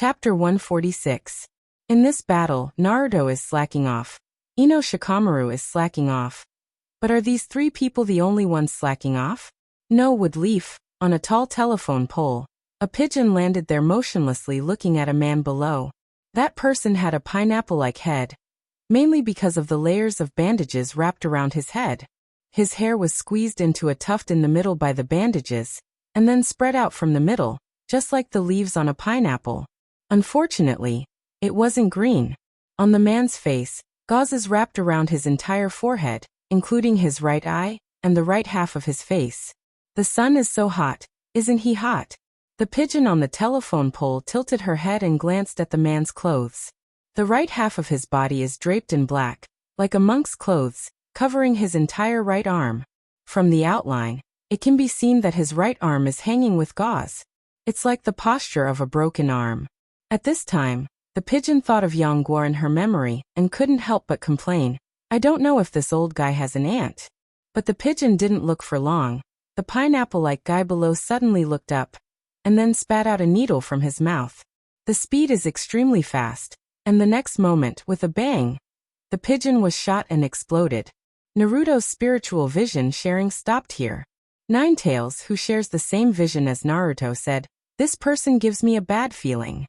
Chapter 146. In this battle, Naruto is slacking off. Ino Shikamaru is slacking off. But are these three people the only ones slacking off? No, wood leaf. On a tall telephone pole, a pigeon landed there motionlessly looking at a man below. That person had a pineapple-like head, mainly because of the layers of bandages wrapped around his head. His hair was squeezed into a tuft in the middle by the bandages, and then spread out from the middle, just like the leaves on a pineapple. Unfortunately, it wasn't green. On the man's face, gauzes wrapped around his entire forehead, including his right eye and the right half of his face. The sun is so hot, isn't he hot? The pigeon on the telephone pole tilted her head and glanced at the man's clothes. The right half of his body is draped in black, like a monk's clothes, covering his entire right arm. From the outline, it can be seen that his right arm is hanging with gauze. It's like the posture of a broken arm. At this time, the pigeon thought of Yonggwa in her memory and couldn't help but complain, "I don't know if this old guy has an aunt." But the pigeon didn't look for long. The pineapple-like guy below suddenly looked up, and then spat out a needle from his mouth. The speed is extremely fast, and the next moment, with a bang, the pigeon was shot and exploded. Naruto's spiritual vision sharing stopped here. Ninetales, who shares the same vision as Naruto, said, "This person gives me a bad feeling."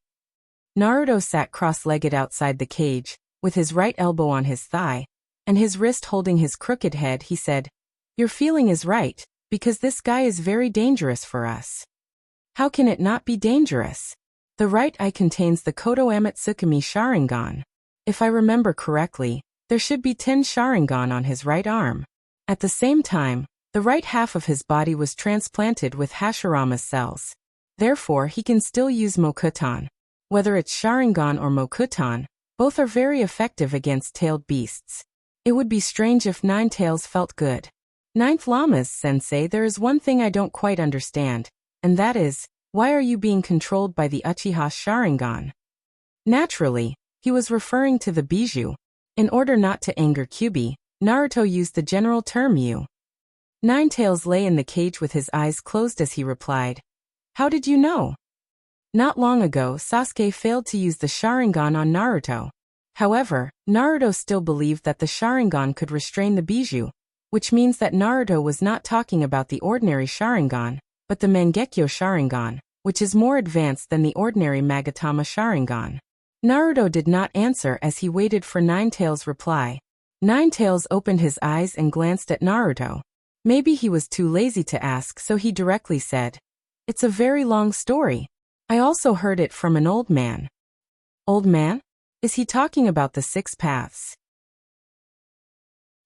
Naruto sat cross-legged outside the cage, with his right elbow on his thigh, and his wrist holding his crooked head. He said, "Your feeling is right, because this guy is very dangerous for us." "How can it not be dangerous? The right eye contains the Kodo Amatsukami Sharingan. If I remember correctly, there should be 10 Sharingan on his right arm." At the same time, the right half of his body was transplanted with Hashirama's cells. Therefore, he can still use Mokuton. Whether it's Sharingan or Mokuton, both are very effective against tailed beasts. It would be strange if Ninetales felt good. Ninth Lamas, sensei, there is one thing I don't quite understand, and that is, why are you being controlled by the Uchiha Sharingan? Naturally, he was referring to the Bijou. In order not to anger Kyubi, Naruto used the general term you. Ninetales lay in the cage with his eyes closed as he replied, "How did you know?" Not long ago, Sasuke failed to use the Sharingan on Naruto. However, Naruto still believed that the Sharingan could restrain the Bijou, which means that Naruto was not talking about the ordinary Sharingan, but the Mangekyo Sharingan, which is more advanced than the ordinary Magatama Sharingan. Naruto did not answer as he waited for Ninetales' reply. Ninetales opened his eyes and glanced at Naruto. Maybe he was too lazy to ask, so he directly said, "It's a very long story. I also heard it from an old man." Old man? Is he talking about the 6 paths?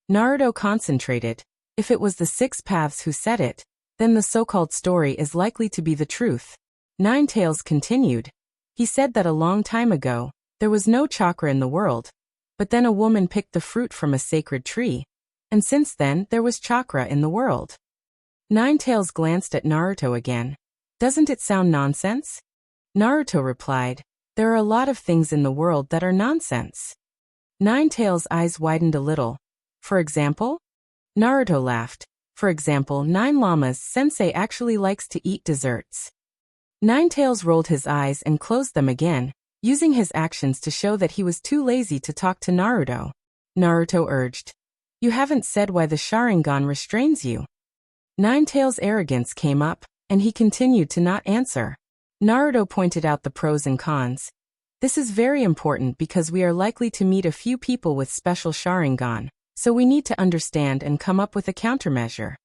Naruto concentrated. If it was the 6 paths who said it, then the so-called story is likely to be the truth. Ninetales continued. He said that a long time ago, there was no chakra in the world, but then a woman picked the fruit from a sacred tree, and since then there was chakra in the world. Ninetales glanced at Naruto again. "Doesn't it sound nonsense?" Naruto replied, "There are a lot of things in the world that are nonsense." Ninetales' eyes widened a little. "For example?" Naruto laughed. "For example, Nine Llamas sensei actually likes to eat desserts." Ninetales rolled his eyes and closed them again, using his actions to show that he was too lazy to talk to Naruto. Naruto urged, "You haven't said why the Sharingan restrains you." Ninetales' arrogance came up, and he continued to not answer. Naruto pointed out the pros and cons. "This is very important because we are likely to meet a few people with special Sharingan, so we need to understand and come up with a countermeasure."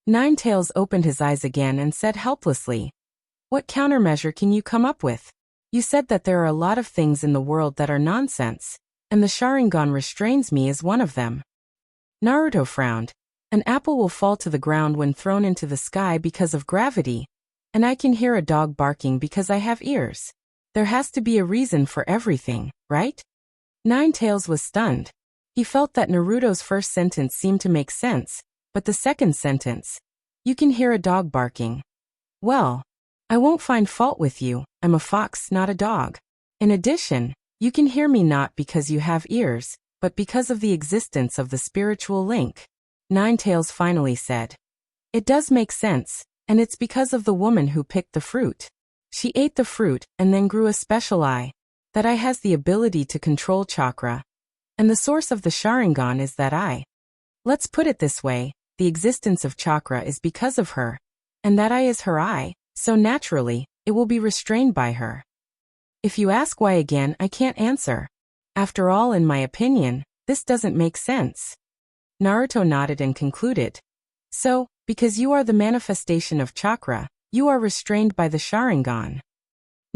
Ninetales opened his eyes again and said helplessly, "What countermeasure can you come up with? You said that there are a lot of things in the world that are nonsense, and the Sharingan restrains me as one of them." Naruto frowned. "An apple will fall to the ground when thrown into the sky because of gravity, and I can hear a dog barking because I have ears. There has to be a reason for everything, right?" Ninetales was stunned. He felt that Naruto's first sentence seemed to make sense, but the second sentence, "You can hear a dog barking. Well, I won't find fault with you, I'm a fox, not a dog. In addition, you can hear me not because you have ears, but because of the existence of the spiritual link." Ninetales finally said, "It does make sense, and it's because of the woman who picked the fruit." She ate the fruit and then grew a special eye. That eye has the ability to control chakra. And the source of the Sharingan is that eye. Let's put it this way, the existence of chakra is because of her. And that eye is her eye, so naturally, it will be restrained by her. If you ask why again, I can't answer. After all, in my opinion, this doesn't make sense. Naruto nodded and concluded. So, because you are the manifestation of chakra, you are restrained by the Sharingan.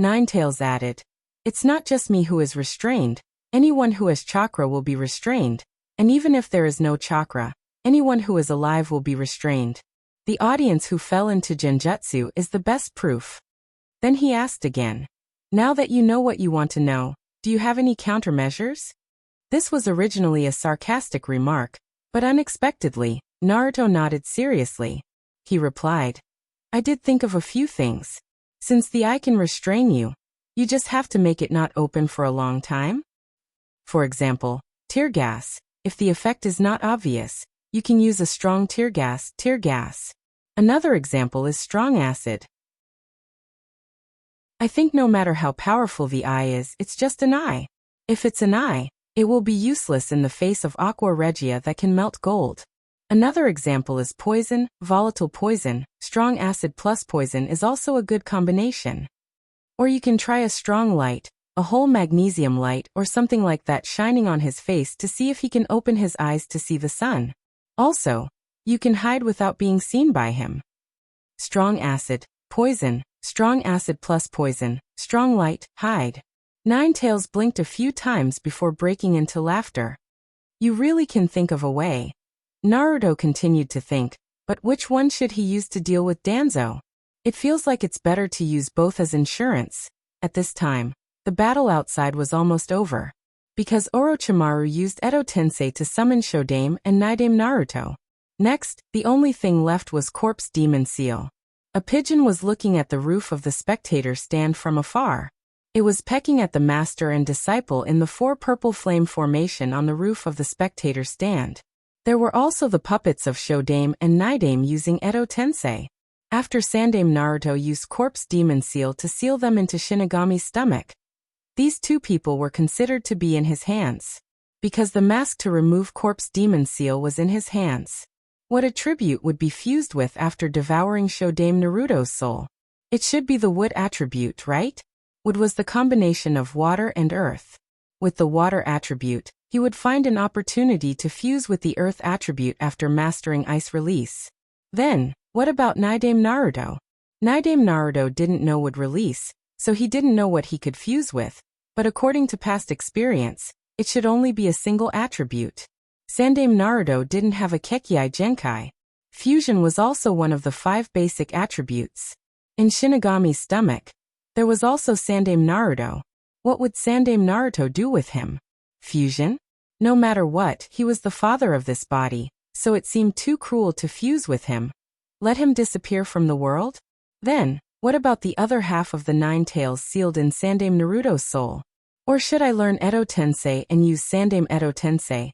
Ninetales added. It's not just me who is restrained, anyone who has chakra will be restrained, and even if there is no chakra, anyone who is alive will be restrained. The audience who fell into genjutsu is the best proof. Then he asked again. Now that you know what you want to know, do you have any countermeasures? This was originally a sarcastic remark, but unexpectedly, Naruto nodded seriously. He replied, I did think of a few things. Since the eye can restrain you, you just have to make it not open for a long time. For example, tear gas. If the effect is not obvious, you can use a strong tear gas. Another example is strong acid. I think no matter how powerful the eye is, it's just an eye. If it's an eye, it will be useless in the face of aqua regia that can melt gold. Another example is poison, volatile poison. Strong acid plus poison is also a good combination. Or you can try a strong light, a whole magnesium light or something like that shining on his face to see if he can open his eyes to see the sun. Also, you can hide without being seen by him. Strong acid, poison, strong acid plus poison, strong light, hide. Ninetales blinked a few times before breaking into laughter. You really can think of a way. Naruto continued to think, but which one should he use to deal with Danzo? It feels like it's better to use both as insurance. At this time, the battle outside was almost over. Because Orochimaru used Edo Tensei to summon Shodame and Nidame Naruto. Next, the only thing left was Corpse Demon Seal. A pigeon was looking at the roof of the spectator stand from afar. It was pecking at the master and disciple in the four purple flame formation on the roof of the spectator stand. There were also the puppets of Shodame and Nidame using Edo Tensei. After Sandame Naruto used Corpse Demon Seal to seal them into Shinigami's stomach. These two people were considered to be in his hands. Because the mask to remove Corpse Demon Seal was in his hands. What attribute would be fused with after devouring Shodame Naruto's soul? It should be the wood attribute, right? Wood was the combination of water and earth. With the water attribute, he would find an opportunity to fuse with the earth attribute after mastering ice release. Then, what about Nidame Naruto? Nidame Naruto didn't know wood release, so he didn't know what he could fuse with, but according to past experience, it should only be a single attribute. Sandame Naruto didn't have a Kekkei Genkai. Fusion was also one of the 5 basic attributes. In Shinigami's stomach, there was also Sandame Naruto. What would Sandame Naruto do with him? Fusion? No matter what, he was the father of this body, so it seemed too cruel to fuse with him. Let him disappear from the world? Then, what about the other half of the 9 tails sealed in Sandame Naruto's soul? Or should I learn Edo Tensei and use Sandame Edo Tensei,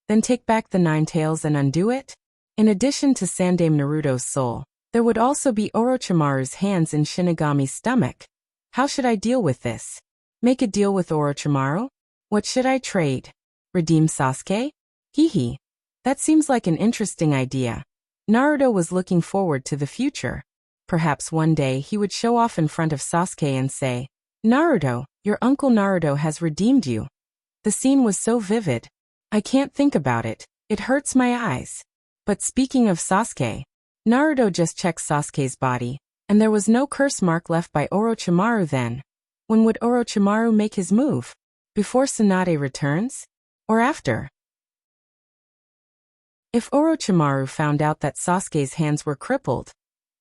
then take back the 9 tails and undo it? In addition to Sandame Naruto's soul, there would also be Orochimaru's hands in Shinigami's stomach. How should I deal with this? Make a deal with Orochimaru? What should I trade? Redeem Sasuke? Hee. That seems like an interesting idea. Naruto was looking forward to the future. Perhaps one day he would show off in front of Sasuke and say, Naruto, your uncle Naruto has redeemed you. The scene was so vivid. I can't think about it. It hurts my eyes. But speaking of Sasuke, Naruto just checked Sasuke's body, and there was no curse mark left by Orochimaru then. When would Orochimaru make his move? Before Tsunade returns? Or after? If Orochimaru found out that Sasuke's hands were crippled,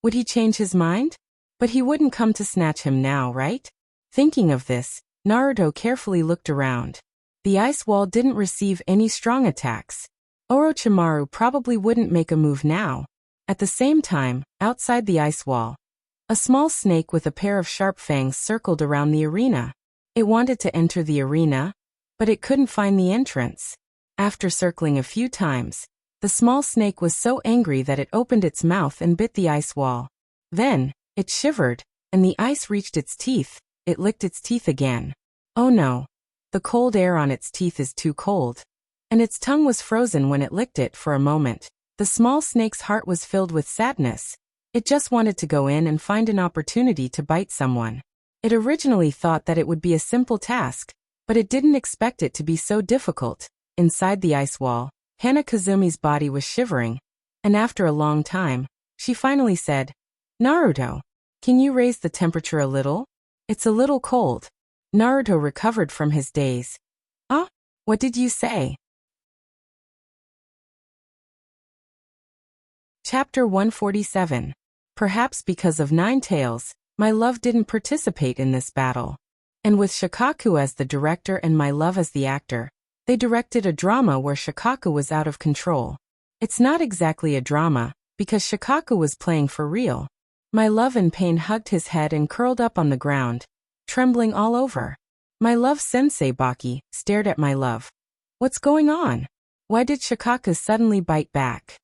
would he change his mind? But he wouldn't come to snatch him now, right? Thinking of this, Naruto carefully looked around. The ice wall didn't receive any strong attacks. Orochimaru probably wouldn't make a move now. At the same time, outside the ice wall, a small snake with a pair of sharp fangs circled around the arena. It wanted to enter the arena, but it couldn't find the entrance. After circling a few times, the small snake was so angry that it opened its mouth and bit the ice wall. Then, it shivered, and the ice reached its teeth. It licked its teeth again. Oh no. The cold air on its teeth is too cold. And its tongue was frozen when it licked it for a moment. The small snake's heart was filled with sadness. It just wanted to go in and find an opportunity to bite someone. It originally thought that it would be a simple task, but it didn't expect it to be so difficult. Inside the ice wall, Hana Kazumi's body was shivering, and after a long time, she finally said, "Naruto, can you raise the temperature a little? It's a little cold." Naruto recovered from his daze. "Ah, what did you say?" Chapter 147. Perhaps because of Nine Tails, my love didn't participate in this battle. And with Shikaku as the director and my love as the actor, they directed a drama where Shikaku was out of control. It's not exactly a drama, because Shikaku was playing for real. My love in pain hugged his head and curled up on the ground, trembling all over. My love sensei Baki stared at my love. What's going on? Why did Shikaku suddenly bite back?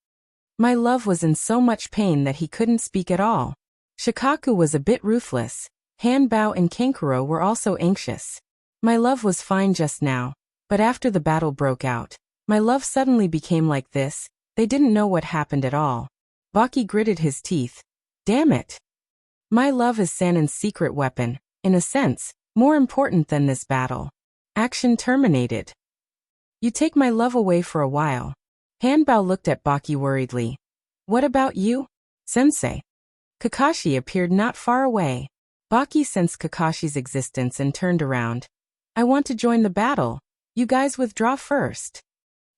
My love was in so much pain that he couldn't speak at all. Shikaku was a bit ruthless. Hanbao and Kankuro were also anxious. My love was fine just now, but after the battle broke out, my love suddenly became like this. They didn't know what happened at all. Baki gritted his teeth. Damn it. My love is Sanen's secret weapon, in a sense, more important than this battle. Action terminated. You take my love away for a while. Hanbao looked at Baki worriedly. What about you, sensei? Kakashi appeared not far away. Baki sensed Kakashi's existence and turned around. I want to join the battle. You guys withdraw first.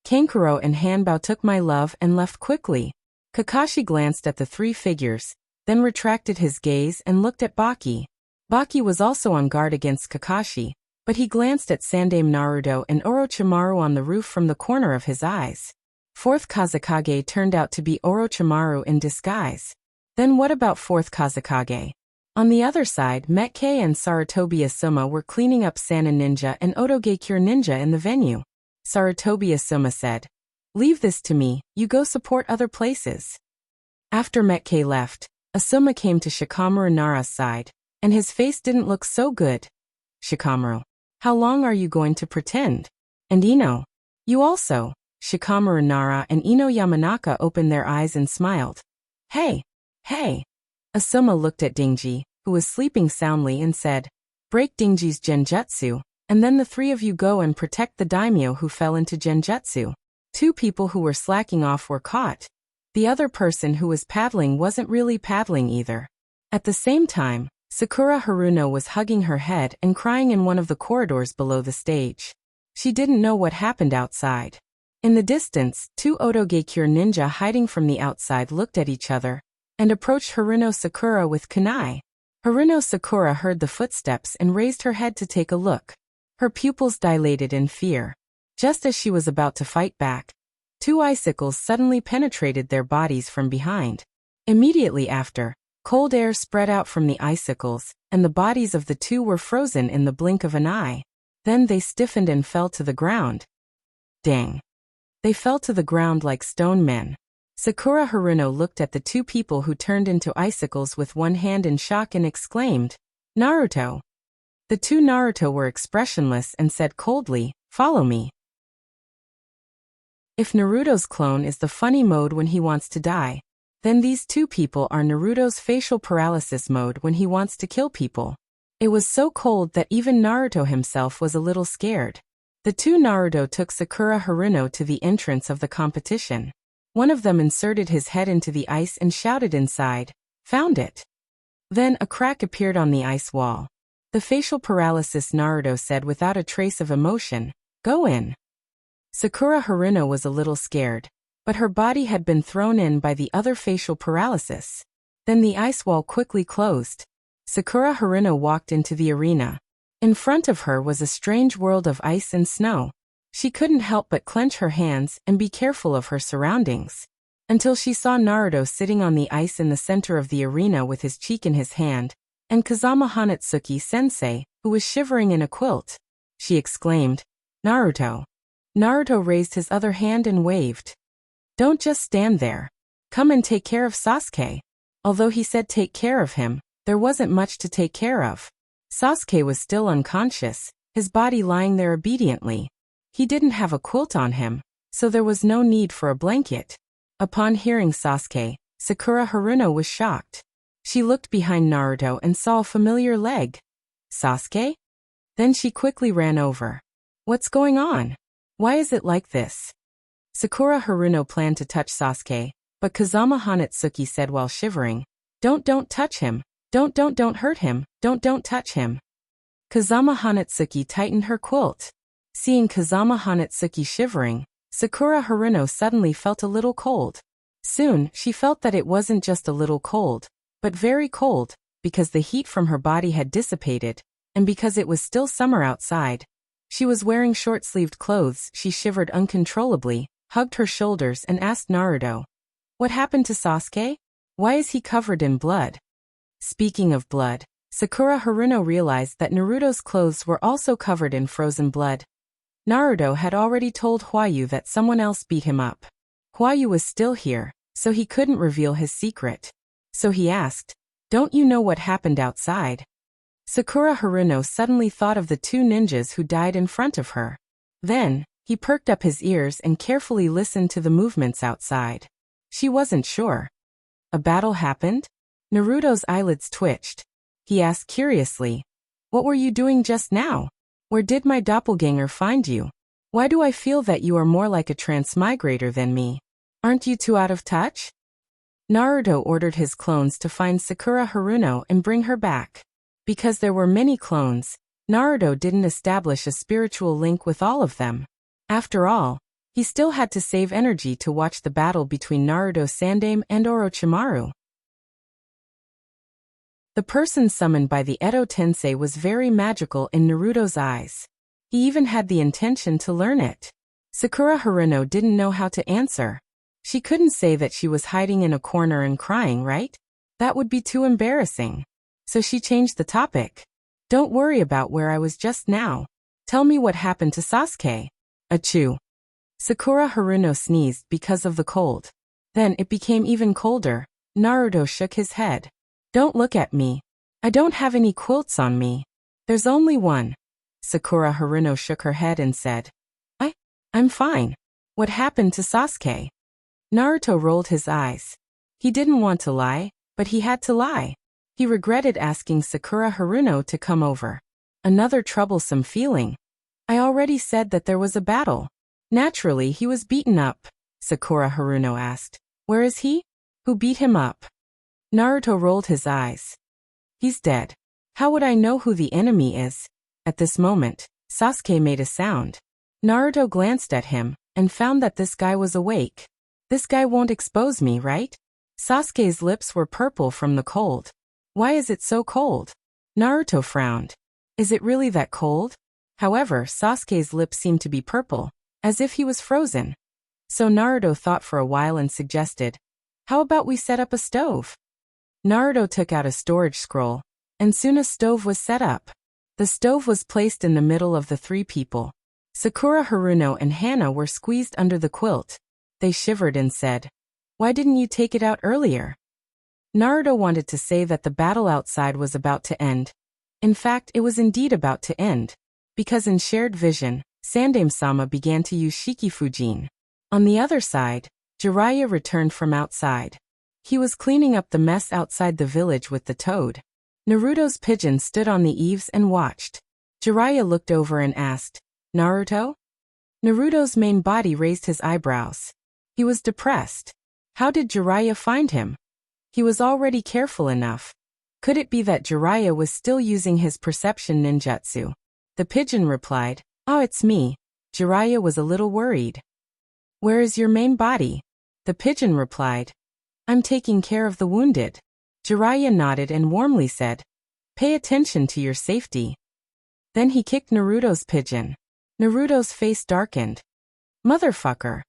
Kankuro and Hanbao took my love and left quickly. Kakashi glanced at the three figures, then retracted his gaze and looked at Baki. Baki was also on guard against Kakashi, but he glanced at Sandaime Naruto and Orochimaru on the roof from the corner of his eyes. Fourth Kazekage turned out to be Orochimaru in disguise. Then what about fourth Kazekage? On the other side, Metkei and Sarutobi Asuma were cleaning up Sanin Ninja and Otogekure Ninja in the venue. Sarutobi Asuma said, "Leave this to me, you go support other places." After Metkei left, Asuma came to Shikamaru Nara's side, and his face didn't look so good. Shikamaru, how long are you going to pretend? And Ino, you also. Shikamaru Nara and Ino Yamanaka opened their eyes and smiled. Hey. Asuma looked at Dingji, who was sleeping soundly, and said, break Dingji's genjutsu, and then the three of you go and protect the daimyo who fell into genjutsu. Two people who were slacking off were caught. The other person who was paddling wasn't really paddling either. At the same time, Sakura Haruno was hugging her head and crying in one of the corridors below the stage. She didn't know what happened outside. In the distance, two Otogekure ninja hiding from the outside looked at each other and approached Haruno Sakura with kunai. Haruno Sakura heard the footsteps and raised her head to take a look. Her pupils dilated in fear. Just as she was about to fight back, two icicles suddenly penetrated their bodies from behind. Immediately after, cold air spread out from the icicles, and the bodies of the two were frozen in the blink of an eye. Then they stiffened and fell to the ground. Dang. They fell to the ground like stone men. Sakura Haruno looked at the two people who turned into icicles with one hand in shock and exclaimed, Naruto. The two Naruto were expressionless and said coldly, follow me. If Naruto's clone is the funny mode when he wants to die, then these two people are Naruto's facial paralysis mode when he wants to kill people. It was so cold that even Naruto himself was a little scared. The two Naruto took Sakura Haruno to the entrance of the competition. One of them inserted his head into the ice and shouted inside, found it. Then a crack appeared on the ice wall. The facial paralysis Naruto said without a trace of emotion, go in. Sakura Haruno was a little scared, but her body had been thrown in by the other facial paralysis. Then the ice wall quickly closed. Sakura Haruno walked into the arena. In front of her was a strange world of ice and snow. She couldn't help but clench her hands and be careful of her surroundings. Until she saw Naruto sitting on the ice in the center of the arena with his cheek in his hand, and Kazama Hanatsuki-sensei, who was shivering in a quilt. She exclaimed, Naruto. Naruto raised his other hand and waved. Don't just stand there. Come and take care of Sasuke. Although he said take care of him, There wasn't much to take care of. Sasuke was still unconscious, his body lying there obediently. He didn't have a quilt on him, so there was no need for a blanket. Upon hearing Sasuke, Sakura Haruno was shocked. She looked behind Naruto and saw a familiar leg. Sasuke? Then she quickly ran over. What's going on? Why is it like this? Sakura Haruno planned to touch Sasuke, but Kazama Hanatsuki said while shivering, Don't touch him. Don't hurt him. Don't touch him. Kazama Hanatsuki tightened her quilt. Seeing Kazama Hanatsuki shivering, Sakura Haruno suddenly felt a little cold. Soon, she felt that it wasn't just a little cold, but very cold, because the heat from her body had dissipated, and because it was still summer outside. She was wearing short-sleeved clothes. She shivered uncontrollably, hugged her shoulders and asked Naruto, "What happened to Sasuke? Why is he covered in blood?" Speaking of blood, Sakura Haruno realized that Naruto's clothes were also covered in frozen blood. Naruto had already told Hwayu that someone else beat him up. Hwayu was still here, so he couldn't reveal his secret. So he asked, "Don't you know what happened outside?" Sakura Haruno suddenly thought of the two ninjas who died in front of her. Then, he perked up his ears and carefully listened to the movements outside. She wasn't sure. A battle happened? Naruto's eyelids twitched. He asked curiously, "What were you doing just now? Where did my doppelganger find you? Why do I feel that you are more like a transmigrator than me? Aren't you too out of touch?" Naruto ordered his clones to find Sakura Haruno and bring her back. Because there were many clones, Naruto didn't establish a spiritual link with all of them. After all, he still had to save energy to watch the battle between Naruto Sandaime and Orochimaru. The person summoned by the Edo Tensei was very magical in Naruto's eyes. He even had the intention to learn it. Sakura Haruno didn't know how to answer. She couldn't say that she was hiding in a corner and crying, right? That would be too embarrassing. So she changed the topic. "Don't worry about where I was just now. Tell me what happened to Sasuke." Achoo. Sakura Haruno sneezed because of the cold. Then it became even colder. Naruto shook his head. "Don't look at me. I don't have any quilts on me. There's only one." Sakura Haruno shook her head and said, I'm fine. What happened to Sasuke?" Naruto rolled his eyes. He didn't want to lie, but he had to lie. He regretted asking Sakura Haruno to come over. Another troublesome feeling. "I already said that there was a battle." "Naturally he was beaten up," Sakura Haruno asked. "Where is he? Who beat him up?" Naruto rolled his eyes. "He's dead. How would I know who the enemy is?" At this moment, Sasuke made a sound. Naruto glanced at him, and found that this guy was awake. "This guy won't expose me, right?" Sasuke's lips were purple from the cold. "Why is it so cold?" Naruto frowned. "Is it really that cold?" However, Sasuke's lips seemed to be purple, as if he was frozen. So Naruto thought for a while and suggested, "How about we set up a stove?" Naruto took out a storage scroll, and soon a stove was set up. The stove was placed in the middle of the three people. Sakura Haruno and Hana were squeezed under the quilt. They shivered and said, "Why didn't you take it out earlier?" Naruto wanted to say that the battle outside was about to end. In fact, it was indeed about to end. Because in shared vision, Sandaime-sama began to use Shikifujin. On the other side, Jiraiya returned from outside. He was cleaning up the mess outside the village with the toad. Naruto's pigeon stood on the eaves and watched. Jiraiya looked over and asked, "Naruto?" Naruto's main body raised his eyebrows. He was depressed. How did Jiraiya find him? He was already careful enough. Could it be that Jiraiya was still using his perception ninjutsu? The pigeon replied, "Oh, it's me." Jiraiya was a little worried. "Where is your main body?" The pigeon replied, "I'm taking care of the wounded." Jiraiya nodded and warmly said, "Pay attention to your safety." Then he kicked Naruto's pigeon. Naruto's face darkened. Motherfucker.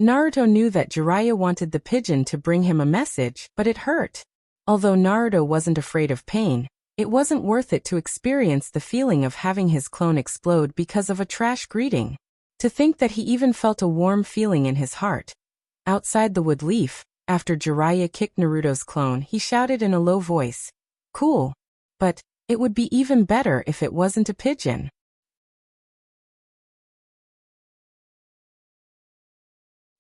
Naruto knew that Jiraiya wanted the pigeon to bring him a message, but it hurt. Although Naruto wasn't afraid of pain, it wasn't worth it to experience the feeling of having his clone explode because of a trash greeting. To think that he even felt a warm feeling in his heart. Outside the wood leaf, after Jiraiya kicked Naruto's clone, he shouted in a low voice, Cool. But it would be even better if it wasn't a pigeon.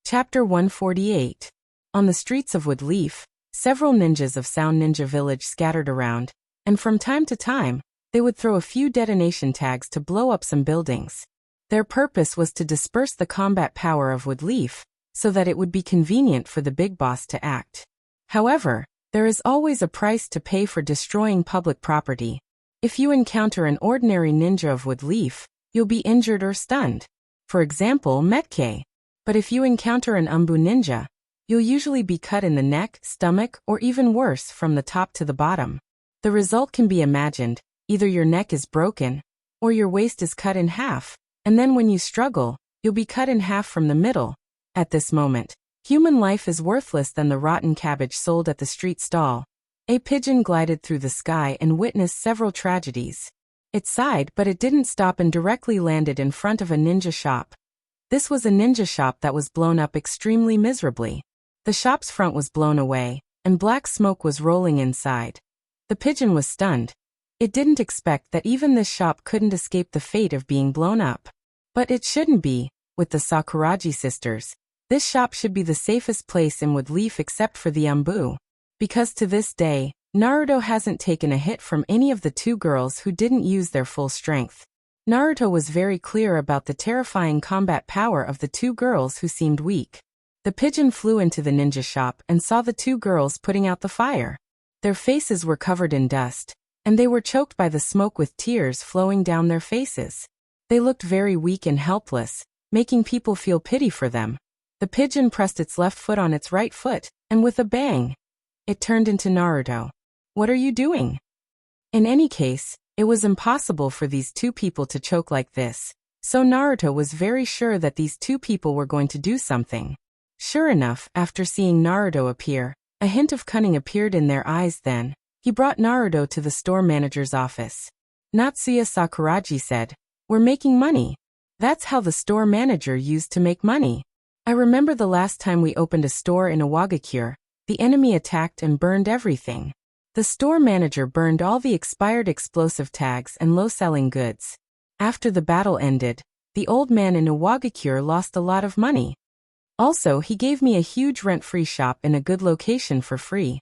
Chapter 148. On the streets of Woodleaf, several ninjas of Sound Ninja Village scattered around, and from time to time, they would throw a few detonation tags to blow up some buildings. Their purpose was to disperse the combat power of Woodleaf, so that it would be convenient for the big boss to act. However, there is always a price to pay for destroying public property. If you encounter an ordinary ninja of Woodleaf, you'll be injured or stunned. For example, Metke. But if you encounter an Umbu ninja, you'll usually be cut in the neck, stomach, or even worse from the top to the bottom. The result can be imagined: either your neck is broken, or your waist is cut in half, and then when you struggle, you'll be cut in half from the middle. At this moment, human life is worthless than the rotten cabbage sold at the street stall. A pigeon glided through the sky and witnessed several tragedies. It sighed, but it didn't stop and directly landed in front of a ninja shop. This was a ninja shop that was blown up extremely miserably. The shop's front was blown away, and black smoke was rolling inside. The pigeon was stunned. It didn't expect that even this shop couldn't escape the fate of being blown up. But it shouldn't be. With the Sakuragi sisters, this shop should be the safest place in Woodleaf except for the Umbu. Because to this day, Naruto hasn't taken a hit from any of the two girls who didn't use their full strength. Naruto was very clear about the terrifying combat power of the two girls who seemed weak. The pigeon flew into the ninja shop and saw the two girls putting out the fire. Their faces were covered in dust, and they were choked by the smoke with tears flowing down their faces. They looked very weak and helpless, making people feel pity for them. The pigeon pressed its left foot on its right foot, and with a bang, it turned into Naruto. "What are you doing?" In any case, it was impossible for these two people to choke like this, so Naruto was very sure that these two people were going to do something. Sure enough, after seeing Naruto appear, a hint of cunning appeared in their eyes. Then he brought Naruto to the store manager's office. Natsuya Sakuragi said, "We're making money." That's how the store manager used to make money. I remember the last time we opened a store in Iwagakure, the enemy attacked and burned everything. The store manager burned all the expired explosive tags and low-selling goods. After the battle ended, the old man in Iwagakure lost a lot of money. Also, he gave me a huge rent-free shop in a good location for free.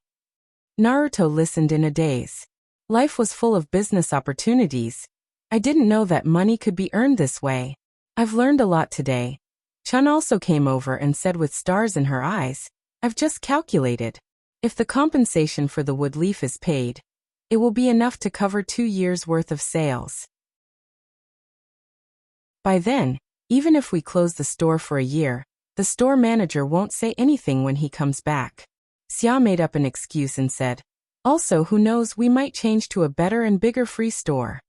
Naruto listened in a daze. Life was full of business opportunities. I didn't know that money could be earned this way. I've learned a lot today. Chun also came over and said with stars in her eyes, "I've just calculated. If the compensation for the Woodleaf is paid, it will be enough to cover 2 years' worth of sales. By then, even if we close the store for a year, the store manager won't say anything when he comes back." Xia made up an excuse and said, "Also, who knows, we might change to a better and bigger free store.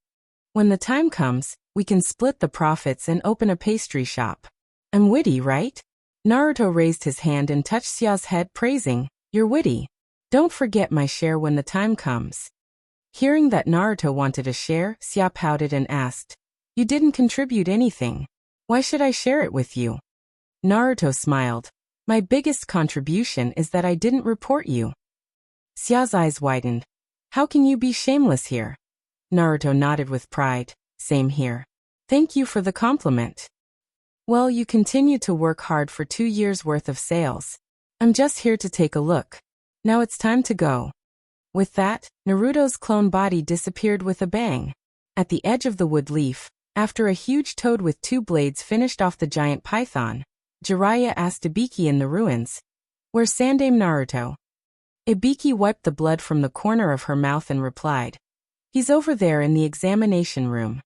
When the time comes, we can split the profits and open a pastry shop." I'm witty, right? Naruto raised his hand and touched Xia's head, praising, "You're witty. Don't forget my share when the time comes." Hearing that Naruto wanted a share, Xia pouted and asked, "You didn't contribute anything. Why should I share it with you?" Naruto smiled. "My biggest contribution is that I didn't report you." Xia's eyes widened. "How can you be shameless here?" Naruto nodded with pride. "Same here. Thank you for the compliment." "Well, you continue to work hard for 2 years' worth of sales. I'm just here to take a look. Now it's time to go." With that, Naruto's clone body disappeared with a bang. At the edge of the Woodleaf, after a huge toad with 2 blades finished off the giant python, Jiraiya asked Ibiki in the ruins, "Where's Sandame Naruto?" Ibiki wiped the blood from the corner of her mouth and replied, "He's over there in the examination room."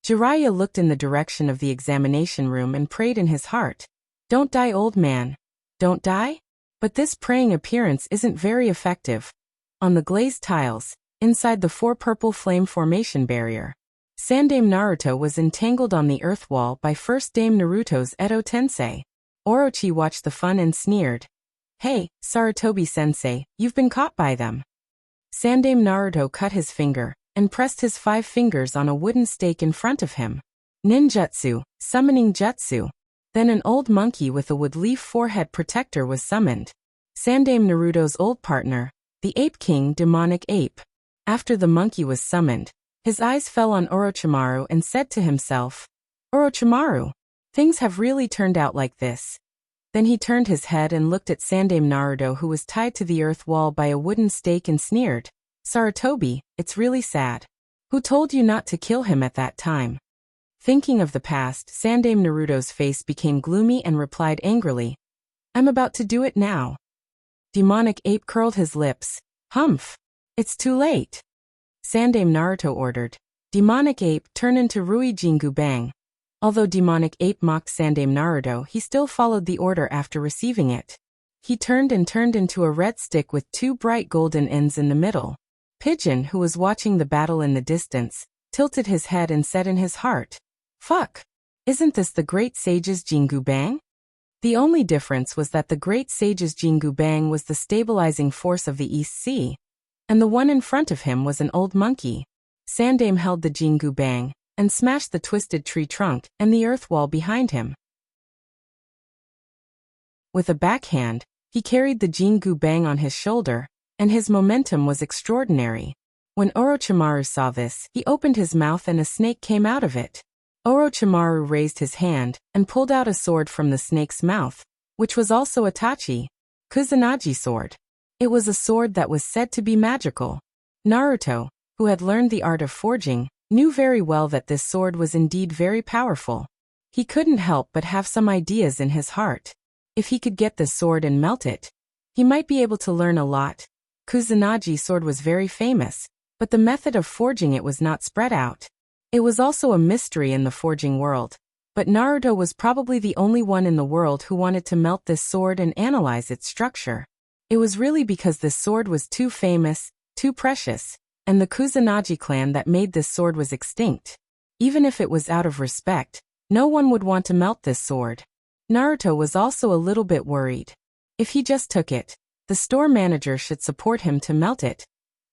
Jiraiya looked in the direction of the examination room and prayed in his heart, "Don't die, old man. Don't die?" But this praying appearance isn't very effective. On the glazed tiles, inside the 4 purple flame formation barrier, Sandame Naruto was entangled on the earth wall by First Dame Naruto's Edo Tensei. Orochi watched the fun and sneered, "Hey, Sarutobi-sensei, you've been caught by them." Sandame Naruto cut his finger and pressed his 5 fingers on a wooden stake in front of him. Ninjutsu, summoning jutsu. Then an old monkey with a woodleaf forehead protector was summoned. Sandame Naruto's old partner, the Ape King Demonic Ape. After the monkey was summoned, his eyes fell on Orochimaru and said to himself, Orochimaru, things have really turned out like this. Then he turned his head and looked at Sandaime Naruto, who was tied to the earth wall by a wooden stake, and sneered, Sarutobi, it's really sad. Who told you not to kill him at that time? Thinking of the past, Sandaime Naruto's face became gloomy and replied angrily, I'm about to do it now. Demonic Ape curled his lips. Humph! It's too late. Sandaime Naruto ordered. Demonic Ape, turn into Rui Jingu Bang. Although Demonic Ape mocked Sandaime Naruto, he still followed the order after receiving it. He turned into a red stick with two bright golden ends in the middle. Pigeon, who was watching the battle in the distance, tilted his head and said in his heart, Fuck! Isn't this the Great Sage's Jingu Bang? The only difference was that the Great Sage's Jingu Bang was the stabilizing force of the East Sea, and the one in front of him was an old monkey. Sandaime held the Jingu Bang and smashed the twisted tree trunk and the earth wall behind him. With a backhand, he carried the Jingu Bang on his shoulder, and his momentum was extraordinary. When Orochimaru saw this, he opened his mouth and a snake came out of it. Orochimaru raised his hand and pulled out a sword from the snake's mouth, which was also a Tachi, Kusanagi sword. It was a sword that was said to be magical. Naruto, who had learned the art of forging, knew very well that this sword was indeed very powerful. He couldn't help but have some ideas in his heart. If he could get this sword and melt it, he might be able to learn a lot. Kusanagi sword was very famous, but the method of forging it was not spread out. It was also a mystery in the forging world, but Naruto was probably the only one in the world who wanted to melt this sword and analyze its structure. It was really because this sword was too famous, too precious, and the Kusanagi clan that made this sword was extinct. Even if it was out of respect, no one would want to melt this sword. Naruto was also a little bit worried. If he just took it, the store manager should support him to melt it.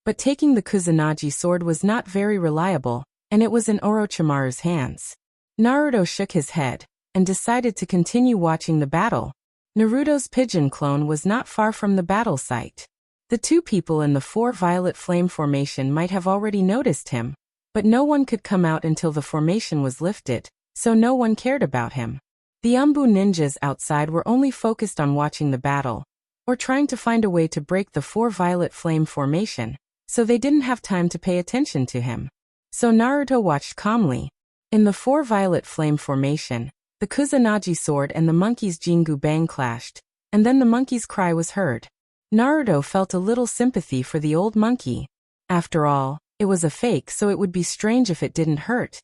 But taking the Kusanagi sword was not very reliable, and it was in Orochimaru's hands. Naruto shook his head and decided to continue watching the battle. Naruto's pigeon clone was not far from the battle site. The two people in the four violet flame formation might have already noticed him, but no one could come out until the formation was lifted, so no one cared about him. The Umbu ninjas outside were only focused on watching the battle, or trying to find a way to break the four violet flame formation, so they didn't have time to pay attention to him. So Naruto watched calmly. In the four violet flame formation, the Kusanagi sword and the monkey's Jingu Bang clashed, and then the monkey's cry was heard. Naruto felt a little sympathy for the old monkey. After all, it was a fake, so it would be strange if it didn't hurt.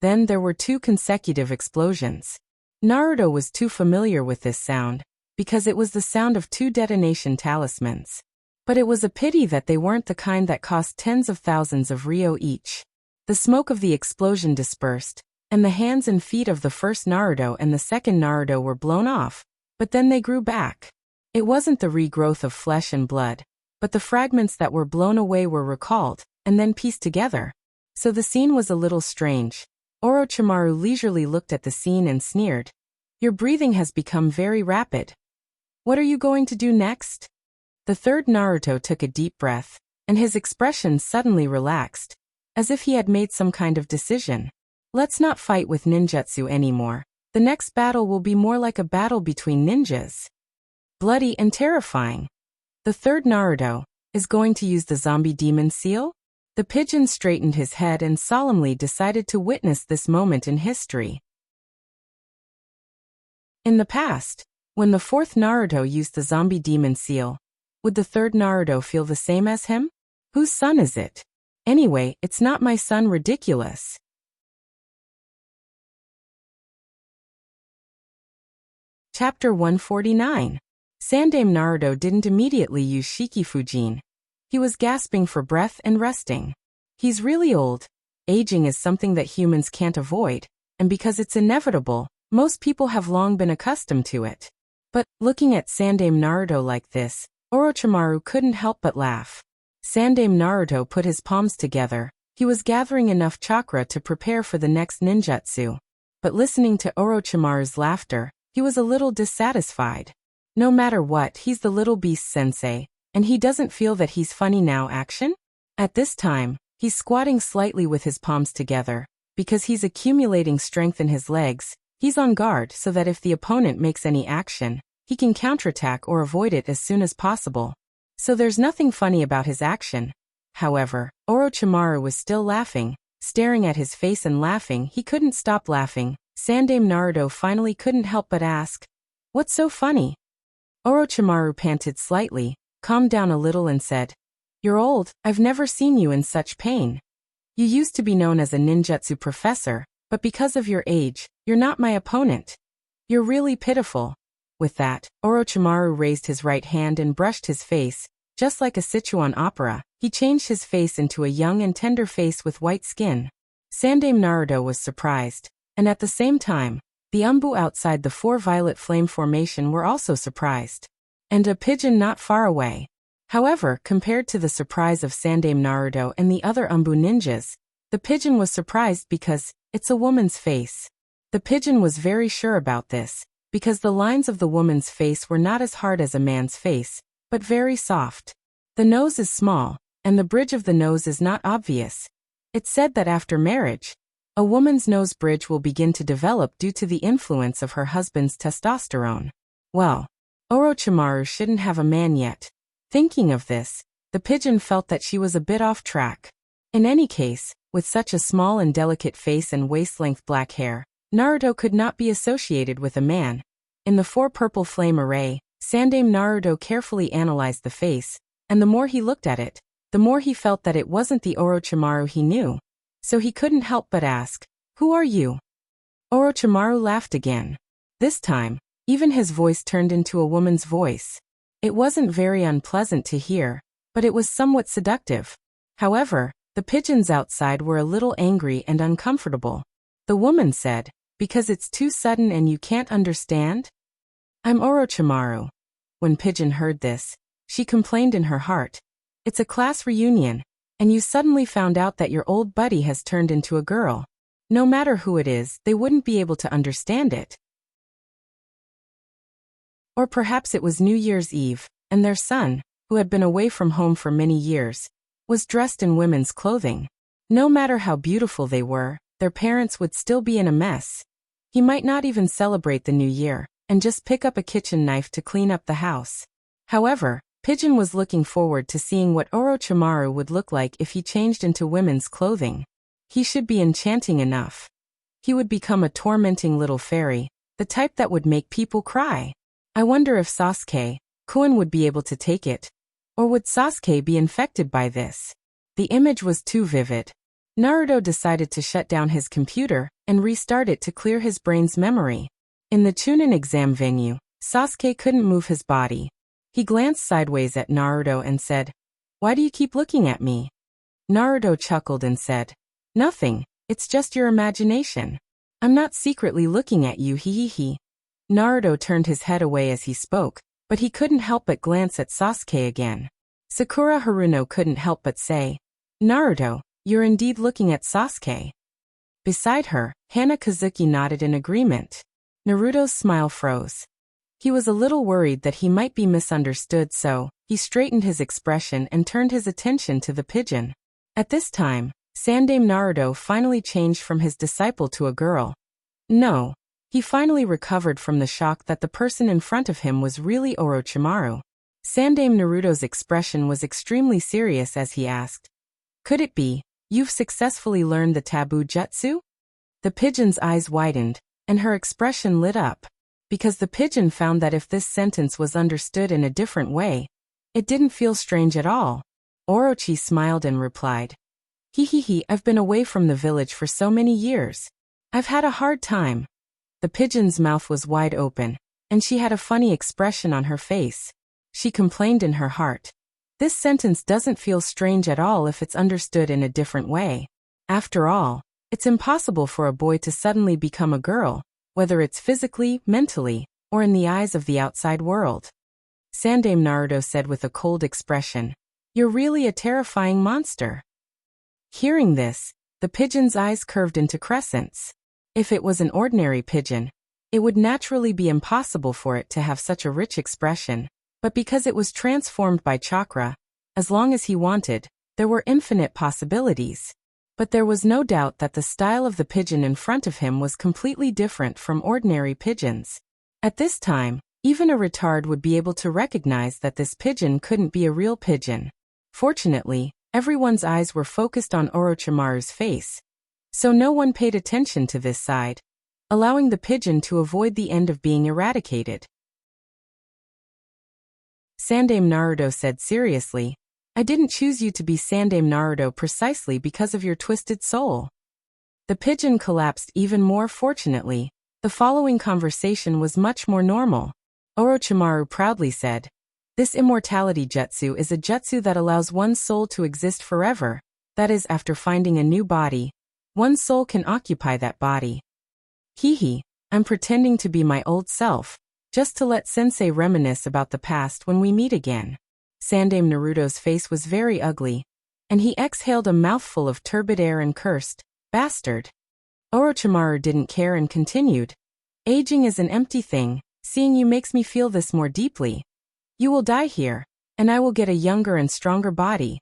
Then there were two consecutive explosions. Naruto was too familiar with this sound, because it was the sound of two detonation talismans. But it was a pity that they weren't the kind that cost tens of thousands of ryo each. The smoke of the explosion dispersed, and the hands and feet of the first Naruto and the second Naruto were blown off, but then they grew back. It wasn't the regrowth of flesh and blood, but the fragments that were blown away were recalled, and then pieced together. So the scene was a little strange. Orochimaru leisurely looked at the scene and sneered. Your breathing has become very rapid. What are you going to do next? The third Naruto took a deep breath, and his expression suddenly relaxed, as if he had made some kind of decision. Let's not fight with ninjutsu anymore. The next battle will be more like a battle between ninjas. Bloody and terrifying. The third Naruto is going to use the zombie demon seal? The pigeon straightened his head and solemnly decided to witness this moment in history. In the past, when the fourth Naruto used the zombie demon seal, would the third Naruto feel the same as him? Whose son is it? Anyway, it's not my son. Ridiculous. Chapter 149. Sandaime Naruto didn't immediately use Shikifujin. He was gasping for breath and resting. He's really old. Aging is something that humans can't avoid, and because it's inevitable, most people have long been accustomed to it. But, looking at Sandaime Naruto like this, Orochimaru couldn't help but laugh. Sandaime Naruto put his palms together. He was gathering enough chakra to prepare for the next ninjutsu. But listening to Orochimaru's laughter, he was a little dissatisfied. No matter what, he's the little beast sensei, and he doesn't feel that he's funny now. Action? At this time, he's squatting slightly with his palms together. Because he's accumulating strength in his legs, he's on guard so that if the opponent makes any action, he can counterattack or avoid it as soon as possible. So there's nothing funny about his action. However, Orochimaru was still laughing, staring at his face and laughing. He couldn't stop laughing. Sandaime Naruto finally couldn't help but ask, "What's so funny?" Orochimaru panted slightly, calmed down a little and said, "You're old. I've never seen you in such pain. You used to be known as a ninjutsu professor, but because of your age, you're not my opponent. You're really pitiful." With that, Orochimaru raised his right hand and brushed his face. Just like a Sichuan opera, he changed his face into a young and tender face with white skin. Sandaime Naruto was surprised, and at the same time, the Umbu outside the four violet flame formation were also surprised. And a pigeon not far away. However, compared to the surprise of Sandaime Naruto and the other Umbu ninjas, the pigeon was surprised because it's a woman's face. The pigeon was very sure about this, because the lines of the woman's face were not as hard as a man's face, but very soft. The nose is small, and the bridge of the nose is not obvious. It's said that after marriage, a woman's nose bridge will begin to develop due to the influence of her husband's testosterone. Well, Orochimaru shouldn't have a man yet. Thinking of this, the pigeon felt that she was a bit off track. In any case, with such a small and delicate face and waist-length black hair, Naruto could not be associated with a man. In the four purple flame array, Sandaime Naruto carefully analyzed the face, and the more he looked at it, the more he felt that it wasn't the Orochimaru he knew. So he couldn't help but ask, "Who are you?" Orochimaru laughed again. This time, even his voice turned into a woman's voice. It wasn't very unpleasant to hear, but it was somewhat seductive. However, the pigeons outside were a little angry and uncomfortable. The woman said, "Because it's too sudden and you can't understand?" "I'm Orochimaru." When Pigeon heard this, she complained in her heart, "It's a class reunion, and you suddenly found out that your old buddy has turned into a girl. No matter who it is, they wouldn't be able to understand it." Or perhaps it was New Year's Eve, and their son, who had been away from home for many years, was dressed in women's clothing. No matter how beautiful they were, their parents would still be in a mess. He might not even celebrate the new year, and just pick up a kitchen knife to clean up the house. However, Pigeon was looking forward to seeing what Orochimaru would look like if he changed into women's clothing. He should be enchanting enough. He would become a tormenting little fairy, the type that would make people cry. I wonder if Sasuke, Kun would be able to take it. Or would Sasuke be infected by this? The image was too vivid. Naruto decided to shut down his computer and restart it to clear his brain's memory. In the Chunin exam venue, Sasuke couldn't move his body. He glanced sideways at Naruto and said, "Why do you keep looking at me?" Naruto chuckled and said, "Nothing, it's just your imagination. I'm not secretly looking at you, hee hee hee." Naruto turned his head away as he spoke, but he couldn't help but glance at Sasuke again. Sakura Haruno couldn't help but say, "Naruto, you're indeed looking at Sasuke." Beside her, Hana Kazuki nodded in agreement. Naruto's smile froze. He was a little worried that he might be misunderstood, so he straightened his expression and turned his attention to the pigeon. At this time, Sandaime Naruto finally changed from his disciple to a girl. No. He finally recovered from the shock that the person in front of him was really Orochimaru. Sandaime Naruto's expression was extremely serious as he asked, "Could it be, you've successfully learned the taboo jutsu?" The pigeon's eyes widened, and her expression lit up, because the pigeon found that if this sentence was understood in a different way, it didn't feel strange at all. Orochi smiled and replied, "Hee hee hee, I've been away from the village for so many years. I've had a hard time." The pigeon's mouth was wide open, and she had a funny expression on her face. She complained in her heart, "This sentence doesn't feel strange at all if it's understood in a different way. After all, it's impossible for a boy to suddenly become a girl, whether it's physically, mentally, or in the eyes of the outside world." Sandaime Naruto said with a cold expression, "You're really a terrifying monster." Hearing this, the pigeon's eyes curved into crescents. If it was an ordinary pigeon, it would naturally be impossible for it to have such a rich expression, but because it was transformed by chakra, as long as he wanted, There were infinite possibilities. But there was no doubt that the style of the pigeon in front of him was completely different from ordinary pigeons. At this time, even a retard would be able to recognize that this pigeon couldn't be a real pigeon. Fortunately, everyone's eyes were focused on Orochimaru's face, so no one paid attention to this side, allowing the pigeon to avoid the end of being eradicated. Sandaime Naruto said seriously, "I didn't choose you to be Sandaime Naruto precisely because of your twisted soul." The pigeon collapsed even more. Fortunately, the following conversation was much more normal. Orochimaru proudly said, "This immortality jutsu is a jutsu that allows one's soul to exist forever, that is, after finding a new body, one's soul can occupy that body." Hehe, I'm pretending to be my old self, just to let sensei reminisce about the past when we meet again. Sandaime Naruto's face was very ugly, and he exhaled a mouthful of turbid air and cursed, "Bastard." Orochimaru didn't care and continued, "Aging is an empty thing, seeing you makes me feel this more deeply. You will die here, and I will get a younger and stronger body."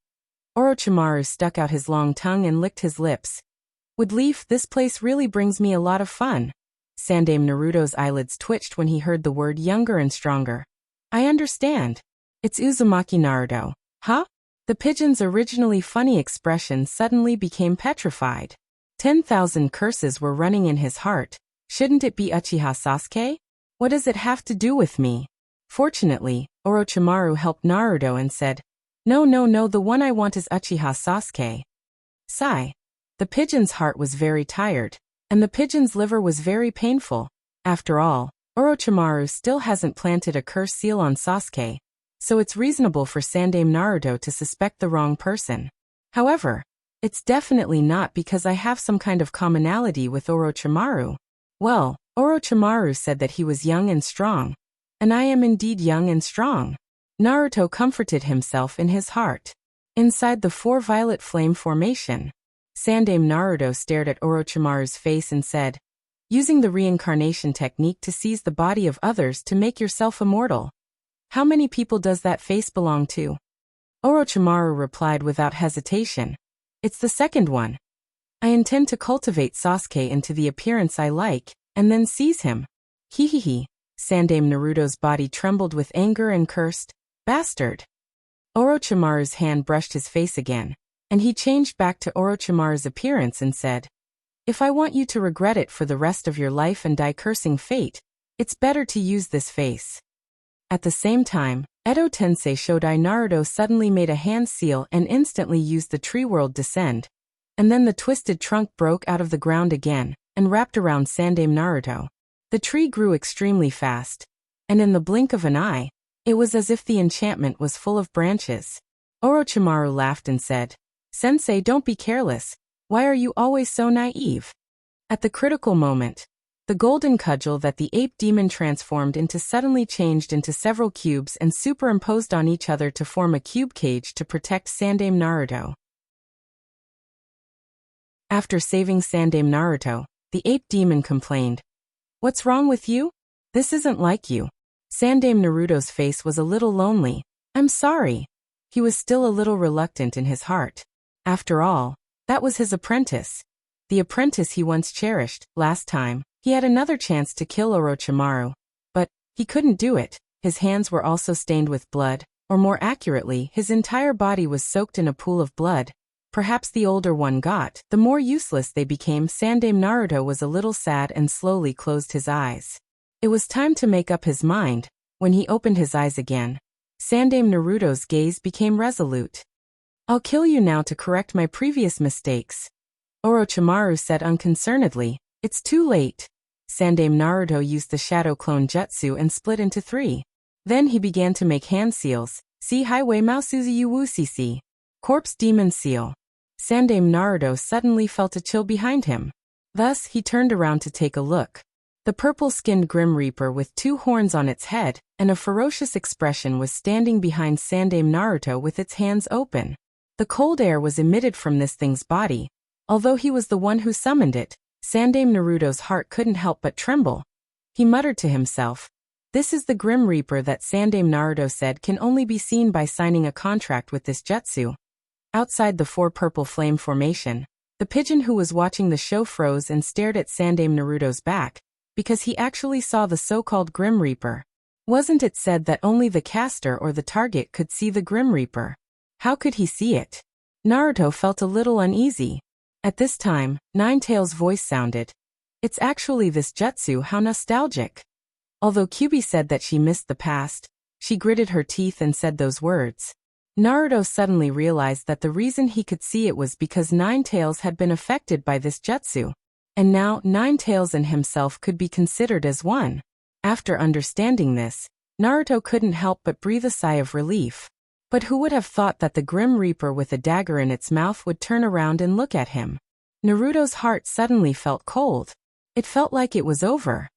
Orochimaru stuck out his long tongue and licked his lips. "Wood Leaf, this place really brings me a lot of fun." Sandaime Naruto's eyelids twitched when he heard the word younger and stronger. "I understand. It's Uzumaki Naruto, huh?" The pigeon's originally funny expression suddenly became petrified. 10,000 curses were running in his heart. Shouldn't it be Uchiha Sasuke? What does it have to do with me? Fortunately, Orochimaru helped Naruto and said, No, the one I want is Uchiha Sasuke." Sigh. The pigeon's heart was very tired, and the pigeon's liver was very painful. After all, Orochimaru still hasn't planted a curse seal on Sasuke, so it's reasonable for Sandaime Naruto to suspect the wrong person. However, it's definitely not because I have some kind of commonality with Orochimaru. Well, Orochimaru said that he was young and strong, and I am indeed young and strong. Naruto comforted himself in his heart. Inside the four violet flame formation, Sandaime Naruto stared at Orochimaru's face and said, "Using the reincarnation technique to seize the body of others to make yourself immortal. How many people does that face belong to?" Orochimaru replied without hesitation, "It's the second one. I intend to cultivate Sasuke into the appearance I like, and then seize him." Hehehe. Sandaime Naruto's body trembled with anger and cursed, "Bastard." Orochimaru's hand brushed his face again, and he changed back to Orochimaru's appearance and said, "If I want you to regret it for the rest of your life and die cursing fate, it's better to use this face." At the same time, Edo Tensei Shodai Naruto suddenly made a hand seal and instantly used the tree world descend, and then the twisted trunk broke out of the ground again and wrapped around Sandaime Naruto. The tree grew extremely fast, and in the blink of an eye, it was as if the enchantment was full of branches. Orochimaru laughed and said, "Sensei, don't be careless. Why are you always so naive?" At the critical moment, the golden cudgel that the ape demon transformed into suddenly changed into several cubes and superimposed on each other to form a cube cage to protect Sandaime Naruto. After saving Sandaime Naruto, the ape demon complained, "What's wrong with you? This isn't like you." Sandaime Naruto's face was a little lonely. "I'm sorry." He was still a little reluctant in his heart. After all, that was his apprentice. The apprentice he once cherished. Last time, he had another chance to kill Orochimaru, but he couldn't do it. His hands were also stained with blood, or more accurately, his entire body was soaked in a pool of blood. Perhaps the older one got, the more useless they became. Sandaime Naruto was a little sad and slowly closed his eyes. It was time to make up his mind. When he opened his eyes again, Sandaime Naruto's gaze became resolute. "I'll kill you now to correct my previous mistakes," Orochimaru said unconcernedly. "It's too late." Sandaime Naruto used the Shadow Clone Jutsu and split into 3. Then he began to make hand seals. "See Highway Mausuzi Wu Cc. Corpse Demon Seal." Sandaime Naruto suddenly felt a chill behind him. Thus, he turned around to take a look. The purple-skinned Grim Reaper with 2 horns on its head and a ferocious expression was standing behind Sandaime Naruto with its hands open. The cold air was emitted from this thing's body. Although he was the one who summoned it, Sandaime Naruto's heart couldn't help but tremble. He muttered to himself, "This is the Grim Reaper that Sandaime Naruto said can only be seen by signing a contract with this jutsu." Outside the four purple flame formation, the pigeon who was watching the show froze and stared at Sandaime Naruto's back, because he actually saw the so-called Grim Reaper. Wasn't it said that only the caster or the target could see the Grim Reaper? How could he see it? Naruto felt a little uneasy. At this time, Ninetales' voice sounded. It's actually this jutsu, how nostalgic. Although Kyubi said that she missed the past, she gritted her teeth and said those words. Naruto suddenly realized that the reason he could see it was because Ninetales had been affected by this jutsu. And now, Ninetales and himself could be considered as one. After understanding this, Naruto couldn't help but breathe a sigh of relief. But who would have thought that the Grim Reaper with a dagger in its mouth would turn around and look at him? Naruto's heart suddenly felt cold. It felt like it was over.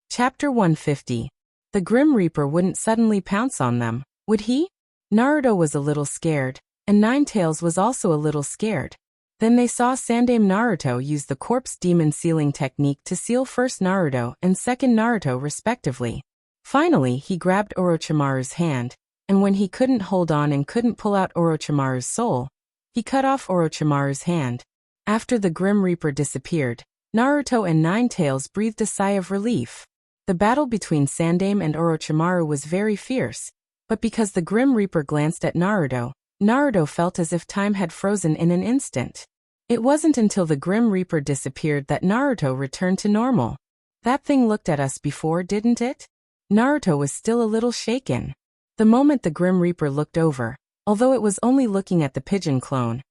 Chapter 150. The Grim Reaper wouldn't suddenly pounce on them, would he? Naruto was a little scared, and Ninetales was also a little scared. Then they saw Sandaime Naruto use the corpse demon sealing technique to seal first Naruto and second Naruto respectively. Finally, he grabbed Orochimaru's hand, and when he couldn't hold on and couldn't pull out Orochimaru's soul, he cut off Orochimaru's hand. After the Grim Reaper disappeared, Naruto and Ninetales breathed a sigh of relief. The battle between Sandaime and Orochimaru was very fierce, but because the Grim Reaper glanced at Naruto, Naruto felt as if time had frozen in an instant. It wasn't until the Grim Reaper disappeared that Naruto returned to normal. That thing looked at us before, didn't it? Naruto was still a little shaken. The moment the Grim Reaper looked over, although it was only looking at the pigeon clone,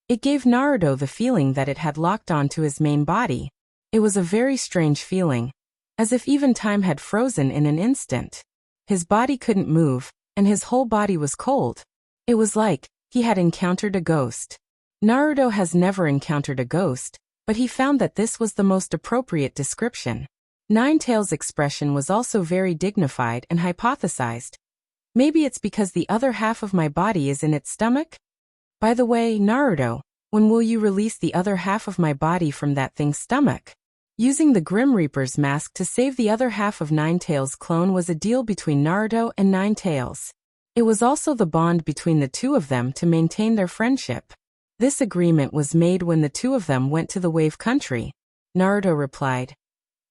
it gave Naruto the feeling that it had locked onto his main body. It was a very strange feeling, as if even time had frozen in an instant. His body couldn't move, and his whole body was cold. It was like he had encountered a ghost. Naruto has never encountered a ghost, but he found that this was the most appropriate description. Ninetales' expression was also very dignified and hypothesized. Maybe it's because the other half of my body is in its stomach? By the way, Naruto, when will you release the other half of my body from that thing's stomach? Using the Grim Reaper's mask to save the other half of Ninetales' clone was a deal between Naruto and Ninetales. It was also the bond between the two of them to maintain their friendship. This agreement was made when the two of them went to the Wave Country. Naruto replied,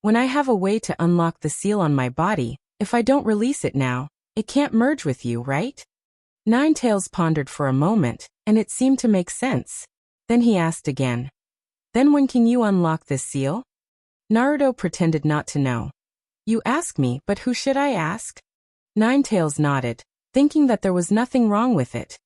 "When I have a way to unlock the seal on my body, if I don't release it now, it can't merge with you, right?" Ninetales pondered for a moment, and it seemed to make sense. Then he asked again, "Then when can you unlock this seal?" Naruto pretended not to know. "You ask me, but who should I ask?" Ninetales nodded, thinking that there was nothing wrong with it.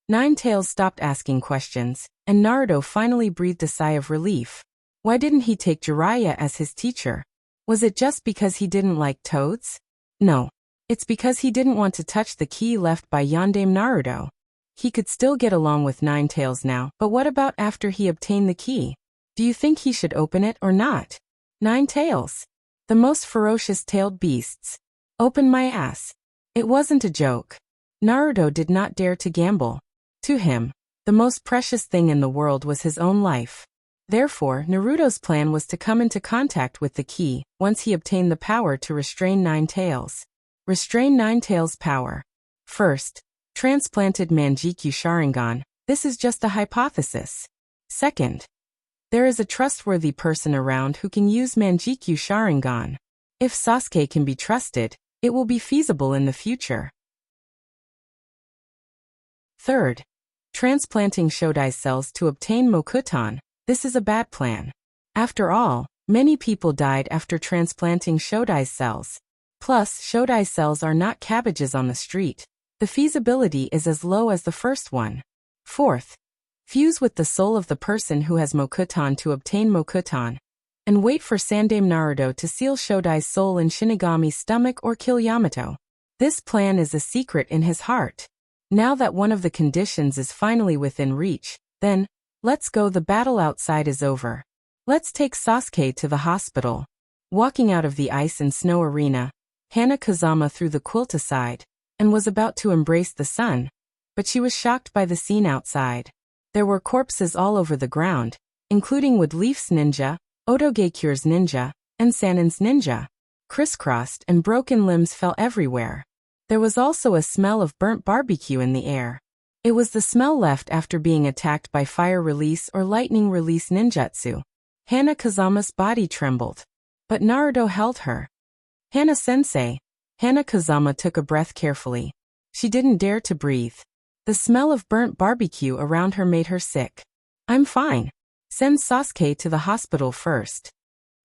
Ninetales stopped asking questions, and Naruto finally breathed a sigh of relief. Why didn't he take Jiraiya as his teacher? Was it just because he didn't like toads? No. It's because he didn't want to touch the key left by Yondaime Naruto. He could still get along with Ninetales now, but what about after he obtained the key? Do you think he should open it or not? Ninetales, the most ferocious tailed beasts. Open my ass. It wasn't a joke. Naruto did not dare to gamble. To him, the most precious thing in the world was his own life. Therefore, Naruto's plan was to come into contact with the key once he obtained the power to restrain Ninetales. Restrain Ninetales' power. First, transplanted Manjikyu Sharingan. This is just a hypothesis. Second, there is a trustworthy person around who can use Manjikyu Sharingan. If Sasuke can be trusted, it will be feasible in the future. Third, transplanting Shodai cells to obtain Mokuton. This is a bad plan. After all, many people died after transplanting Shodai cells. Plus, Shodai cells are not cabbages on the street. The feasibility is as low as the first one. Fourth, fuse with the soul of the person who has Mokuton to obtain Mokuton, and wait for Sandaime Naruto to seal Shodai's soul in Shinigami's stomach or kill Yamato. This plan is a secret in his heart. Now that one of the conditions is finally within reach, then, let's go. The battle outside is over. Let's take Sasuke to the hospital. Walking out of the ice and snow arena, Hana Kazama threw the quilt aside, and was about to embrace the sun, but she was shocked by the scene outside. There were corpses all over the ground, including Woodleaf's ninja, Otogekyure's ninja, and Sanin's ninja. Crisscrossed and broken limbs fell everywhere. There was also a smell of burnt barbecue in the air. It was the smell left after being attacked by fire release or lightning release ninjutsu. Hana Kazama's body trembled. But Naruto held her. Hana-sensei. Hana Kazama took a breath carefully. She didn't dare to breathe. The smell of burnt barbecue around her made her sick. I'm fine. Send Sasuke to the hospital first.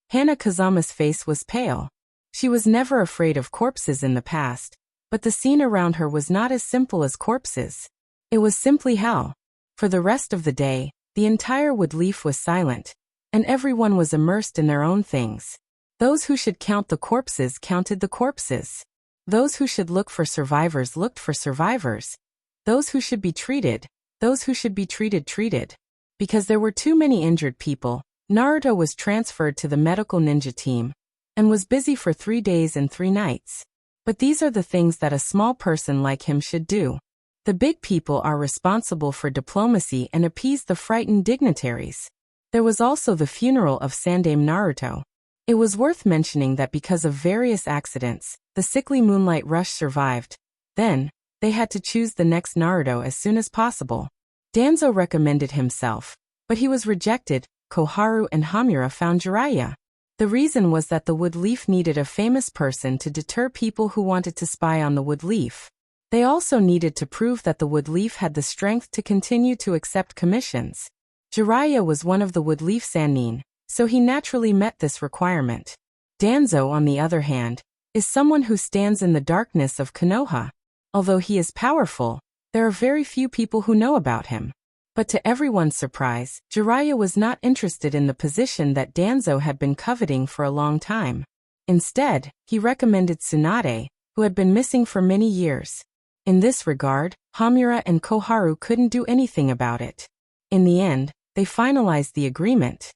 Hana Kazama's face was pale. She was never afraid of corpses in the past, but the scene around her was not as simple as corpses. It was simply hell. For the rest of the day, the entire wood leaf was silent, and everyone was immersed in their own things. Those who should count the corpses counted the corpses. Those who should look for survivors looked for survivors. Those who should be treated, treated. Because there were too many injured people, Naruto was transferred to the medical ninja team, and was busy for 3 days and 3 nights. But these are the things that a small person like him should do. The big people are responsible for diplomacy and appease the frightened dignitaries. There was also the funeral of Sandame Naruto. It was worth mentioning that because of various accidents, the sickly Moonlight Rush survived. Then, they had to choose the next Naruto as soon as possible. Danzo recommended himself, but he was rejected. Koharu and Hamura found Jiraiya. The reason was that the wood leaf needed a famous person to deter people who wanted to spy on the wood leaf. They also needed to prove that the wood leaf had the strength to continue to accept commissions. Jiraiya was one of the wood leaf Sannin, so he naturally met this requirement. Danzo, on the other hand, is someone who stands in the darkness of Konoha. Although he is powerful, there are very few people who know about him. But to everyone's surprise, Jiraiya was not interested in the position that Danzo had been coveting for a long time. Instead, he recommended Tsunade, who had been missing for many years. In this regard, Hamura and Koharu couldn't do anything about it. In the end, they finalized the agreement.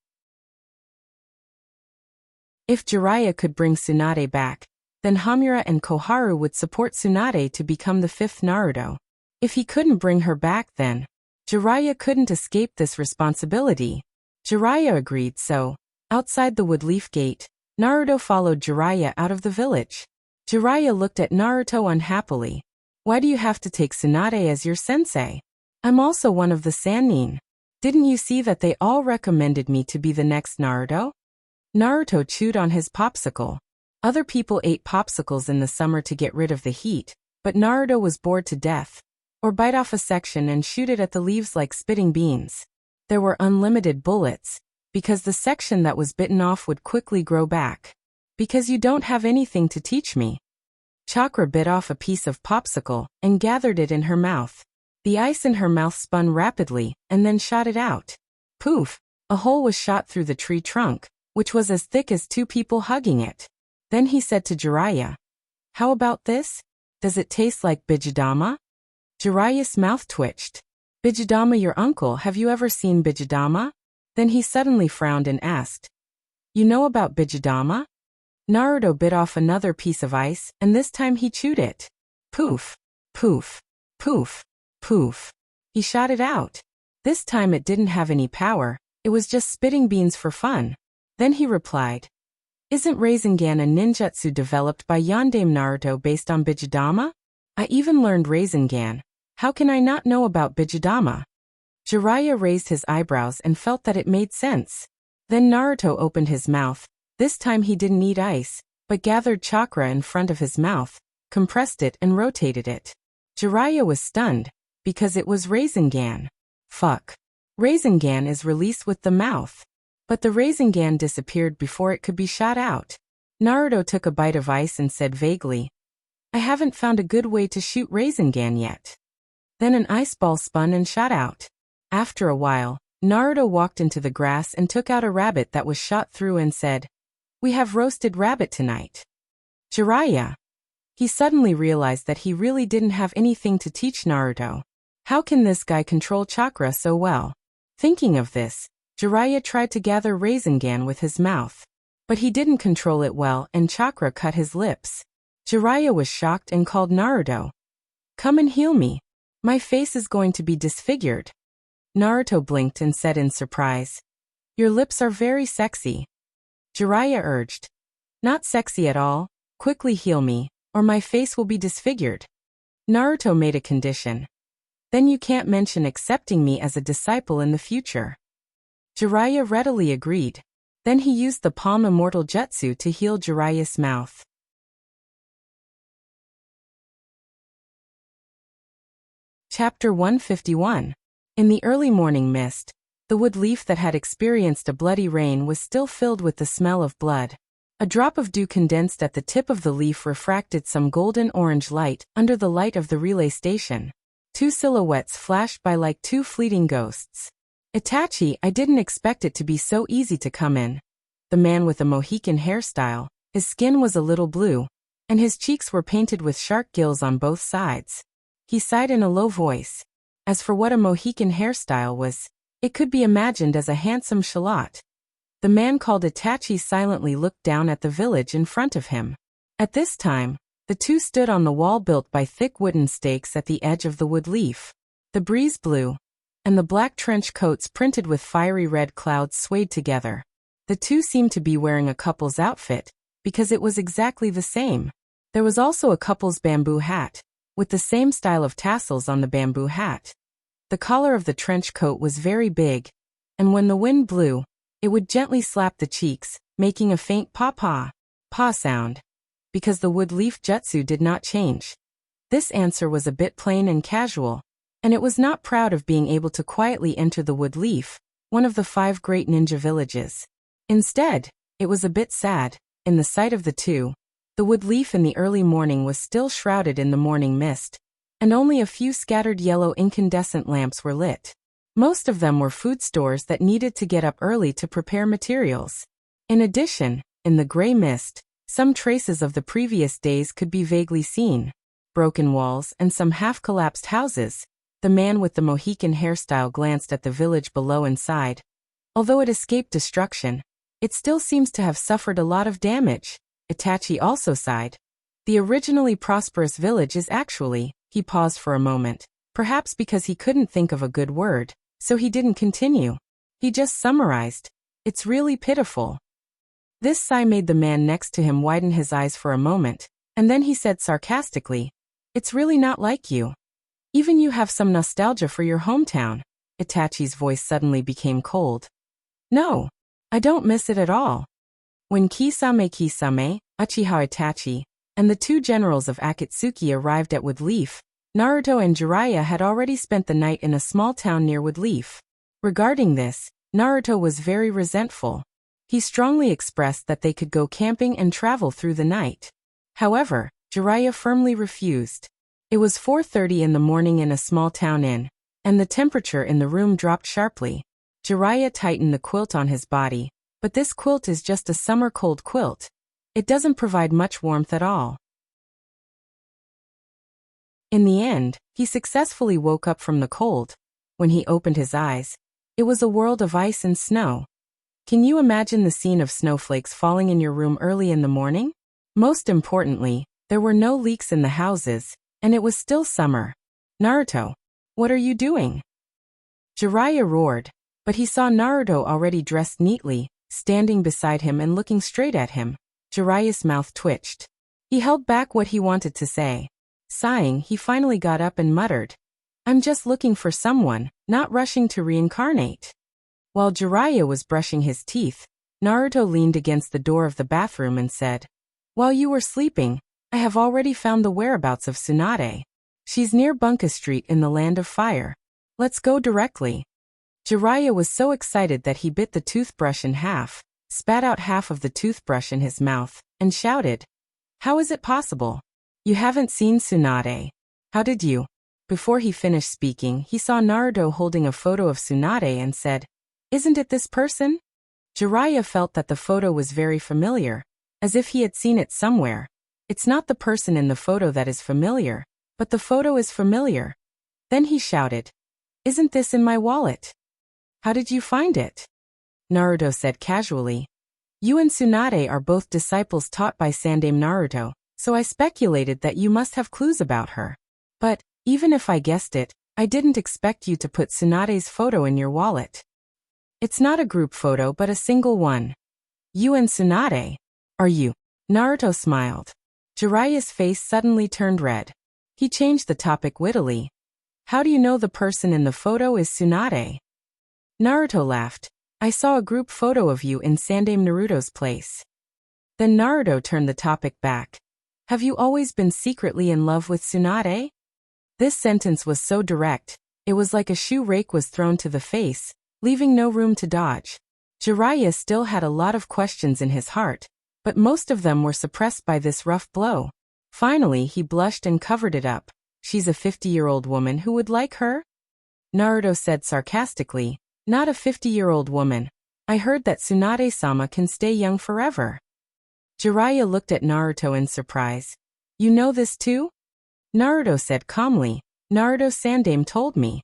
If Jiraiya could bring Tsunade back, then Hamura and Koharu would support Tsunade to become the 5th Naruto. If he couldn't bring her back, then Jiraiya couldn't escape this responsibility. Jiraiya agreed, so, outside the Woodleaf Gate, Naruto followed Jiraiya out of the village. Jiraiya looked at Naruto unhappily. Why do you have to take Tsunade as your sensei? I'm also one of the Sannin. Didn't you see that they all recommended me to be the next Naruto? Naruto chewed on his popsicle. Other people ate popsicles in the summer to get rid of the heat, but Naruto was bored to death. Or bite off a section and shoot it at the leaves like spitting beans. There were unlimited bullets, because the section that was bitten off would quickly grow back. Because you don't have anything to teach me. Chakra bit off a piece of popsicle and gathered it in her mouth. The ice in her mouth spun rapidly and then shot it out. Poof! A hole was shot through the tree trunk, which was as thick as 2 people hugging it. Then he said to Jiraiya, "How about this? Does it taste like Bijidama?" Jiraiya's mouth twitched. "Bijidama, your uncle, have you ever seen Bijidama?" Then he suddenly frowned and asked, "You know about Bijidama?" Naruto bit off another piece of ice, and this time he chewed it. Poof! Poof! Poof! Poof! He shot it out. This time it didn't have any power, it was just spitting beans for fun. Then he replied, "Isn't Rasengan a ninjutsu developed by Yandame Naruto based on Bijidama? I even learned Rasengan. How can I not know about Bijidama?" Jiraiya raised his eyebrows and felt that it made sense. Then Naruto opened his mouth. This time he didn't eat ice, but gathered chakra in front of his mouth, compressed it and rotated it. Jiraiya was stunned, because it was Rasengan. Fuck. Rasengan is released with the mouth. But the Rasengan disappeared before it could be shot out. Naruto took a bite of ice and said vaguely, "I haven't found a good way to shoot Rasengan yet." Then an ice ball spun and shot out. After a while, Naruto walked into the grass and took out a rabbit that was shot through and said, "We have roasted rabbit tonight." Jiraiya. He suddenly realized that he really didn't have anything to teach Naruto. How can this guy control chakra so well? Thinking of this, Jiraiya tried to gather Rasengan with his mouth. But he didn't control it well and chakra cut his lips. Jiraiya was shocked and called Naruto. "Come and heal me. My face is going to be disfigured." Naruto blinked and said in surprise, "Your lips are very sexy." Jiraiya urged, "Not sexy at all, quickly heal me, or my face will be disfigured. Naruto made a condition. Then you can't mention accepting me as a disciple in the future. Jiraiya readily agreed. Then he used the palm immortal jutsu to heal Jiraiya's mouth. Chapter 151. In the early morning mist, the wood leaf that had experienced a bloody rain was still filled with the smell of blood. A drop of dew condensed at the tip of the leaf refracted some golden-orange light under the light of the relay station. Two silhouettes flashed by like two fleeting ghosts. Itachi, I didn't expect it to be so easy to come in. The man with a Mohican hairstyle, his skin was a little blue, and his cheeks were painted with shark gills on both sides. He sighed in a low voice. As for what a Mohican hairstyle was, it could be imagined as a handsome shallot. The man called Itachi silently looked down at the village in front of him. At this time, the two stood on the wall built by thick wooden stakes at the edge of the wood leaf. The breeze blew, and the black trench coats printed with fiery red clouds swayed together. The two seemed to be wearing a couple's outfit, because it was exactly the same. There was also a couple's bamboo hat, with the same style of tassels on the bamboo hat. The collar of the trench coat was very big, and when the wind blew, it would gently slap the cheeks, making a faint paw sound, because the wood leaf jutsu did not change. This answer was a bit plain and casual, and it was not proud of being able to quietly enter the wood leaf, one of the 5 great ninja villages. Instead, it was a bit sad. In the sight of the two, the wood leaf in the early morning was still shrouded in the morning mist, and only a few scattered yellow incandescent lamps were lit. Most of them were food stores that needed to get up early to prepare materials. In addition, in the gray mist, some traces of the previous days could be vaguely seen. Broken walls and some half-collapsed houses. The man with the Mohican hairstyle glanced at the village below and sighed. Although it escaped destruction, it still seems to have suffered a lot of damage. Itachi also sighed. The originally prosperous village is actually, he paused for a moment, perhaps because he couldn't think of a good word, so he didn't continue. He just summarized, it's really pitiful. This sigh made the man next to him widen his eyes for a moment, and then he said sarcastically, it's really not like you. Even you have some nostalgia for your hometown. Itachi's voice suddenly became cold. No, I don't miss it at all. When Kisame, Uchiha Itachi, and the 2 generals of Akatsuki arrived at Woodleaf, Naruto and Jiraiya had already spent the night in a small town near Woodleaf. Regarding this, Naruto was very resentful. He strongly expressed that they could go camping and travel through the night. However, Jiraiya firmly refused. It was 4:30 in the morning in a small town inn, and the temperature in the room dropped sharply. Jiraiya tightened the quilt on his body, but this quilt is just a summer cold quilt. It doesn't provide much warmth at all. In the end, he successfully woke up from the cold. When he opened his eyes, it was a world of ice and snow. Can you imagine the scene of snowflakes falling in your room early in the morning? Most importantly, there were no leaks in the houses, and it was still summer. Naruto, what are you doing? Jiraiya roared, but he saw Naruto already dressed neatly, standing beside him and looking straight at him. Jiraiya's mouth twitched. He held back what he wanted to say. Sighing, he finally got up and muttered, I'm just looking for someone, not rushing to reincarnate. While Jiraiya was brushing his teeth, Naruto leaned against the door of the bathroom and said, While you were sleeping, I have already found the whereabouts of Tsunade. She's near Bunka Street in the Land of Fire. Let's go directly. Jiraiya was so excited that he bit the toothbrush in half, spat out half of the toothbrush in his mouth, and shouted, How is it possible? You haven't seen Tsunade. How did you? Before he finished speaking, he saw Naruto holding a photo of Tsunade and said, Isn't it this person? Jiraiya felt that the photo was very familiar, as if he had seen it somewhere. It's not the person in the photo that is familiar, but the photo is familiar. Then he shouted, Isn't this in my wallet? How did you find it? Naruto said casually, You and Tsunade are both disciples taught by Sandame Naruto, so I speculated that you must have clues about her. But, even if I guessed it, I didn't expect you to put Tsunade's photo in your wallet. It's not a group photo but a single one. You and Tsunade. Are you? Naruto smiled. Jiraiya's face suddenly turned red. He changed the topic wittily. How do you know the person in the photo is Tsunade? Naruto laughed. I saw a group photo of you in Sandaime Naruto's place. Then Naruto turned the topic back. Have you always been secretly in love with Tsunade? This sentence was so direct, it was like a shoe rake was thrown to the face, leaving no room to dodge. Jiraiya still had a lot of questions in his heart, but most of them were suppressed by this rough blow. Finally, he blushed and covered it up. She's a 50-year-old woman who would like her? Naruto said sarcastically, not a 50-year-old woman. I heard that Tsunade-sama can stay young forever. Jiraiya looked at Naruto in surprise. You know this too? Naruto said calmly, Naruto Sandaime told me.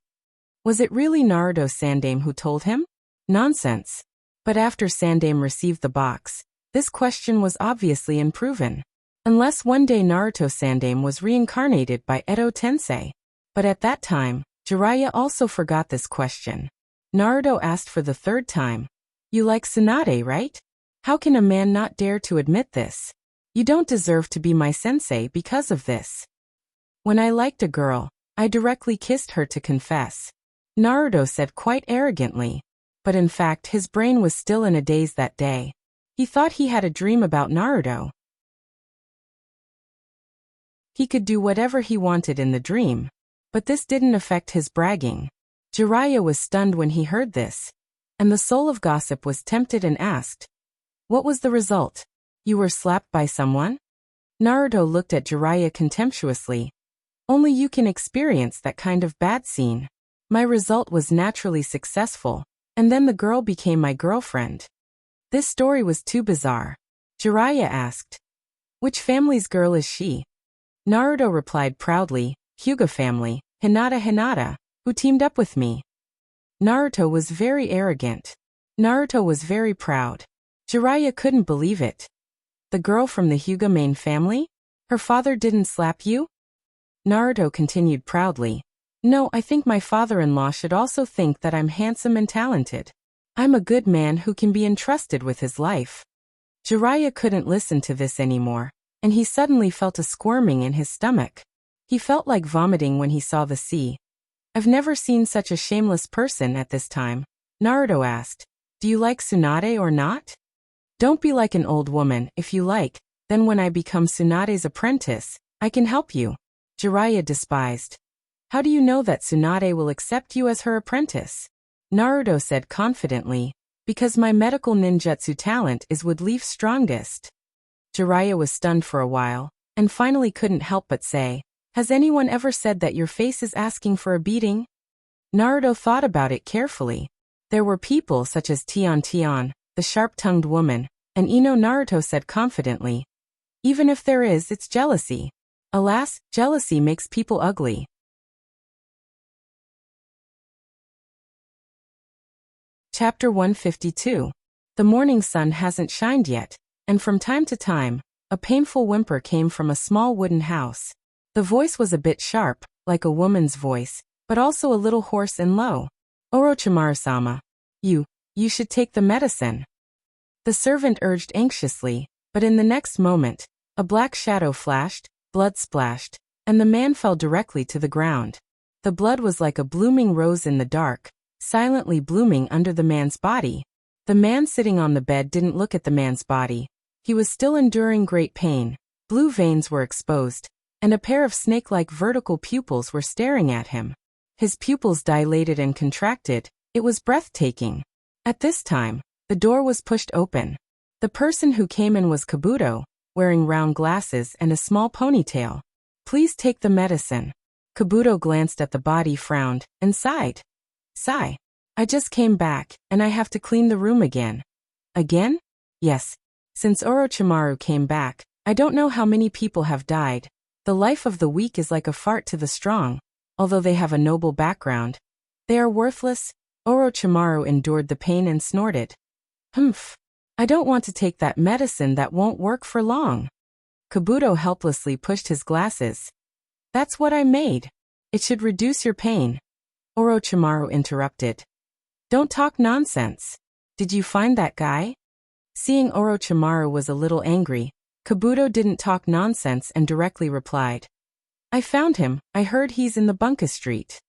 Was it really Naruto Sandaime who told him? Nonsense. But after Sandaime received the box, this question was obviously unproven. Unless one day Naruto Sandaime was reincarnated by Edo Tensei. But at that time, Jiraiya also forgot this question. Naruto asked for the third time. You like Tsunade, right? How can a man not dare to admit this? You don't deserve to be my sensei because of this. When I liked a girl, I directly kissed her to confess. Naruto said quite arrogantly. But in fact his brain was still in a daze that day. He thought he had a dream about Naruto. He could do whatever he wanted in the dream. But this didn't affect his bragging. Jiraiya was stunned when he heard this. And the soul of gossip was tempted and asked, what was the result? You were slapped by someone? Naruto looked at Jiraiya contemptuously. Only you can experience that kind of bad scene. My result was naturally successful, and then the girl became my girlfriend. This story was too bizarre. Jiraiya asked, which family's girl is she? Naruto replied proudly, Hyuga family, Hinata, who teamed up with me. Naruto was very arrogant. Naruto was very proud. Jiraiya couldn't believe it. The girl from the Hyuga main family? Her father didn't slap you? Naruto continued proudly. No, I think my father-in-law should also think that I'm handsome and talented. I'm a good man who can be entrusted with his life. Jiraiya couldn't listen to this anymore, and he suddenly felt a squirming in his stomach. He felt like vomiting when he saw the sea. I've never seen such a shameless person at this time. Naruto asked, do you like Tsunade or not? Don't be like an old woman. If you like, then when I become Tsunade's apprentice, I can help you. Jiraiya despised. How do you know that Tsunade will accept you as her apprentice? Naruto said confidently, because my medical ninjutsu talent is would leave strongest. Jiraiya was stunned for a while, and finally couldn't help but say, has anyone ever said that your face is asking for a beating? Naruto thought about it carefully. There were people such as Tian, the sharp-tongued woman, and Ino. Naruto said confidently. Even if there is, it's jealousy. Alas, jealousy makes people ugly. Chapter 152. The morning sun hasn't shined yet, and from time to time, a painful whimper came from a small wooden house. The voice was a bit sharp, like a woman's voice, but also a little hoarse and low. Orochimaru-sama, you should take the medicine. The servant urged anxiously, but in the next moment, a black shadow flashed, blood splashed, and the man fell directly to the ground. The blood was like a blooming rose in the dark, silently blooming under the man's body. The man sitting on the bed didn't look at the man's body. He was still enduring great pain. Blue veins were exposed, and a pair of snake-like vertical pupils were staring at him. His pupils dilated and contracted. It was breathtaking. At this time, the door was pushed open. The person who came in was Kabuto, wearing round glasses and a small ponytail. Please take the medicine. Kabuto glanced at the body, frowned, and sighed. Sigh. I just came back, and I have to clean the room again. Again? Yes. Since Orochimaru came back, I don't know how many people have died. The life of the weak is like a fart to the strong. Although they have a noble background, they are worthless. Orochimaru endured the pain and snorted. Humph. I don't want to take that medicine that won't work for long. Kabuto helplessly pushed his glasses. That's what I made. It should reduce your pain. Orochimaru interrupted. Don't talk nonsense. Did you find that guy? Seeing Orochimaru was a little angry, Kabuto didn't talk nonsense and directly replied. I found him, I heard he's in the Bunka Street.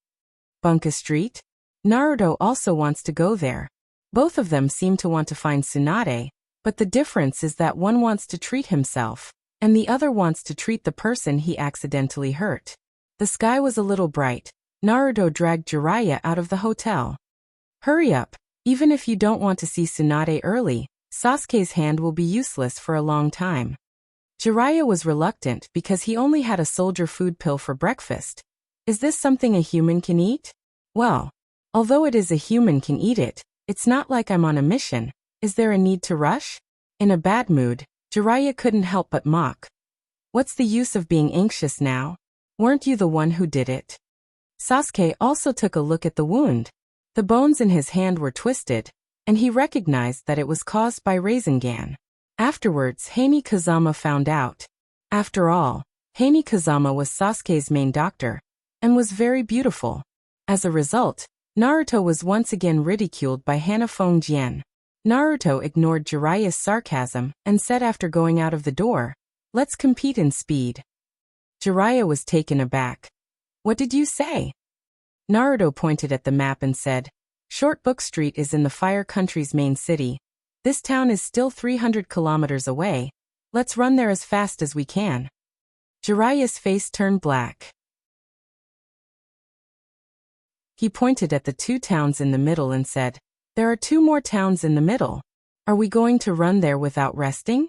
Bunka Street? Naruto also wants to go there. Both of them seem to want to find Tsunade, but the difference is that one wants to treat himself, and the other wants to treat the person he accidentally hurt. The sky was a little bright. Naruto dragged Jiraiya out of the hotel. Hurry up, even if you don't want to see Tsunade early, Sasuke's hand will be useless for a long time. Jiraiya was reluctant because he only had a soldier food pill for breakfast. Is this something a human can eat? Well, although it is a human can eat it, it's not like I'm on a mission. Is there a need to rush? In a bad mood, Jiraiya couldn't help but mock. What's the use of being anxious now? Weren't you the one who did it? Sasuke also took a look at the wound. The bones in his hand were twisted, and he recognized that it was caused by Rasengan. Afterwards, Haney Kazama found out. After all, Haney Kazama was Sasuke's main doctor, and was very beautiful. As a result, Naruto was once again ridiculed by Hanafeng Jian. Naruto ignored Jiraiya's sarcasm and said after going out of the door, let's compete in speed. Jiraiya was taken aback. What did you say? Naruto pointed at the map and said, Short Book Street is in the Fire Country's main city. This town is still 300 kilometers away. Let's run there as fast as we can. Jiraiya's face turned black. He pointed at the two towns in the middle and said, there are two more towns in the middle. Are we going to run there without resting?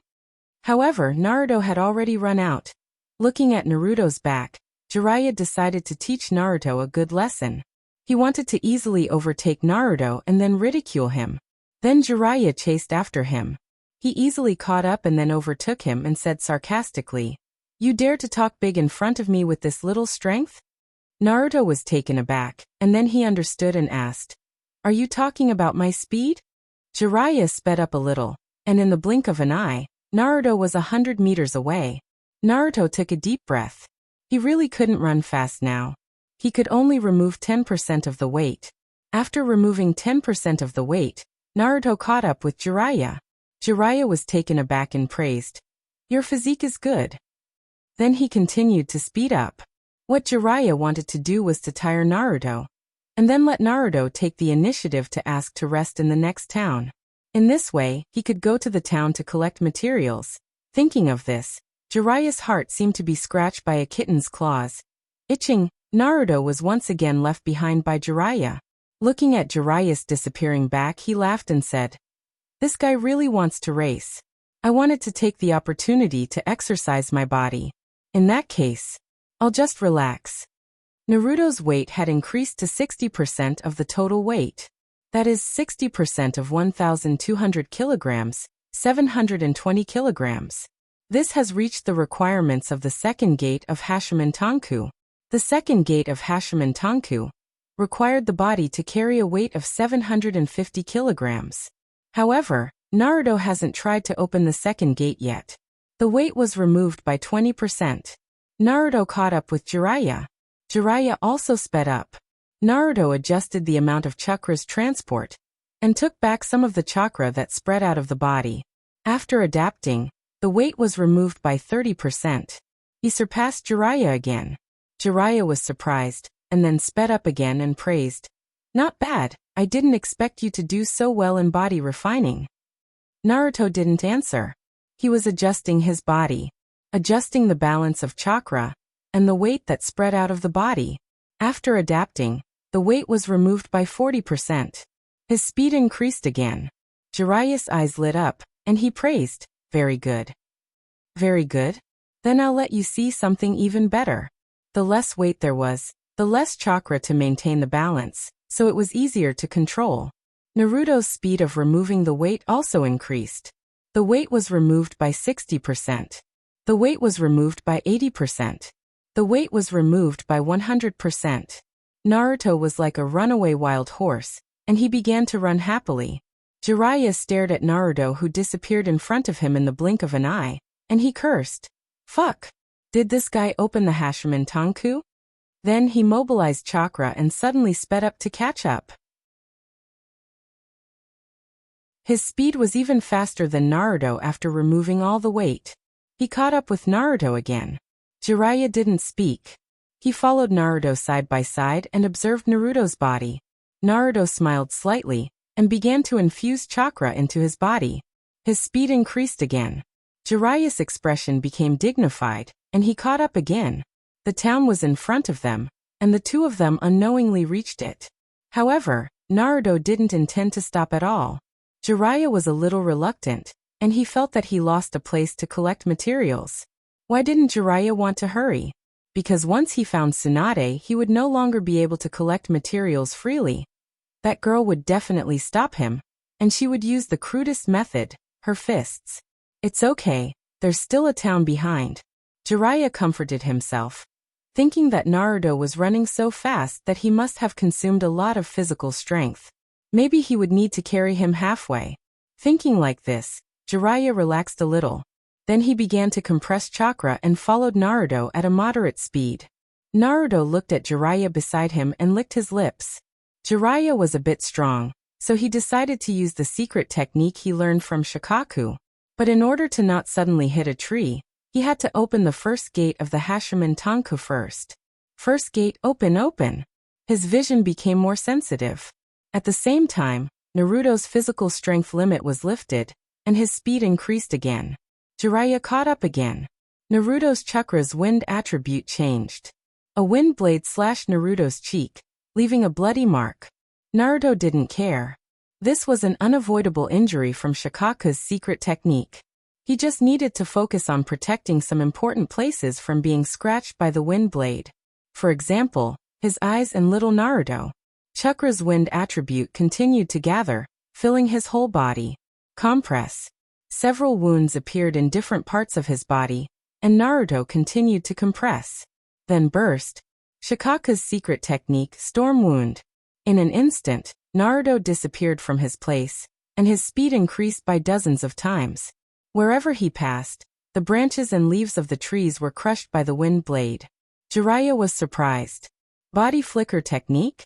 However, Naruto had already run out. Looking at Naruto's back, Jiraiya decided to teach Naruto a good lesson. He wanted to easily overtake Naruto and then ridicule him. Then Jiraiya chased after him. He easily caught up and then overtook him and said sarcastically, you dare to talk big in front of me with this little strength? Naruto was taken aback, and then he understood and asked, are you talking about my speed? Jiraiya sped up a little, and in the blink of an eye, Naruto was 100 meters away. Naruto took a deep breath. He really couldn't run fast now. He could only remove 10% of the weight. After removing 10% of the weight, Naruto caught up with Jiraiya. Jiraiya was taken aback and praised. Your physique is good. Then he continued to speed up. What Jiraiya wanted to do was to tire Naruto, and then let Naruto take the initiative to ask to rest in the next town. In this way, he could go to the town to collect materials. Thinking of this, Jiraiya's heart seemed to be scratched by a kitten's claws. Itching, Naruto was once again left behind by Jiraiya. Looking at Jiraiya's disappearing back, he laughed and said, this guy really wants to race. I wanted to take the opportunity to exercise my body. In that case, I'll just relax. Naruto's weight had increased to 60% of the total weight. That is 60% of 1,200 kilograms, 720 kilograms. This has reached the requirements of the second gate of Hashimen-Tanku. The second gate of Hashimen-Tanku required the body to carry a weight of 750 kilograms. However, Naruto hasn't tried to open the second gate yet. The weight was removed by 20%. Naruto caught up with Jiraiya. Jiraiya also sped up. Naruto adjusted the amount of chakra's transport and took back some of the chakra that spread out of the body. After adapting, the weight was removed by 30%. He surpassed Jiraiya again. Jiraiya was surprised, and then sped up again and praised. Not bad, I didn't expect you to do so well in body refining. Naruto didn't answer. He was adjusting his body, adjusting the balance of chakra, and the weight that spread out of the body. After adapting, the weight was removed by 40%. His speed increased again. Jiraiya's eyes lit up, and he praised, very good. Very good? Then I'll let you see something even better. The less weight there was, the less chakra to maintain the balance, so it was easier to control. Naruto's speed of removing the weight also increased. The weight was removed by 60%. The weight was removed by 80%. The weight was removed by 100%. Naruto was like a runaway wild horse, and he began to run happily. Jiraiya stared at Naruto, who disappeared in front of him in the blink of an eye, and he cursed. Fuck! Did this guy open the Hashimen-Tanku? Then he mobilized chakra and suddenly sped up to catch up. His speed was even faster than Naruto after removing all the weight. He caught up with Naruto again. Jiraiya didn't speak. He followed Naruto side by side and observed Naruto's body. Naruto smiled slightly and began to infuse chakra into his body. His speed increased again. Jiraiya's expression became dignified, and he caught up again. The town was in front of them, and the two of them unknowingly reached it. However, Naruto didn't intend to stop at all. Jiraiya was a little reluctant, and he felt that he lost a place to collect materials. Why didn't Jiraiya want to hurry? Because once he found Tsunade, he would no longer be able to collect materials freely. That girl would definitely stop him, and she would use the crudest method, her fists. It's okay, there's still a town behind. Jiraiya comforted himself, thinking that Naruto was running so fast that he must have consumed a lot of physical strength. Maybe he would need to carry him halfway. Thinking like this, Jiraiya relaxed a little. Then he began to compress chakra and followed Naruto at a moderate speed. Naruto looked at Jiraiya beside him and licked his lips. Jiraiya was a bit strong, so he decided to use the secret technique he learned from Shikaku. But in order to not suddenly hit a tree, he had to open the first gate of the Hashiman Tanku first. First gate open open. His vision became more sensitive. At the same time, Naruto's physical strength limit was lifted, and his speed increased again. Jiraiya caught up again. Naruto's chakra's wind attribute changed. A wind blade slashed Naruto's cheek, leaving a bloody mark. Naruto didn't care. This was an unavoidable injury from Shikaku's secret technique. He just needed to focus on protecting some important places from being scratched by the wind blade. For example, his eyes and little Naruto. Chakra's wind attribute continued to gather, filling his whole body. Compress. Several wounds appeared in different parts of his body, and Naruto continued to compress. Then burst. Shikaku's secret technique, Storm Wound. In an instant, Naruto disappeared from his place, and his speed increased by dozens of times. Wherever he passed, the branches and leaves of the trees were crushed by the wind blade. Jiraiya was surprised. Body flicker technique?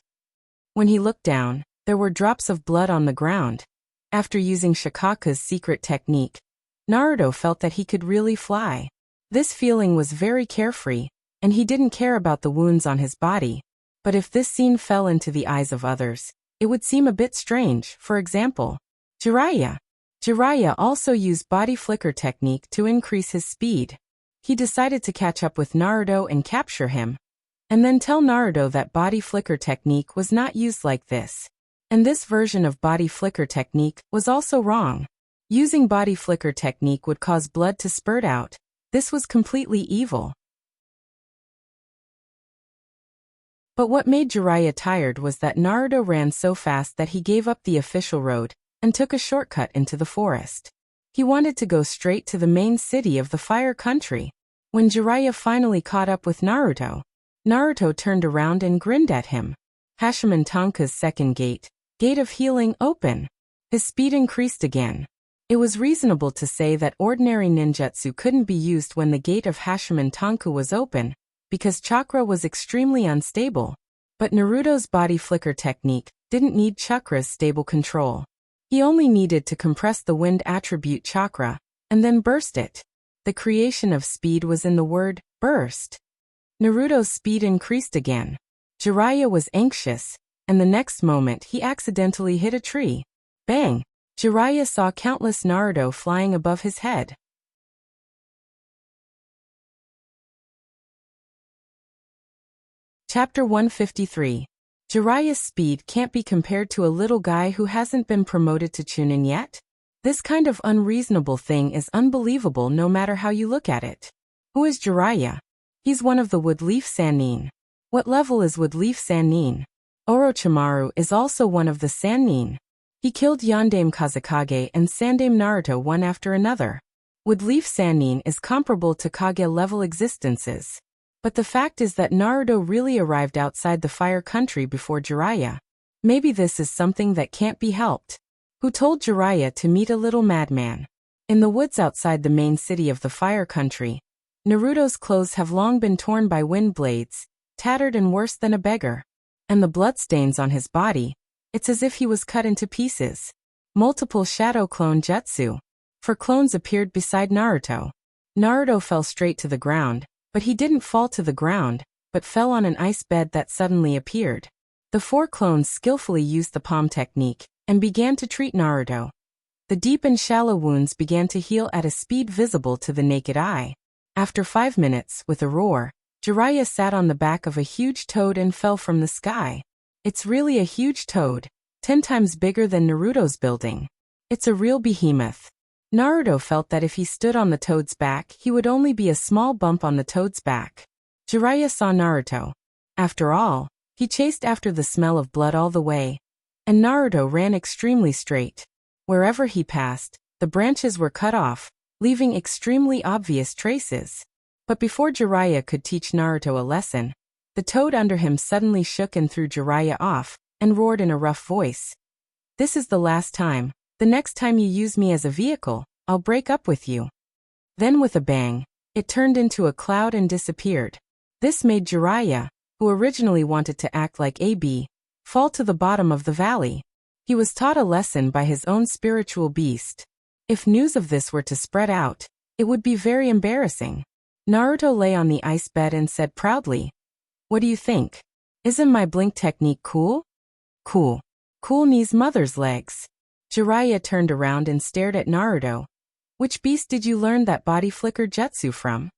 When he looked down, there were drops of blood on the ground. After using Shikaku's secret technique, Naruto felt that he could really fly. This feeling was very carefree, and he didn't care about the wounds on his body. But if this scene fell into the eyes of others, it would seem a bit strange. For example, Jiraiya. Jiraiya also used body flicker technique to increase his speed. He decided to catch up with Naruto and capture him, and then tell Naruto that body flicker technique was not used like this. And this version of body flicker technique was also wrong. Using body flicker technique would cause blood to spurt out. This was completely evil. But what made Jiraiya tired was that Naruto ran so fast that he gave up the official road and took a shortcut into the forest. He wanted to go straight to the main city of the Fire Country. When Jiraiya finally caught up with Naruto, Naruto turned around and grinned at him. Hashiman Tanka's second gate, Gate of Healing, open. His speed increased again. It was reasonable to say that ordinary ninjutsu couldn't be used when the gate of Hashiman Tanku was open, because chakra was extremely unstable. But Naruto's body flicker technique didn't need chakra's stable control. He only needed to compress the wind attribute chakra, and then burst it. The creation of speed was in the word, burst. Naruto's speed increased again. Jiraiya was anxious, and the next moment he accidentally hit a tree. Bang! Jiraiya saw countless Naruto flying above his head. Chapter 153. Jiraiya's speed can't be compared to a little guy who hasn't been promoted to Chunin yet? This kind of unreasonable thing is unbelievable no matter how you look at it. Who is Jiraiya? He's one of the Woodleaf Sannin. What level is Woodleaf Sannin? Orochimaru is also one of the Sannin. He killed Yondaime Kazekage and Sandaime Naruto one after another. Woodleaf Sannin is comparable to Kage-level existences. But the fact is that Naruto really arrived outside the Fire Country before Jiraiya. Maybe this is something that can't be helped. Who told Jiraiya to meet a little madman? In the woods outside the main city of the Fire Country, Naruto's clothes have long been torn by wind blades, tattered and worse than a beggar. And the bloodstains on his body, it's as if he was cut into pieces. Multiple shadow clone jutsu. 4 clones appeared beside Naruto. Naruto fell straight to the ground, but he didn't fall to the ground, but fell on an ice bed that suddenly appeared. The four clones skillfully used the palm technique and began to treat Naruto. The deep and shallow wounds began to heal at a speed visible to the naked eye. After 5 minutes, with a roar, Jiraiya sat on the back of a huge toad and fell from the sky. It's really a huge toad, 10 times bigger than Naruto's building. It's a real behemoth. Naruto felt that if he stood on the toad's back, he would only be a small bump on the toad's back. Jiraiya saw Naruto. After all, he chased after the smell of blood all the way, and Naruto ran extremely straight. Wherever he passed, the branches were cut off, leaving extremely obvious traces. But before Jiraiya could teach Naruto a lesson, the toad under him suddenly shook and threw Jiraiya off, and roared in a rough voice. "This is the last time. The next time you use me as a vehicle, I'll break up with you." Then with a bang, it turned into a cloud and disappeared. This made Jiraiya, who originally wanted to act like AB, fall to the bottom of the valley. He was taught a lesson by his own spiritual beast. If news of this were to spread out, it would be very embarrassing. Naruto lay on the ice bed and said proudly, "What do you think? Isn't my blink technique cool?" "Cool. Cool Knee's mother's legs." Jiraiya turned around and stared at Naruto. "Which beast did you learn that body flicker jutsu from?"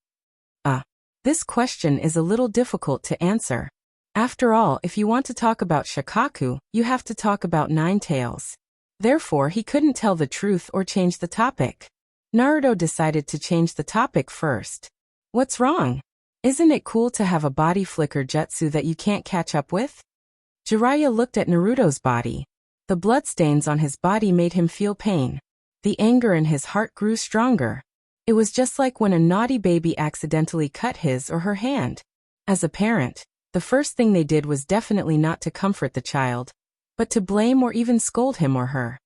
This question is a little difficult to answer. After all, if you want to talk about Shikaku, you have to talk about Nine Tails. Therefore, he couldn't tell the truth or change the topic. Naruto decided to change the topic first. "What's wrong? Isn't it cool to have a body flicker jutsu that you can't catch up with?" Jiraiya looked at Naruto's body. The bloodstains on his body made him feel pain. The anger in his heart grew stronger. It was just like when a naughty baby accidentally cut his or her hand. As a parent, the first thing they did was definitely not to comfort the child, but to blame or even scold him or her.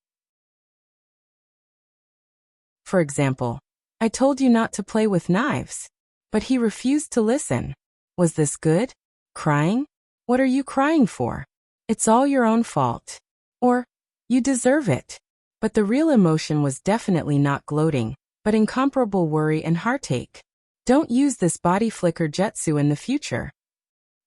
For example, "I told you not to play with knives, but he refused to listen. Was this good? Crying? What are you crying for? It's all your own fault." Or, "You deserve it." But the real emotion was definitely not gloating, but incomparable worry and heartache. Don't use this body flicker jutsu in the future.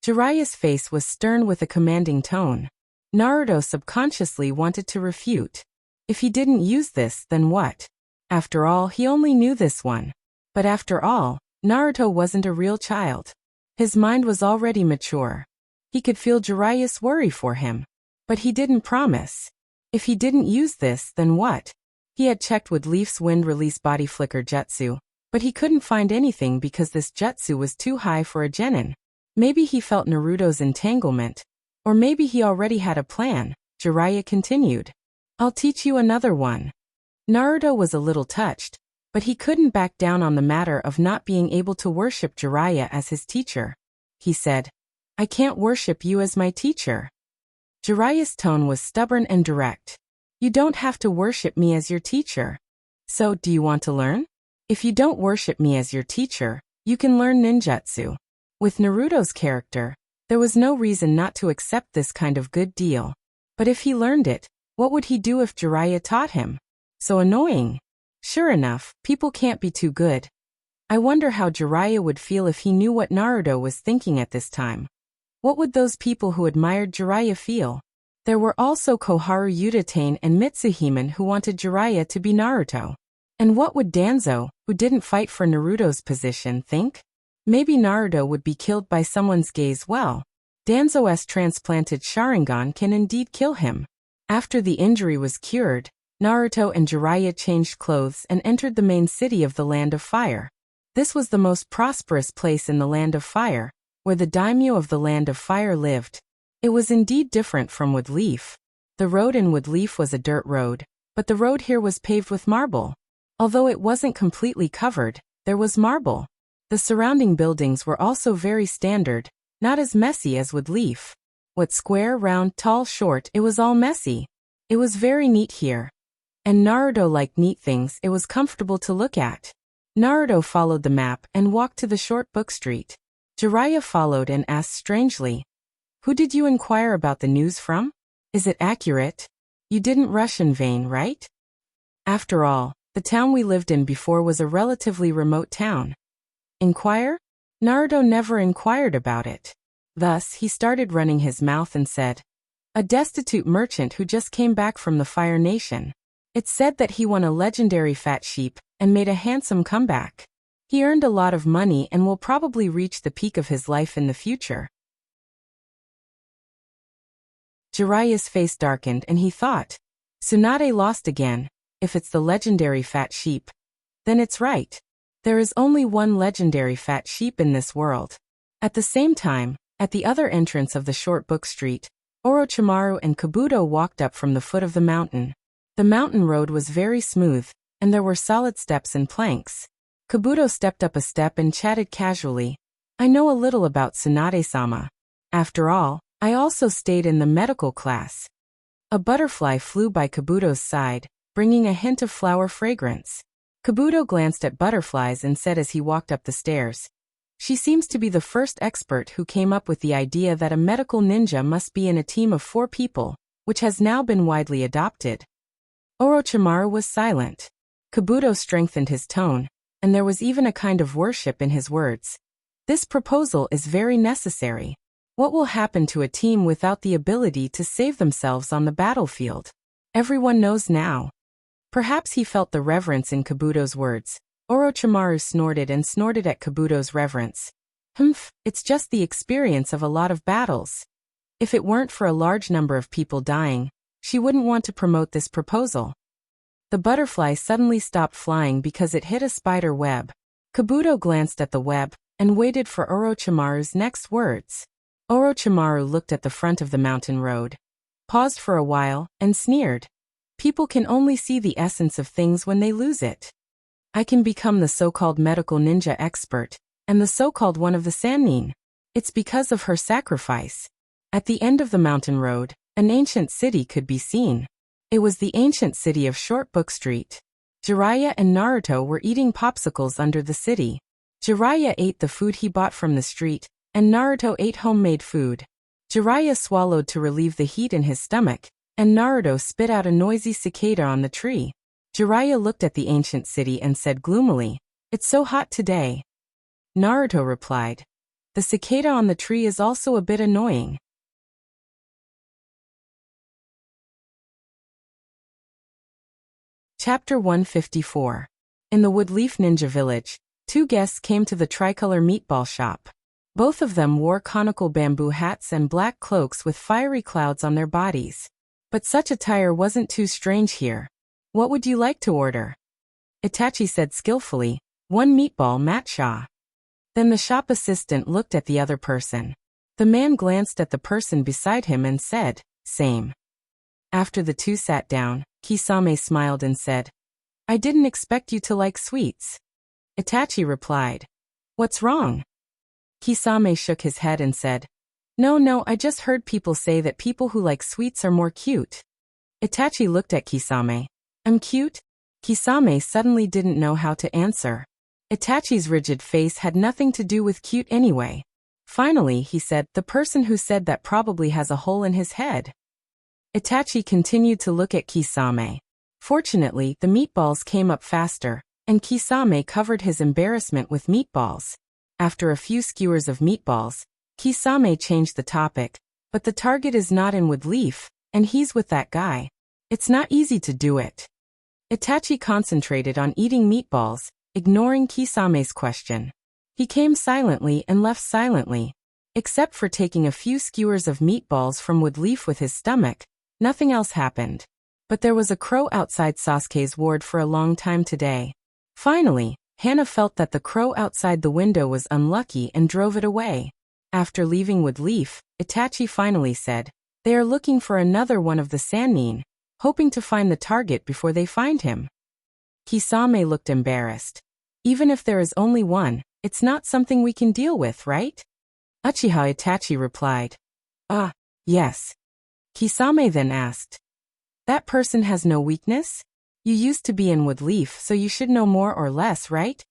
Jiraiya's face was stern with a commanding tone. Naruto subconsciously wanted to refute. If he didn't use this, then what? After all, he only knew this one. But after all, Naruto wasn't a real child. His mind was already mature. He could feel Jiraiya's worry for him. But he didn't promise. If he didn't use this, then what? He had checked with Leaf's wind release body flicker jutsu, but he couldn't find anything because this jutsu was too high for a genin. Maybe he felt Naruto's entanglement, or maybe he already had a plan. Jiraiya continued, "I'll teach you another one." Naruto was a little touched, but he couldn't back down on the matter of not being able to worship Jiraiya as his teacher. He said, "I can't worship you as my teacher." Jiraiya's tone was stubborn and direct. "You don't have to worship me as your teacher. So, do you want to learn? If you don't worship me as your teacher, you can learn ninjutsu." With Naruto's character, there was no reason not to accept this kind of good deal. But if he learned it, what would he do if Jiraiya taught him? So annoying. Sure enough, people can't be too good. I wonder how Jiraiya would feel if he knew what Naruto was thinking at this time. What would those people who admired Jiraiya feel? There were also Koharu Udatane and Mitsuhime who wanted Jiraiya to be Naruto. And what would Danzo, who didn't fight for Naruto's position, think? Maybe Naruto would be killed by someone's gaze. Well, Danzo's transplanted Sharingan can indeed kill him. After the injury was cured, Naruto and Jiraiya changed clothes and entered the main city of the Land of Fire. This was the most prosperous place in the Land of Fire, where the daimyo of the Land of Fire lived. It was indeed different from Woodleaf. The road in Woodleaf was a dirt road, but the road here was paved with marble. Although it wasn't completely covered, there was marble. The surrounding buildings were also very standard, not as messy as Woodleaf. What square, round, tall, short, it was all messy. It was very neat here. And Naruto liked neat things. It was comfortable to look at. Naruto followed the map and walked to the short book street. Jiraiya followed and asked strangely, "Who did you inquire about the news from? Is it accurate? You didn't rush in vain, right?" After all, The town we lived in before was a relatively remote town. Inquire? Naruto never inquired about it. Thus, he started running his mouth and said, a destitute merchant who just came back from the Fire Nation. It's said that he won a legendary fat sheep and made a handsome comeback. He earned a lot of money and will probably reach the peak of his life in the future. Jiraiya's face darkened and he thought, Tsunade lost again. If it's the legendary fat sheep, then it's right. There is only one legendary fat sheep in this world. At the same time, at the other entrance of the short book street, Orochimaru and Kabuto walked up from the foot of the mountain. The mountain road was very smooth, and there were solid steps and planks. Kabuto stepped up a step and chatted casually. I know a little about Tsunade-sama. After all, I also stayed in the medical class. A butterfly flew by Kabuto's side, bringing a hint of flower fragrance. Kabuto glanced at butterflies and said as he walked up the stairs, she seems to be the first expert who came up with the idea that a medical ninja must be in a team of 4 people, which has now been widely adopted. Orochimaru was silent. Kabuto strengthened his tone, and there was even a kind of worship in his words. This proposal is very necessary. What will happen to a team without the ability to save themselves on the battlefield? Everyone knows now. Perhaps he felt the reverence in Kabuto's words. Orochimaru snorted and snorted at Kabuto's reverence. Humph, it's just the experience of a lot of battles. If it weren't for a large number of people dying, she wouldn't want to promote this proposal. The butterfly suddenly stopped flying because it hit a spider web. Kabuto glanced at the web and waited for Orochimaru's next words. Orochimaru looked at the front of the mountain road, paused for a while, and sneered. People can only see the essence of things when they lose it. I can become the so-called medical ninja expert, and the so-called one of the Sannin. It's because of her sacrifice. At the end of the mountain road, an ancient city could be seen. It was the ancient city of Short Book Street. Jiraiya and Naruto were eating popsicles under the city. Jiraiya ate the food he bought from the street, and Naruto ate homemade food. Jiraiya swallowed to relieve the heat in his stomach, and Naruto spit out a noisy cicada on the tree. Jiraiya looked at the ancient city and said gloomily, "It's so hot today." Naruto replied, "The cicada on the tree is also a bit annoying." Chapter 154. In the Woodleaf Ninja Village, 2 guests came to the tricolor meatball shop. Both of them wore conical bamboo hats and black cloaks with fiery clouds on their bodies. But such attire wasn't too strange here. "What would you like to order?" Itachi said skillfully, "1 meatball matcha." Then the shop assistant looked at the other person. The man glanced at the person beside him and said, "Same." After the two sat down, Kisame smiled and said, "I didn't expect you to like sweets." Itachi replied, "What's wrong?" Kisame shook his head and said, No, I just heard people say that people who like sweets are more cute." Itachi looked at Kisame. "I'm cute?" Kisame suddenly didn't know how to answer. Itachi's rigid face had nothing to do with cute anyway. Finally, he said, "The person who said that probably has a hole in his head." Itachi continued to look at Kisame. Fortunately, the meatballs came up faster, and Kisame covered his embarrassment with meatballs. After a few skewers of meatballs, Kisame changed the topic, "But the target is not in Woodleaf, and he's with that guy. It's not easy to do it." Itachi concentrated on eating meatballs, ignoring Kisame's question. He came silently and left silently. Except for taking a few skewers of meatballs from Woodleaf with his stomach, nothing else happened. But there was a crow outside Sasuke's ward for a long time today. Finally, Hana felt that the crow outside the window was unlucky and drove it away. After leaving Woodleaf, Itachi finally said, "They are looking for another one of the Sannin, hoping to find the target before they find him." Kisame looked embarrassed. "Even if there is only one, it's not something we can deal with, right?" Uchiha Itachi replied, Yes." Kisame then asked, "That person has no weakness? You used to be in Woodleaf, so you should know more or less, right?"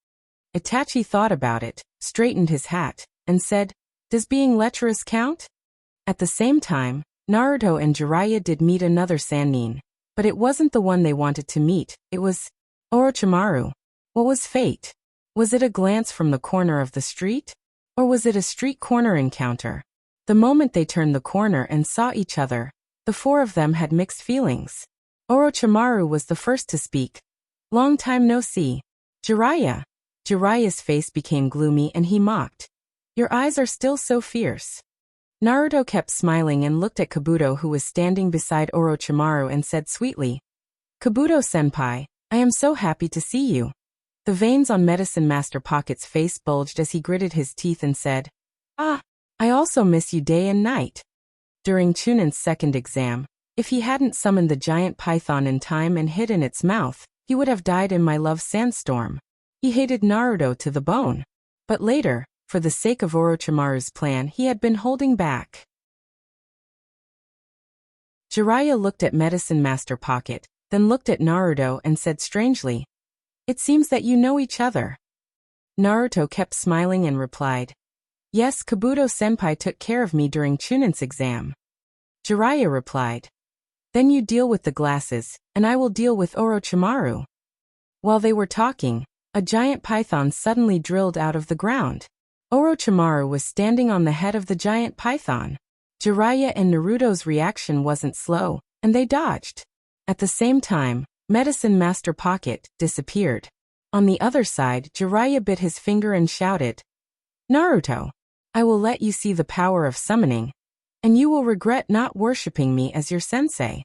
Itachi thought about it, straightened his hat, and said, "Does being lecherous count?" At the same time, Naruto and Jiraiya did meet another Sannin, but it wasn't the one they wanted to meet, it was Orochimaru. What was fate? Was it a glance from the corner of the street? Or was it a street corner encounter? The moment they turned the corner and saw each other, the four of them had mixed feelings. Orochimaru was the first to speak. Long time no see. Jiraiya. Jiraiya's face became gloomy and he mocked. Your eyes are still so fierce. Naruto kept smiling and looked at Kabuto, who was standing beside Orochimaru, and said sweetly, Kabuto-senpai, I am so happy to see you. The veins on Medicine Master Pocket's face bulged as he gritted his teeth and said, Ah, I also miss you day and night. During Chunon's second exam, if he hadn't summoned the giant python in time and hid in its mouth, he would have died in my love sandstorm. He hated Naruto to the bone. But later, for the sake of Orochimaru's plan, he had been holding back. Jiraiya looked at Medicine Master Pocket, then looked at Naruto and said strangely, It seems that you know each other. Naruto kept smiling and replied, Yes, Kabuto-senpai took care of me during Chunon's exam. Jiraiya replied, Then you deal with the glasses, and I will deal with Orochimaru. While they were talking, a giant python suddenly drilled out of the ground. Orochimaru was standing on the head of the giant python. Jiraiya and Naruto's reaction wasn't slow, and they dodged. At the same time, Medicine Master Pocket disappeared. On the other side, Jiraiya bit his finger and shouted, Naruto, I will let you see the power of summoning, and you will regret not worshipping me as your sensei.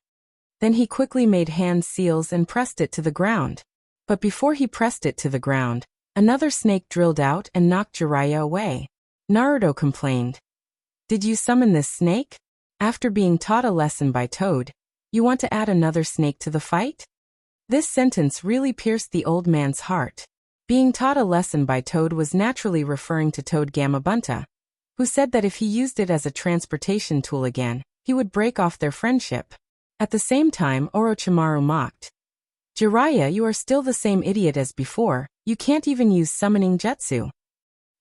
Then he quickly made hand seals and pressed it to the ground. But before he pressed it to the ground, another snake drilled out and knocked Jiraiya away. Naruto complained, Did you summon this snake? After being taught a lesson by Toad, you want to add another snake to the fight? This sentence really pierced the old man's heart. Being taught a lesson by Toad was naturally referring to Toad Gamabunta, who said that if he used it as a transportation tool again, he would break off their friendship. At the same time, Orochimaru mocked, Jiraiya, you are still the same idiot as before, you can't even use summoning jutsu.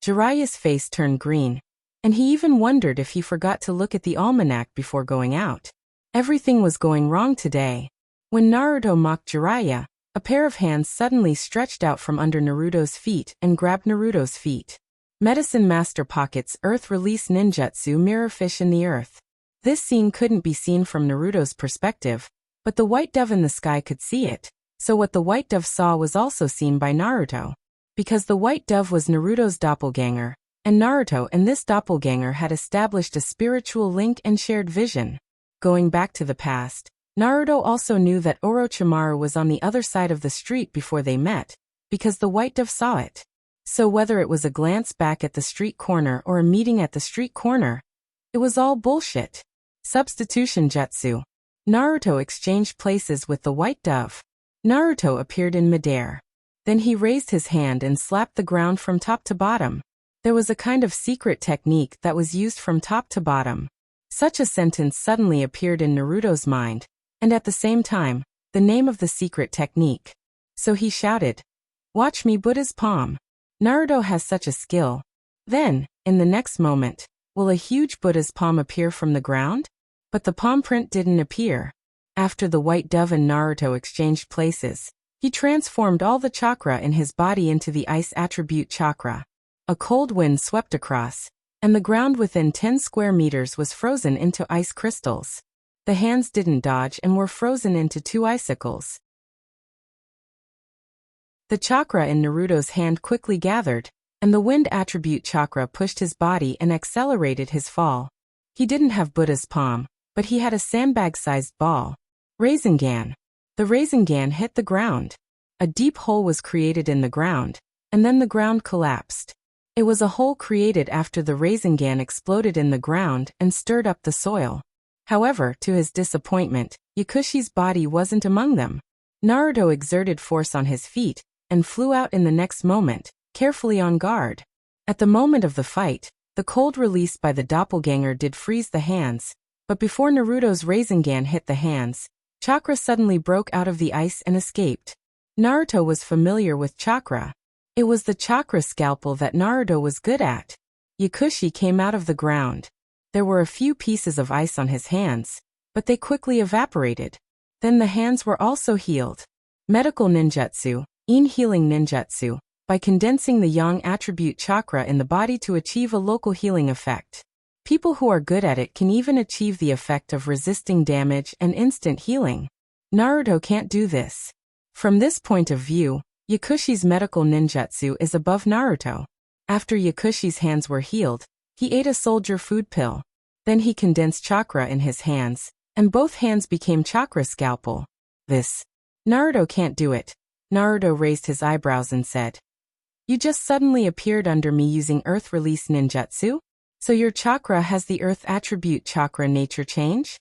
Jiraiya's face turned green, and he even wondered if he forgot to look at the almanac before going out. Everything was going wrong today. When Naruto mocked Jiraiya, a pair of hands suddenly stretched out from under Naruto's feet and grabbed Naruto's feet. Medicine Master Pocket's Earth Release Ninjutsu Mirrorfish in the Earth. This scene couldn't be seen from Naruto's perspective, but the white dove in the sky could see it. So what the white dove saw was also seen by Naruto. Because the white dove was Naruto's doppelganger, and Naruto and this doppelganger had established a spiritual link and shared vision. Going back to the past, Naruto also knew that Orochimaru was on the other side of the street before they met, because the white dove saw it. So whether it was a glance back at the street corner or a meeting at the street corner, it was all bullshit. Substitution jutsu. Naruto exchanged places with the white dove. Naruto appeared in midair. Then he raised his hand and slapped the ground from top to bottom. There was a kind of secret technique that was used from top to bottom. Such a sentence suddenly appeared in Naruto's mind, and at the same time, the name of the secret technique. So he shouted, Watch me Buddha's palm. Naruto has such a skill. Then, in the next moment, will a huge Buddha's palm appear from the ground? But the palm print didn't appear. After the white dove and Naruto exchanged places, he transformed all the chakra in his body into the ice attribute chakra. A cold wind swept across, and the ground within 10 square meters was frozen into ice crystals. The hands didn't dodge and were frozen into 2 icicles. The chakra in Naruto's hand quickly gathered, and the wind attribute chakra pushed his body and accelerated his fall. He didn't have Buddha's palm, but he had a sandbag-sized ball. Rasengan. The Rasengan hit the ground. A deep hole was created in the ground, and then the ground collapsed. It was a hole created after the Rasengan exploded in the ground and stirred up the soil. However, to his disappointment, Yakushi's body wasn't among them. Naruto exerted force on his feet, and flew out in the next moment, carefully on guard. At the moment of the fight, the cold released by the doppelganger did freeze the hands, but before Naruto's Rasengan hit the hands, chakra suddenly broke out of the ice and escaped. Naruto was familiar with chakra. It was the chakra scalpel that Naruto was good at. Yakushi came out of the ground. There were a few pieces of ice on his hands, but they quickly evaporated. Then the hands were also healed. Medical ninjutsu. Yin healing ninjutsu, by condensing the yang attribute chakra in the body to achieve a local healing effect. People who are good at it can even achieve the effect of resisting damage and instant healing. Naruto can't do this. From this point of view, Yakushi's medical ninjutsu is above Naruto. After Yakushi's hands were healed, he ate a soldier food pill. Then he condensed chakra in his hands, and both hands became chakra scalpel. Naruto can't do it. Naruto raised his eyebrows and said, "You just suddenly appeared under me using earth release ninjutsu? So your chakra has the earth attribute chakra nature change?"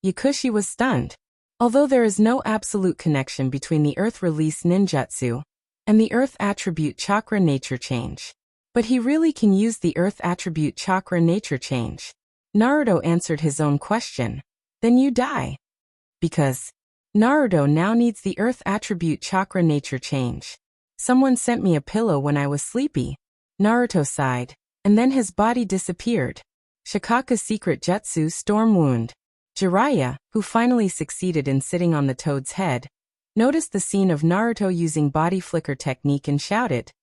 Yakushi was stunned. Although there is no absolute connection between the earth release ninjutsu and the earth attribute chakra nature change, but he really can use the earth attribute chakra nature change. Naruto answered his own question. Then you die. Because Naruto now needs the earth attribute chakra nature change. Someone sent me a pillow when I was sleepy. Naruto sighed, and then his body disappeared. Shikaka's secret jutsu storm wound. Jiraiya, who finally succeeded in sitting on the toad's head, noticed the scene of Naruto using body flicker technique and shouted,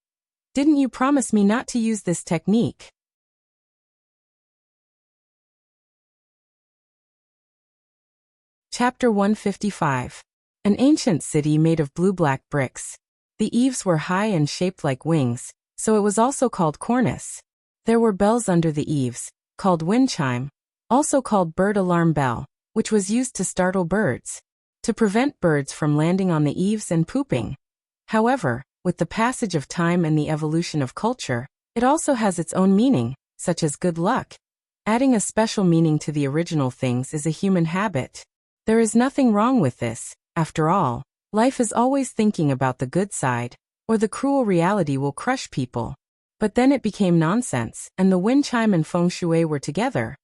"Didn't you promise me not to use this technique?" Chapter 155. An ancient city made of blue-black bricks. The eaves were high and shaped like wings, so it was also called cornice. There were bells under the eaves, called wind chime, also called bird alarm bell, which was used to startle birds, to prevent birds from landing on the eaves and pooping. However, with the passage of time and the evolution of culture, it also has its own meaning, such as good luck. Adding a special meaning to the original things is a human habit. There is nothing wrong with this. After all, life is always thinking about the good side, or the cruel reality will crush people. But then it became nonsense, and the wind chime and feng shui were together.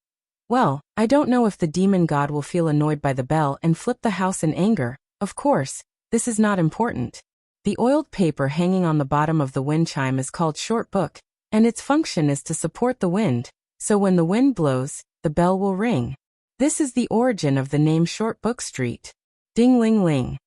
Well, I don't know if the demon god will feel annoyed by the bell and flip the house in anger. Of course, this is not important. The oiled paper hanging on the bottom of the wind chime is called short book, and its function is to support the wind, so when the wind blows, the bell will ring. This is the origin of the name Short Book Street. Ding-ling-ling.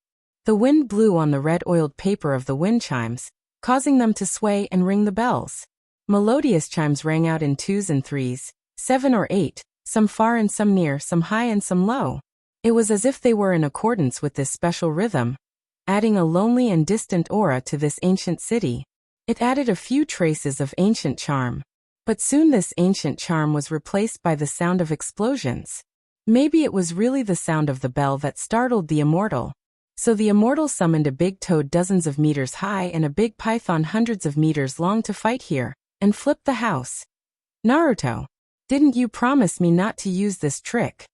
The wind blew on the red oiled paper of the wind chimes, causing them to sway and ring the bells. Melodious chimes rang out in 2s and 3s, 7 or 8, some far and some near, some high and some low. It was as if they were in accordance with this special rhythm, adding a lonely and distant aura to this ancient city. It added a few traces of ancient charm. But soon this ancient charm was replaced by the sound of explosions. Maybe it was really the sound of the bell that startled the immortal. So the immortal summoned a big toad dozens of meters high and a big python hundreds of meters long to fight here, and flipped the house. "Naruto, didn't you promise me not to use this trick?"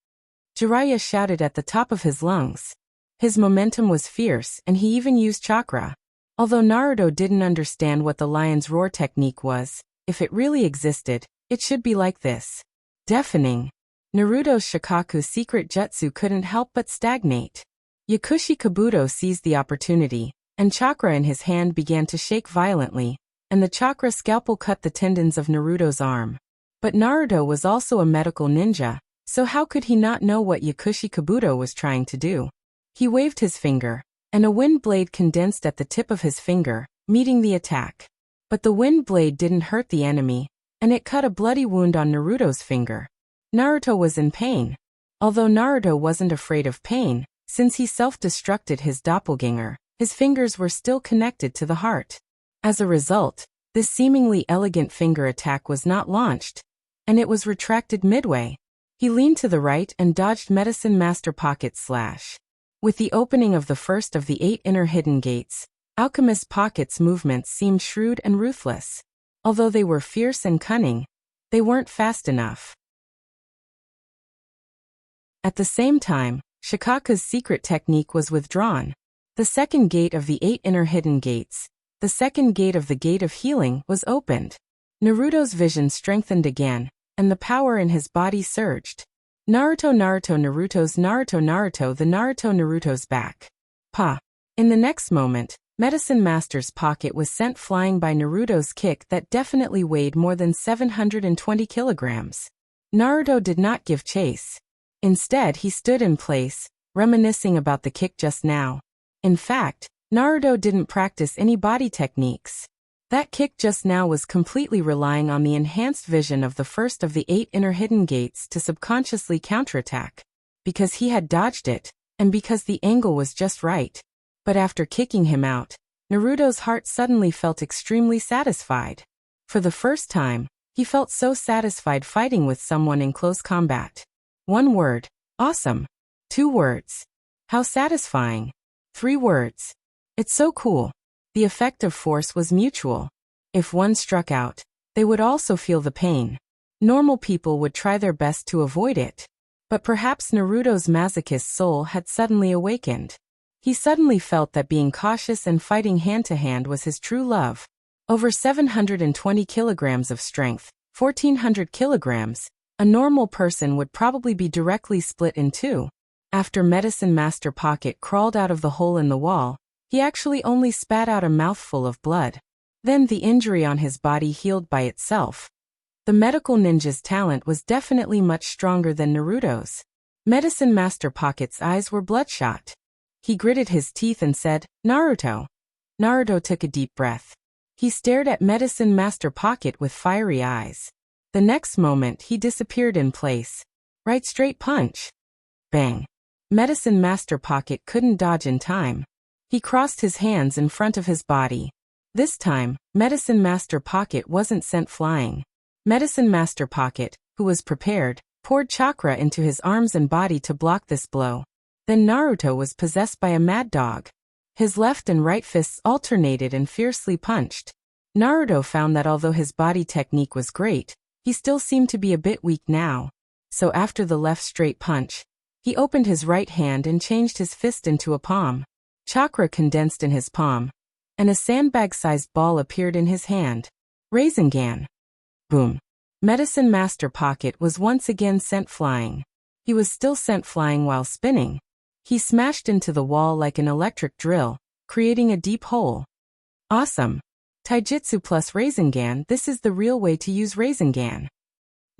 Jiraiya shouted at the top of his lungs. His momentum was fierce, and he even used chakra. Although Naruto didn't understand what the lion's roar technique was, if it really existed, it should be like this. Deafening. Naruto's Shikaku's secret jutsu couldn't help but stagnate. Yakushi Kabuto seized the opportunity, and chakra in his hand began to shake violently, and the chakra scalpel cut the tendons of Naruto's arm. But Naruto was also a medical ninja, so how could he not know what Yakushi Kabuto was trying to do? He waved his finger, and a wind blade condensed at the tip of his finger, meeting the attack. But the wind blade didn't hurt the enemy, and it cut a bloody wound on Naruto's finger. Naruto was in pain. Although Naruto wasn't afraid of pain, since he self-destructed his doppelganger, his fingers were still connected to the heart. As a result, this seemingly elegant finger attack was not launched, and it was retracted midway. He leaned to the right and dodged Medicine Master Pocket's slash. With the opening of the first of the 8 inner hidden gates, Alchemist Pocket's movements seemed shrewd and ruthless. Although they were fierce and cunning, they weren't fast enough. At the same time, Shikaku's secret technique was withdrawn. The second gate of the 8 inner hidden gates, the second gate of the Gate of Healing, was opened. Naruto's vision strengthened again, and the power in his body surged. Naruto Naruto Naruto's Naruto Naruto the Naruto Naruto's back. Pa. In the next moment, Medicine Master's pocket was sent flying by Naruto's kick that definitely weighed more than 720 kilograms. Naruto did not give chase. Instead, he stood in place, reminiscing about the kick just now. In fact, Naruto didn't practice any body techniques. That kick just now was completely relying on the enhanced vision of the first of the 8 inner hidden gates to subconsciously counterattack. Because he had dodged it, and because the angle was just right. But after kicking him out, Naruto's heart suddenly felt extremely satisfied. For the first time, he felt so satisfied fighting with someone in close combat. 1 word, awesome. 2 words, how satisfying. 3 words, it's so cool. The effect of force was mutual. If one struck out, they would also feel the pain. Normal people would try their best to avoid it. But perhaps Naruto's masochist soul had suddenly awakened. He suddenly felt that being cautious and fighting hand-to-hand was his true love. Over 720 kilograms of strength, 1,400 kilograms, a normal person would probably be directly split in 2. After Medicine Master Pocket crawled out of the hole in the wall, he actually only spat out a mouthful of blood. Then the injury on his body healed by itself. The medical ninja's talent was definitely much stronger than Naruto's. Medicine Master Pocket's eyes were bloodshot. He gritted his teeth and said, Naruto. Naruto took a deep breath. He stared at Medicine Master Pocket with fiery eyes. The next moment he disappeared in place. Right straight punch. Bang. Medicine Master Pocket couldn't dodge in time. He crossed his hands in front of his body. This time, Medicine Master Pocket wasn't sent flying. Medicine Master Pocket, who was prepared, poured chakra into his arms and body to block this blow. Then Naruto was possessed by a mad dog. His left and right fists alternated and fiercely punched. Naruto found that although his body technique was great, he still seemed to be a bit weak now. So after the left straight punch, he opened his right hand and changed his fist into a palm. Chakra condensed in his palm, and a sandbag-sized ball appeared in his hand. Rasengan. Boom. Medicine Master Pocket was once again sent flying. He was still sent flying while spinning. He smashed into the wall like an electric drill, creating a deep hole. Awesome. Taijutsu plus Rasengan, this is the real way to use Rasengan.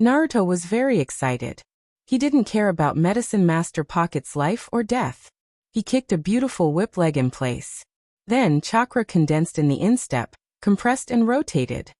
Naruto was very excited. He didn't care about Medicine Master Pocket's life or death. He kicked a beautiful whip leg in place. Then chakra condensed in the instep, compressed and rotated.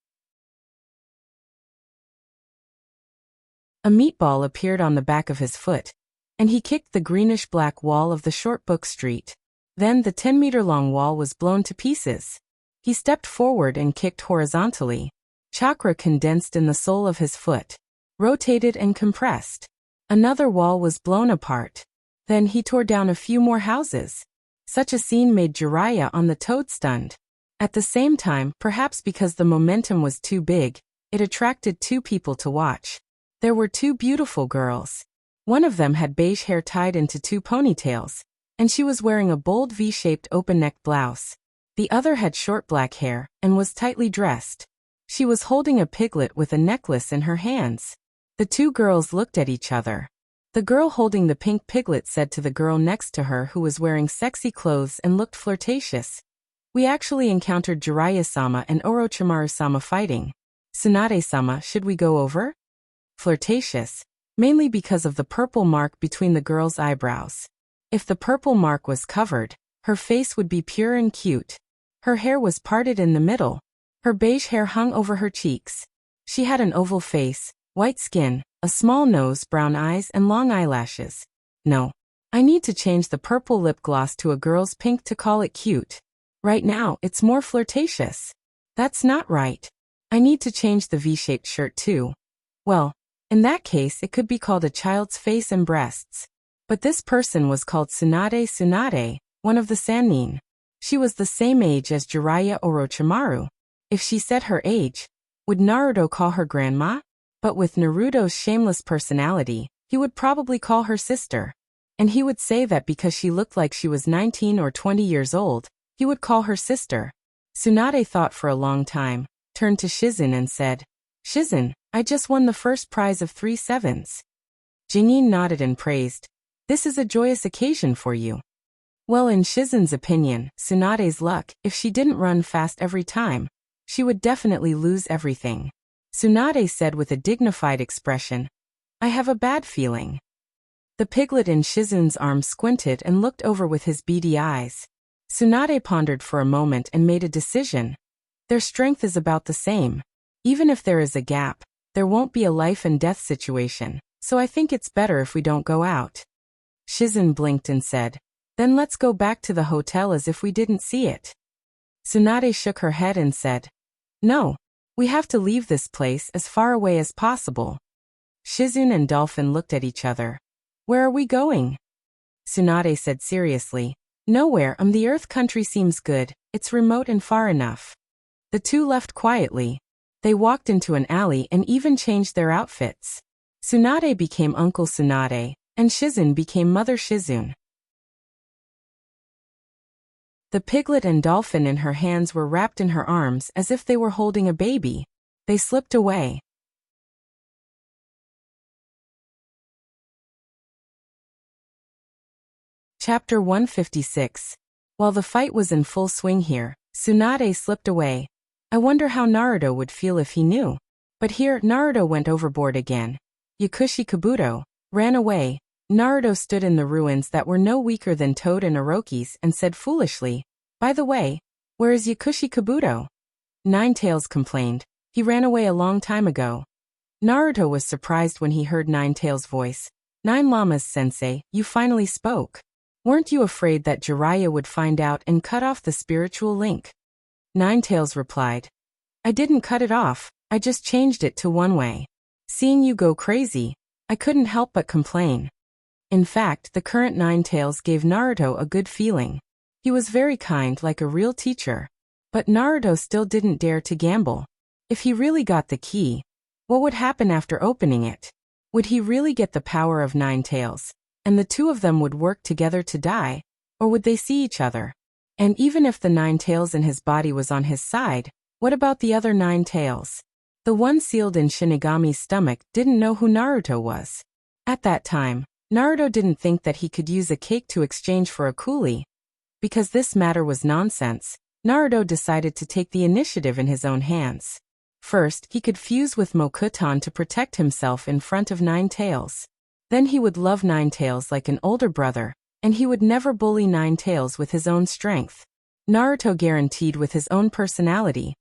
A meatball appeared on the back of his foot, and he kicked the greenish-black wall of the short book street. Then the 10-meter-long wall was blown to pieces. He stepped forward and kicked horizontally. Chakra condensed in the sole of his foot, rotated and compressed. Another wall was blown apart. Then he tore down a few more houses. Such a scene made Jiraiya on the toad stunned. At the same time, perhaps because the momentum was too big, it attracted 2 people to watch. There were 2 beautiful girls. One of them had beige hair tied into 2 ponytails, and she was wearing a bold V-shaped open-necked blouse. The other had short black hair, and was tightly dressed. She was holding a piglet with a necklace in her hands. The 2 girls looked at each other. The girl holding the pink piglet said to the girl next to her who was wearing sexy clothes and looked flirtatious, "We actually encountered Jiraiya-sama and Orochimaru-sama fighting. Tsunade-sama, should we go over?" Flirtatious, mainly because of the purple mark between the girl's eyebrows. If the purple mark was covered, her face would be pure and cute. Her hair was parted in the middle. Her beige hair hung over her cheeks. She had an oval face, white skin, a small nose, brown eyes, and long eyelashes. No. I need to change the purple lip gloss to a girl's pink to call it cute. Right now, it's more flirtatious. That's not right. I need to change the V-shaped shirt too. Well, in that case it could be called a child's face and breasts. But this person was called Tsunade, one of the Sannin. She was the same age as Jiraiya Orochimaru. If she said her age, would Naruto call her grandma? But with Naruto's shameless personality, he would probably call her sister. And he would say that because she looked like she was 19 or 20 years old, he would call her sister. Tsunade thought for a long time, turned to Shizen and said, "Shizen, I just won the first prize of 3 sevens." Jingyin nodded and praised. "This is a joyous occasion for you." Well, in Shizen's opinion, Tsunade's luck, if she didn't run fast every time, she would definitely lose everything. Tsunade said with a dignified expression, "I have a bad feeling." The piglet in Shizen's arm squinted and looked over with his beady eyes. Tsunade pondered for a moment and made a decision. Their strength is about the same. Even if there is a gap, there won't be a life and death situation, so I think it's better if we don't go out. Shizun blinked and said, "Then let's go back to the hotel as if we didn't see it." Tsunade shook her head and said, "No. We have to leave this place as far away as possible." Shizun and Dolphin looked at each other. "Where are we going?" Tsunade said seriously, "Nowhere. The Earth country seems good. It's remote and far enough." The two left quietly. They walked into an alley and even changed their outfits. Tsunade became Uncle Tsunade, and Shizun became Mother Shizun. The piglet and Dolphin in her hands were wrapped in her arms as if they were holding a baby. They slipped away. Chapter 156. While the fight was in full swing here, Tsunade slipped away. I wonder how Naruto would feel if he knew. But here, Naruto went overboard again. Yakushi Kabuto ran away. Naruto stood in the ruins that were no weaker than Toad and Orochi's and said foolishly, "By the way, where is Yakushi Kabuto?" Ninetales complained, "He ran away a long time ago." Naruto was surprised when he heard Ninetales' voice. "Nine Llamas sensei, you finally spoke. Weren't you afraid that Jiraiya would find out and cut off the spiritual link?" Ninetales replied, "I didn't cut it off, I just changed it to one way. Seeing you go crazy, I couldn't help but complain." In fact, the current Ninetales gave Naruto a good feeling. He was very kind, like a real teacher. But Naruto still didn't dare to gamble. If he really got the key, what would happen after opening it? Would he really get the power of Ninetales, and the two of them would work together to die, or would they see each other? And even if the Ninetales in his body was on his side, what about the other Ninetales? The one sealed in Shinigami's stomach didn't know who Naruto was. At that time, Naruto didn't think that he could use a cake to exchange for a coolie. Because this matter was nonsense, Naruto decided to take the initiative in his own hands. First, he could fuse with Mokuton to protect himself in front of Ninetales. Then he would love Ninetales like an older brother, and he would never bully Ninetales with his own strength. Naruto guaranteed with his own personality.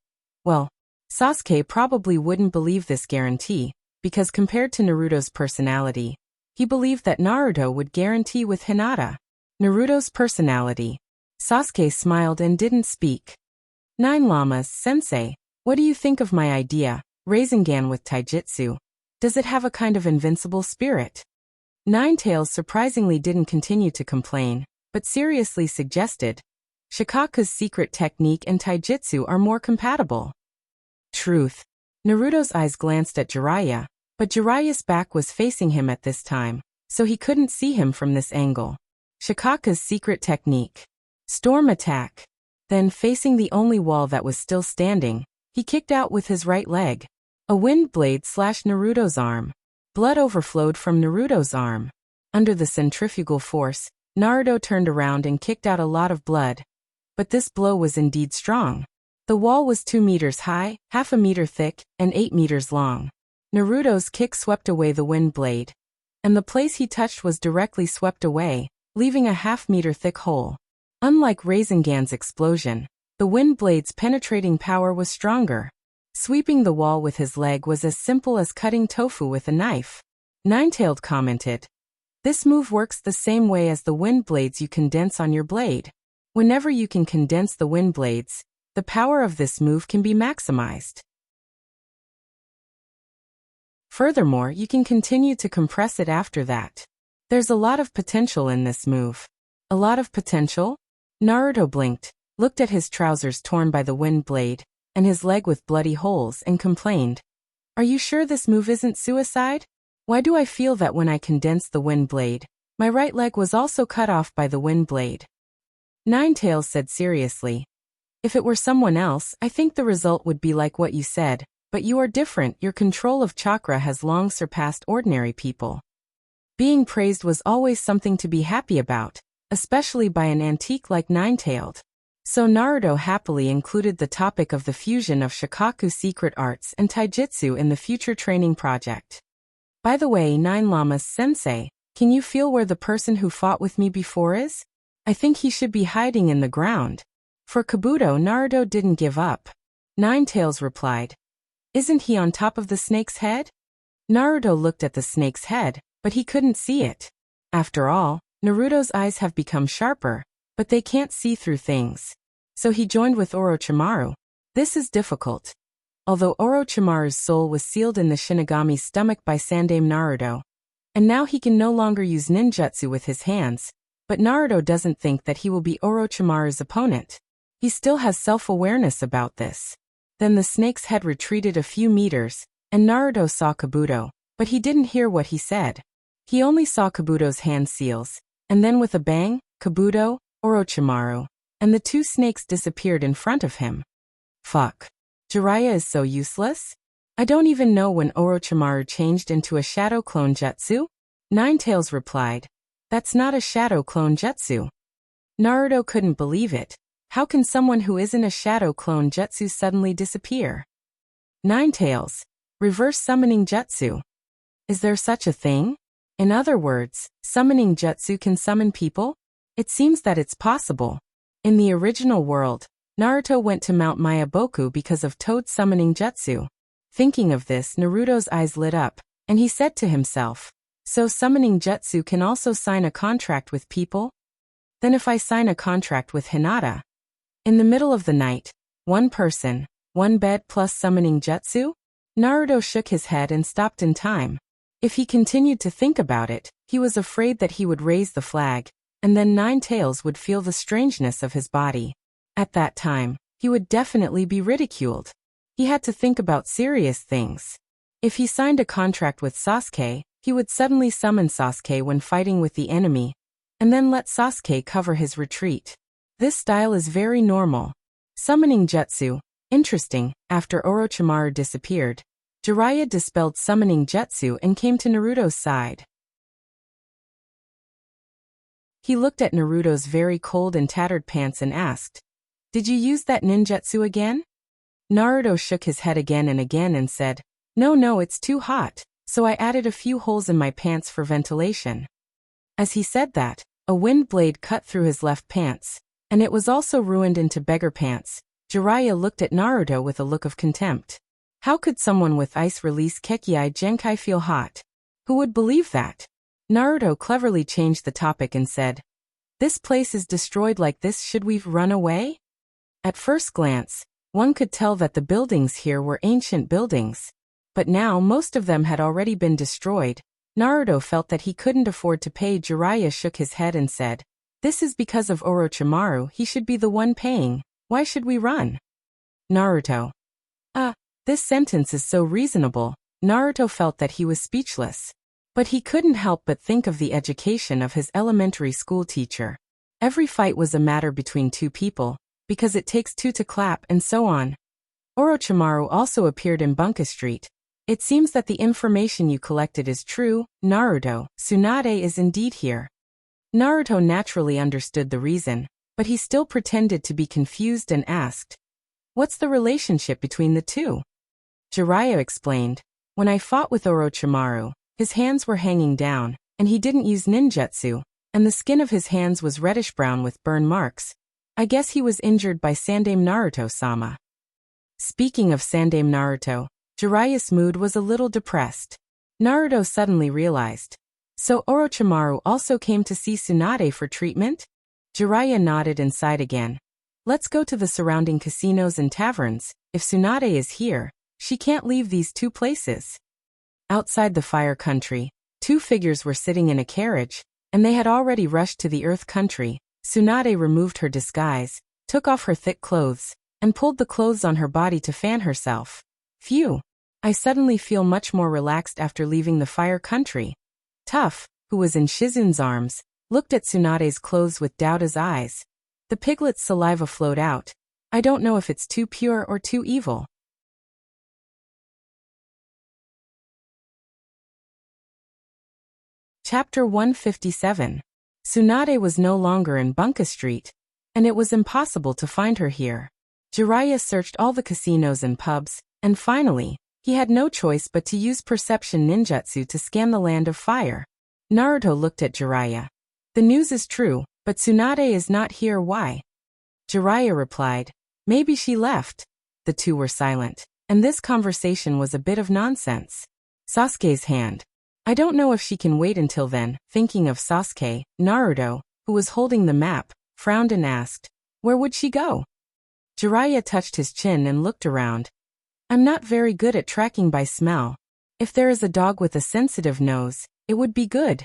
Well, Sasuke probably wouldn't believe this guarantee, because compared to Naruto's personality, he believed that Naruto would guarantee with Hinata. Naruto's personality. Sasuke smiled and didn't speak. Nine Llamas sensei, what do you think of my idea, Rasengan with taijutsu? Does it have a kind of invincible spirit? Ninetales surprisingly didn't continue to complain, but seriously suggested, Shikaku's secret technique and taijutsu are more compatible. Truth. Naruto's eyes glanced at Jiraiya, but Jiraiya's back was facing him at this time, so he couldn't see him from this angle. Shikaku's secret technique. Storm attack. Then, facing the only wall that was still standing, he kicked out with his right leg. A wind blade slashed Naruto's arm. Blood overflowed from Naruto's arm. Under the centrifugal force, Naruto turned around and kicked out a lot of blood. But this blow was indeed strong. The wall was 2 meters high, half a meter thick, and 8 meters long. Naruto's kick swept away the wind blade, and the place he touched was directly swept away, leaving a half-meter thick hole. Unlike Rasengan's explosion, the wind blade's penetrating power was stronger. Sweeping the wall with his leg was as simple as cutting tofu with a knife. Ninetailed commented, "This move works the same way as the wind blades you condense on your blade. Whenever you can condense the wind blades, the power of this move can be maximized. Furthermore, you can continue to compress it after that. There's a lot of potential in this move." A lot of potential? Naruto blinked, looked at his trousers torn by the wind blade, and his leg with bloody holes, and complained, "Are you sure this move isn't suicide? Why do I feel that when I condensed the wind blade, my right leg was also cut off by the wind blade?" Ninetales said seriously, "If it were someone else, I think the result would be like what you said, but you are different. Your control of chakra has long surpassed ordinary people. Being praised was always something to be happy about, especially by an antique like Ninetailed." So Naruto happily included the topic of the fusion of Shikaku secret arts and taijutsu in the future training project. "By the way, Nine Llamas sensei, can you feel where the person who fought with me before is?" I think he should be hiding in the ground. For Kabuto, Naruto didn't give up. Ninetales replied. Isn't he on top of the snake's head? Naruto looked at the snake's head, but he couldn't see it. After all, Naruto's eyes have become sharper, but they can't see through things. So he joined with Orochimaru. This is difficult. Although Orochimaru's soul was sealed in the Shinigami's stomach by Sandaime Naruto, and now he can no longer use ninjutsu with his hands, but Naruto doesn't think that he will be Orochimaru's opponent. He still has self-awareness about this. Then the snake's head retreated a few meters, and Naruto saw Kabuto, but he didn't hear what he said. He only saw Kabuto's hand seals, and then with a bang, Kabuto, Orochimaru, and the two snakes disappeared in front of him. Fuck. Jiraiya is so useless? I don't even know when Orochimaru changed into a shadow clone jutsu? Ninetales replied. That's not a shadow clone jutsu. Naruto couldn't believe it. How can someone who isn't a shadow clone jutsu suddenly disappear? Ninetales. Reverse summoning jutsu. Is there such a thing? In other words, summoning jutsu can summon people? It seems that it's possible. In the original world, Naruto went to Mount Mayaboku because of Toad summoning jutsu. Thinking of this, Naruto's eyes lit up, and he said to himself, so summoning jutsu can also sign a contract with people? Then if I sign a contract with Hinata? In the middle of the night, one person, one bed plus summoning jutsu? Naruto shook his head and stopped in time. If he continued to think about it, he was afraid that he would raise the flag, and then Ninetales would feel the strangeness of his body. At that time, he would definitely be ridiculed. He had to think about serious things. If he signed a contract with Sasuke, he would suddenly summon Sasuke when fighting with the enemy, and then let Sasuke cover his retreat. This style is very normal. Summoning jutsu, interesting. After Orochimaru disappeared, Jiraiya dispelled summoning jutsu and came to Naruto's side. He looked at Naruto's very cold and tattered pants and asked, did you use that ninjutsu again? Naruto shook his head again and said, no, it's too hot, so I added a few holes in my pants for ventilation. As he said that, a wind blade cut through his left pants, and it was also ruined into beggar pants. Jiraiya looked at Naruto with a look of contempt. How could someone with ice-release Kekii Genkai feel hot? Who would believe that? Naruto cleverly changed the topic and said, this place is destroyed like this, should we run away? At first glance, one could tell that the buildings here were ancient buildings. But now most of them had already been destroyed. Naruto felt that he couldn't afford to pay. Jiraiya shook his head and said, this is because of Orochimaru, he should be the one paying. Why should we run? Naruto. This sentence is so reasonable. Naruto felt that he was speechless. But he couldn't help but think of the education of his elementary school teacher. Every fight was a matter between two people, because it takes two to clap and so on. Orochimaru also appeared in Bunka Street. It seems that the information you collected is true, Naruto. Tsunade is indeed here. Naruto naturally understood the reason, but he still pretended to be confused and asked, what's the relationship between the two? Jiraiya explained, when I fought with Orochimaru, his hands were hanging down, and he didn't use ninjutsu, and the skin of his hands was reddish-brown with burn marks. I guess he was injured by Sandaime Naruto-sama. Speaking of Sandaime Naruto, Jiraiya's mood was a little depressed. Naruto suddenly realized. So Orochimaru also came to see Tsunade for treatment? Jiraiya nodded and sighed again. Let's go to the surrounding casinos and taverns. If Tsunade is here, she can't leave these two places. Outside the Fire Country, two figures were sitting in a carriage, and they had already rushed to the Earth Country. Tsunade removed her disguise, took off her thick clothes, and pulled the clothes on her body to fan herself. Phew! I suddenly feel much more relaxed after leaving the Fire Country. Tough, who was in Shizun's arms, looked at Tsunade's clothes with doubt's eyes. The piglet's saliva flowed out. I don't know if it's too pure or too evil. Chapter 157. Tsunade was no longer in Bunka Street, and it was impossible to find her here. Jiraiya searched all the casinos and pubs, and finally, he had no choice but to use perception ninjutsu to scan the Land of Fire. Naruto looked at Jiraiya. The news is true, But Tsunade is not here, why? Jiraiya replied, maybe she left. The two were silent, and this conversation was a bit of nonsense. Sasuke's hand. I don't know if she can wait until then. Thinking of Sasuke, Naruto, who was holding the map, frowned and asked, where would she go? Jiraiya touched his chin and looked around. I'm not very good at tracking by smell. If there is a dog with a sensitive nose, it would be good.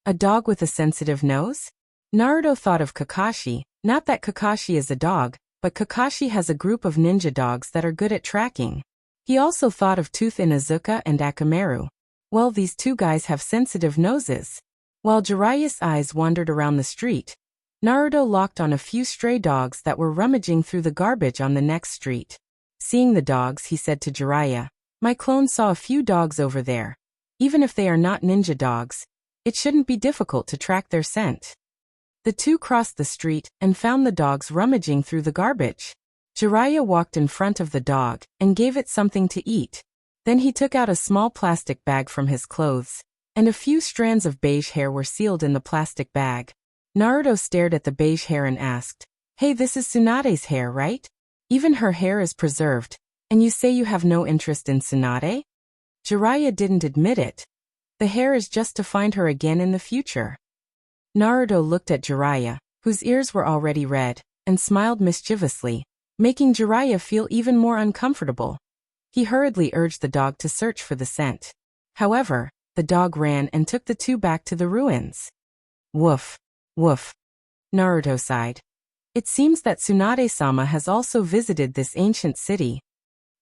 A dog with a sensitive nose? Naruto thought of Kakashi, not that Kakashi is a dog, but Kakashi has a group of ninja dogs that are good at tracking. He also thought of Tooth Inuzuka and Akamaru. Well, these two guys have sensitive noses. While Jiraiya's eyes wandered around the street, Naruto locked on a few stray dogs that were rummaging through the garbage on the next street. Seeing the dogs, he said to Jiraiya, my clone saw a few dogs over there. Even if they are not ninja dogs, it shouldn't be difficult to track their scent. The two crossed the street and found the dogs rummaging through the garbage. Jiraiya walked in front of the dog and gave it something to eat. Then he took out a small plastic bag from his clothes, and a few strands of beige hair were sealed in the plastic bag. Naruto stared at the beige hair and asked, hey, this is Tsunade's hair, right? Even her hair is preserved, and you say you have no interest in Tsunade? Jiraiya didn't admit it. The hair is just to find her again in the future. Naruto looked at Jiraiya, whose ears were already red, and smiled mischievously, making Jiraiya feel even more uncomfortable. He hurriedly urged the dog to search for the scent. However, the dog ran and took the two back to the ruins. Woof. Woof. Naruto sighed. It seems that Tsunade-sama has also visited this ancient city.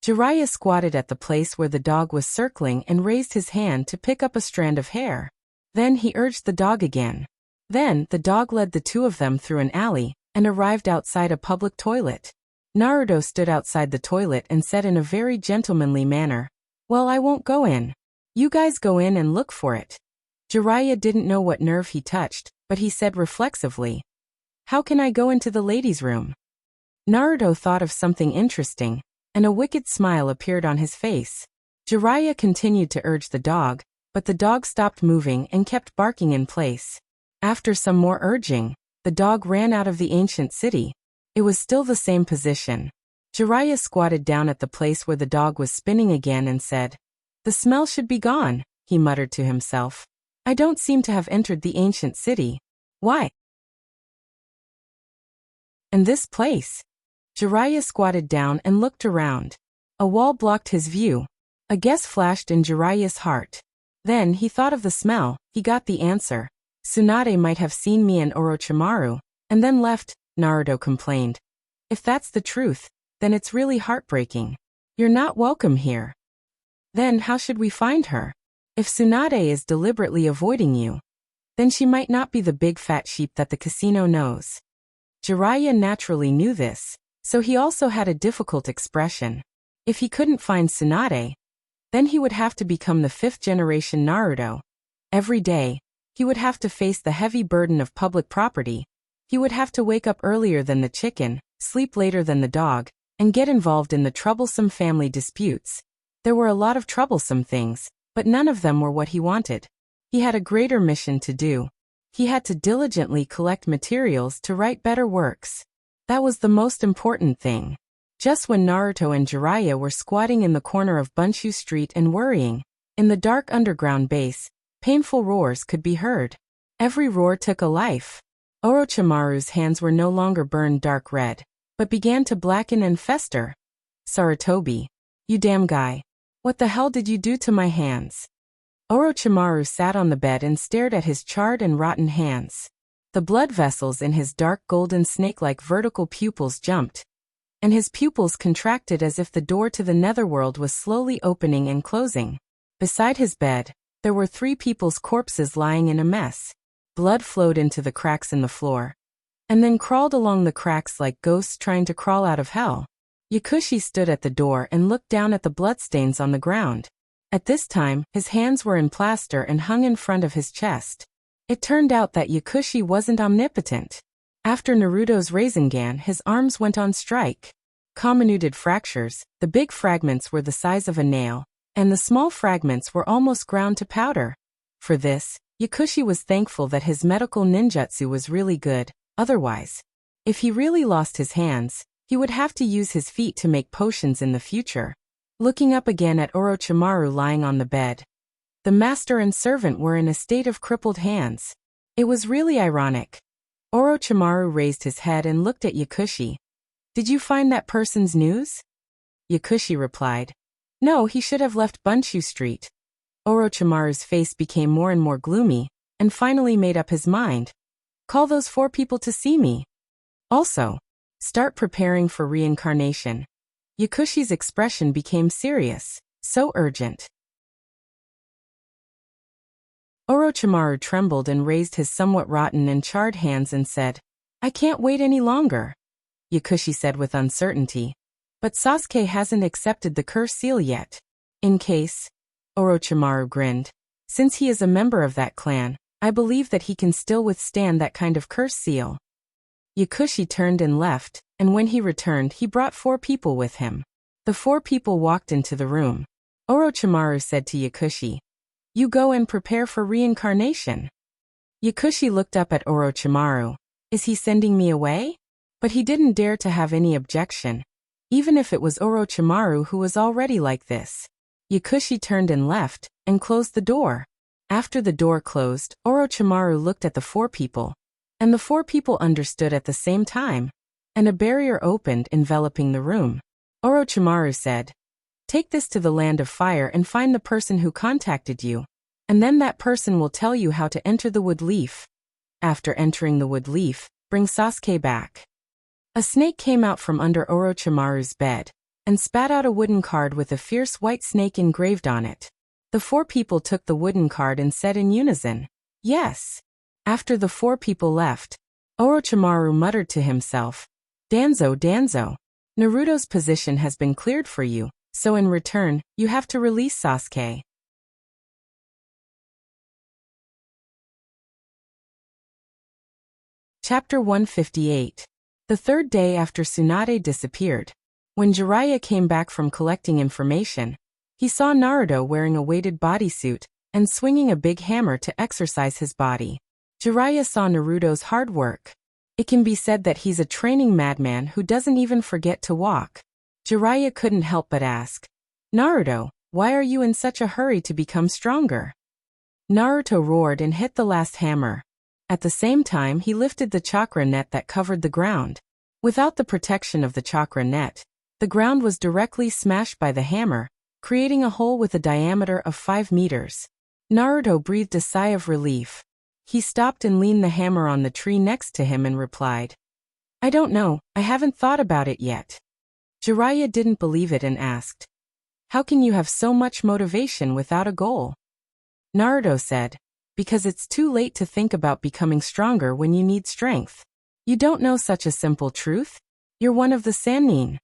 Jiraiya squatted at the place where the dog was circling and raised his hand to pick up a strand of hair. Then he urged the dog again. Then, the dog led the two of them through an alley and arrived outside a public toilet. Naruto stood outside the toilet and said in a very gentlemanly manner, well, I won't go in. You guys go in and look for it. Jiraiya didn't know what nerve he touched, but he said reflexively, how can I go into the ladies' room? Naruto thought of something interesting, and a wicked smile appeared on his face. Jiraiya continued to urge the dog, but the dog stopped moving and kept barking in place. After some more urging, the dog ran out of the ancient city. It was still the same position. Jiraiya squatted down at the place where the dog was spinning again and said, the smell should be gone, he muttered to himself. I don't seem to have entered the ancient city. Why? And this place? Jiraiya squatted down and looked around. A wall blocked his view. A guess flashed in Jiraiya's heart. Then he thought of the smell. He got the answer. Tsunade might have seen me and Orochimaru, and then left, Naruto complained. If that's the truth, then it's really heartbreaking. You're not welcome here. Then how should we find her? If Tsunade is deliberately avoiding you, then she might not be the big fat sheep that the casino knows. Jiraiya naturally knew this, so he also had a difficult expression. If he couldn't find Tsunade, then he would have to become the fifth generation Naruto. Every day, he would have to face the heavy burden of public property. He would have to wake up earlier than the chicken, sleep later than the dog, and get involved in the troublesome family disputes. There were a lot of troublesome things, but none of them were what he wanted. He had a greater mission to do. He had to diligently collect materials to write better works. That was the most important thing. Just when Naruto and Jiraiya were squatting in the corner of Bunshu Street and worrying, in the dark underground base, painful roars could be heard. Every roar took a life. Orochimaru's hands were no longer burned dark red, but began to blacken and fester. Sarutobi, you damn guy. What the hell did you do to my hands? Orochimaru sat on the bed and stared at his charred and rotten hands. The blood vessels in his dark golden snake-like vertical pupils jumped, and his pupils contracted as if the door to the netherworld was slowly opening and closing. Beside his bed, there were 3 people's corpses lying in a mess. Blood flowed into the cracks in the floor, and then crawled along the cracks like ghosts trying to crawl out of hell. Yakushi stood at the door and looked down at the bloodstains on the ground. At this time, his hands were in plaster and hung in front of his chest. It turned out that Yakushi wasn't omnipotent. After Naruto's Rasengan, his arms went on strike. Comminuted fractures, the big fragments were the size of a nail, and the small fragments were almost ground to powder. For this, Yakushi was thankful that his medical ninjutsu was really good, Otherwise, if he really lost his hands, he would have to use his feet to make potions in the future. Looking up again at Orochimaru lying on the bed, the master and servant were in a state of crippled hands. It was really ironic. Orochimaru raised his head and looked at Yakushi. Did you find that person's news? Yakushi replied. No, he should have left Bunshu Street. Orochimaru's face became more and more gloomy, and finally made up his mind. Call those 4 people to see me. Also, start preparing for reincarnation. Yakushi's expression became serious, so urgent. Orochimaru trembled and raised his somewhat rotten and charred hands and said, I can't wait any longer. Yakushi said with uncertainty. But Sasuke hasn't accepted the curse seal yet. In case, Orochimaru grinned. Since he is a member of that clan, I believe that he can still withstand that kind of curse seal. Yakushi turned and left, and when he returned he brought 4 people with him. The 4 people walked into the room. Orochimaru said to Yakushi, You go and prepare for reincarnation. Yakushi looked up at Orochimaru. Is he sending me away? But he didn't dare to have any objection, even if it was Orochimaru who was already like this. Yakushi turned and left, and closed the door. After the door closed, Orochimaru looked at the 4 people. And the 4 people understood at the same time. And a barrier opened, enveloping the room. Orochimaru said, Take this to the land of fire and find the person who contacted you. And then that person will tell you how to enter the wood leaf. After entering the wood leaf, bring Sasuke back. A snake came out from under Orochimaru's bed, and spat out a wooden card with a fierce white snake engraved on it. The 4 people took the wooden card and said in unison, Yes. After the 4 people left, Orochimaru muttered to himself, Danzo, Naruto's position has been cleared for you, so in return, you have to release Sasuke. Chapter 158. The 3rd day after Tsunade disappeared. When Jiraiya came back from collecting information, he saw Naruto wearing a weighted bodysuit and swinging a big hammer to exercise his body. Jiraiya saw Naruto's hard work. It can be said that he's a training madman who doesn't even forget to walk. Jiraiya couldn't help but ask, Naruto, why are you in such a hurry to become stronger? Naruto roared and hit the last hammer. At the same time he lifted the chakra net that covered the ground. Without the protection of the chakra net, the ground was directly smashed by the hammer, creating a hole with a diameter of 5 meters. Naruto breathed a sigh of relief. He stopped and leaned the hammer on the tree next to him and replied, I don't know, I haven't thought about it yet. Jiraiya didn't believe it and asked, How can you have so much motivation without a goal? Naruto said, Because it's too late to think about becoming stronger when you need strength. You don't know such a simple truth? You're one of the Sannin.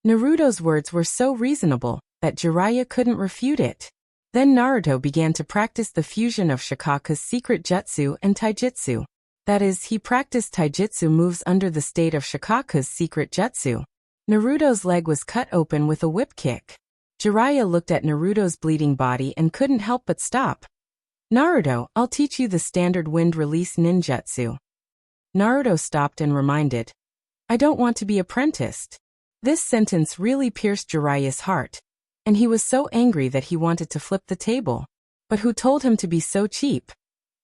Naruto's words were so reasonable that Jiraiya couldn't refute it. Then Naruto began to practice the fusion of Shikaku's secret jutsu and taijutsu. That is, he practiced taijutsu moves under the state of Shikaku's secret jutsu. Naruto's leg was cut open with a whip kick. Jiraiya looked at Naruto's bleeding body and couldn't help but stop. Naruto, I'll teach you the standard wind release ninjutsu. Naruto stopped and reminded, I don't want to be apprenticed. This sentence really pierced Jiraiya's heart, and he was so angry that he wanted to flip the table. But who told him to be so cheap?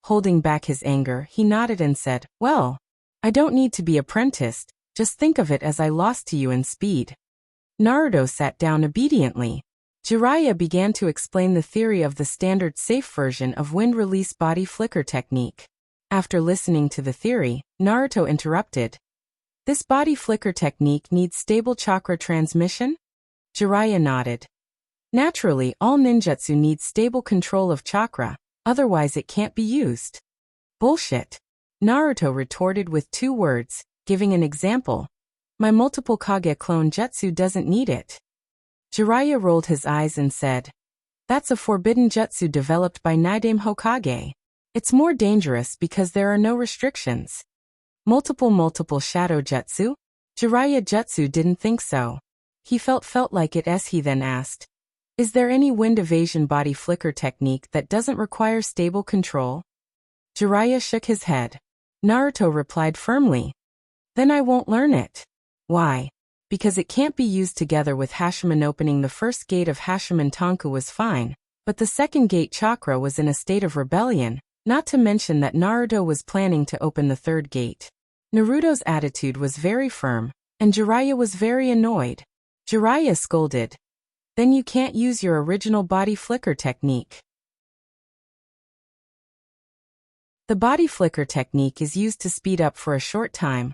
Holding back his anger, he nodded and said, Well, I don't need to be apprenticed, just think of it as I lost to you in speed. Naruto sat down obediently. Jiraiya began to explain the theory of the standard safe version of wind release body flicker technique. After listening to the theory, Naruto interrupted. This body flicker technique needs stable chakra transmission? Jiraiya nodded. Naturally, all ninjutsu needs stable control of chakra, otherwise it can't be used. Bullshit. Naruto retorted with 2 words, giving an example. My multiple Kage clone jutsu doesn't need it. Jiraiya rolled his eyes and said, That's a forbidden jutsu developed by Naidame Hokage. It's more dangerous because there are no restrictions. Multiple shadow jutsu? Jiraiya jutsu didn't think so. He felt like it as he then asked, Is there any wind evasion body flicker technique that doesn't require stable control? Jiraiya shook his head. Naruto replied firmly. Then I won't learn it. Why? Because it can't be used together with Hashiman. Opening the first gate of Hashiman Tonku was fine, but the second gate chakra was in a state of rebellion, not to mention that Naruto was planning to open the third gate. Naruto's attitude was very firm, and Jiraiya was very annoyed. Jiraiya scolded. Then you can't use your original body flicker technique. The body flicker technique is used to speed up for a short time,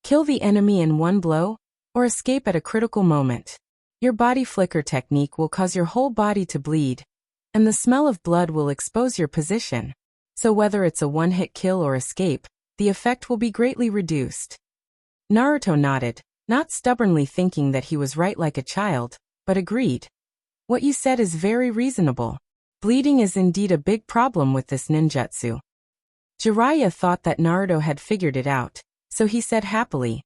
kill the enemy in one blow, or escape at a critical moment. Your body flicker technique will cause your whole body to bleed, and the smell of blood will expose your position. So whether it's a one-hit kill or escape, the effect will be greatly reduced. Naruto nodded, not stubbornly thinking that he was right like a child, but agreed. What you said is very reasonable. Bleeding is indeed a big problem with this ninjutsu. Jiraiya thought that Naruto had figured it out, so he said happily,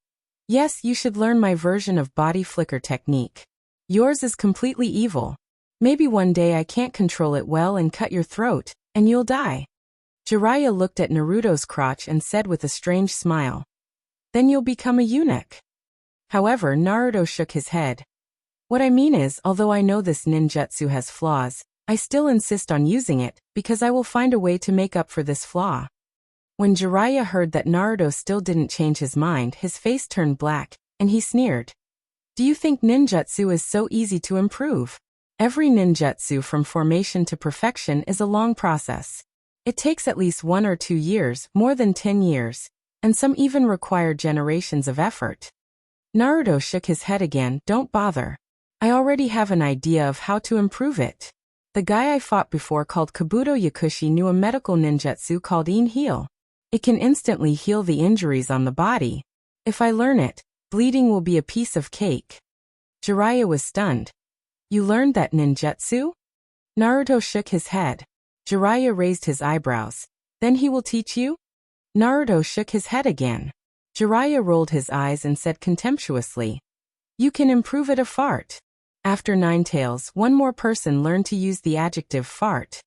yes, you should learn my version of body flicker technique. Yours is completely evil. Maybe one day I can't control it well and cut your throat, and you'll die. Jiraiya looked at Naruto's crotch and said with a strange smile, then you'll become a eunuch. However, Naruto shook his head. What I mean is, although I know this ninjutsu has flaws, I still insist on using it, because I will find a way to make up for this flaw. When Jiraiya heard that Naruto still didn't change his mind, his face turned black, and he sneered. Do you think ninjutsu is so easy to improve? Every ninjutsu from formation to perfection is a long process. It takes at least 1 or 2 years, more than 10 years, and some even require generations of effort. Naruto shook his head again. Don't bother. I already have an idea of how to improve it. The guy I fought before called Kabuto Yakushi knew a medical ninjutsu called In Heal. It can instantly heal the injuries on the body. If I learn it, bleeding will be a piece of cake. Jiraiya was stunned. You learned that ninjutsu? Naruto shook his head. Jiraiya raised his eyebrows. Then he will teach you? Naruto shook his head again. Jiraiya rolled his eyes and said contemptuously, you can improve it a fart. After 9 tails, one more person learned to use the adjective fart.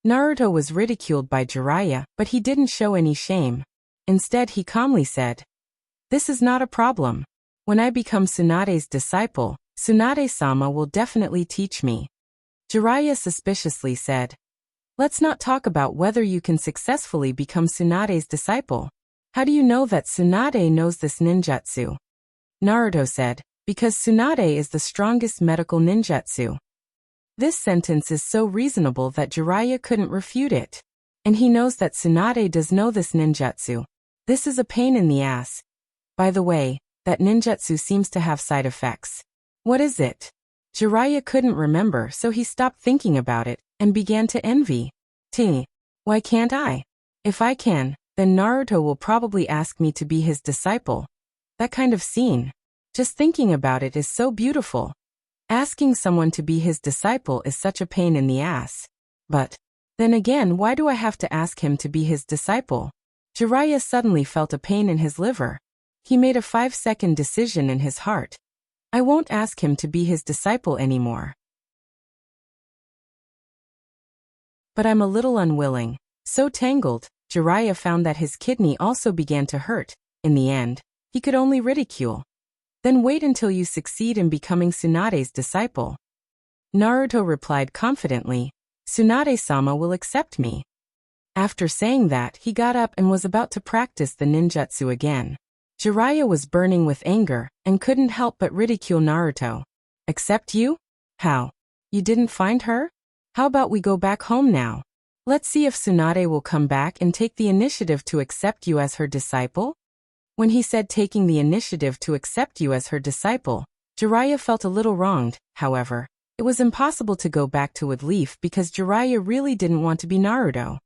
Naruto was ridiculed by Jiraiya, but he didn't show any shame. Instead, he calmly said, this is not a problem. When I become Tsunade's disciple, Tsunade-sama will definitely teach me. Jiraiya suspiciously said, let's not talk about whether you can successfully become Tsunade's disciple. How do you know that Tsunade knows this ninjutsu? Naruto said, because Tsunade is the strongest medical ninjutsu. This sentence is so reasonable that Jiraiya couldn't refute it. And he knows that Tsunade does know this ninjutsu. This is a pain in the ass. By the way, that ninjutsu seems to have side effects. What is it? Jiraiya couldn't remember, so he stopped thinking about it, and began to envy. Why can't I? If I can, then Naruto will probably ask me to be his disciple. That kind of scene. Just thinking about it is so beautiful. Asking someone to be his disciple is such a pain in the ass. But, then again, why do I have to ask him to be his disciple? Jiraiya suddenly felt a pain in his liver. He made a 5-second decision in his heart. I won't ask him to be his disciple anymore. But I'm a little unwilling. So tangled, Jiraiya found that his kidney also began to hurt. In the end, he could only ridicule. Then wait until you succeed in becoming Tsunade's disciple. Naruto replied confidently, Tsunade-sama will accept me. After saying that, he got up and was about to practice the ninjutsu again. Jiraiya was burning with anger, and couldn't help but ridicule Naruto. Accept you? How? You didn't find her? How about we go back home now? Let's see if Tsunade will come back and take the initiative to accept you as her disciple? When he said taking the initiative to accept you as her disciple, Jiraiya felt a little wronged. However, it was impossible to go back to Woodleaf because Jiraiya really didn't want to be Naruto.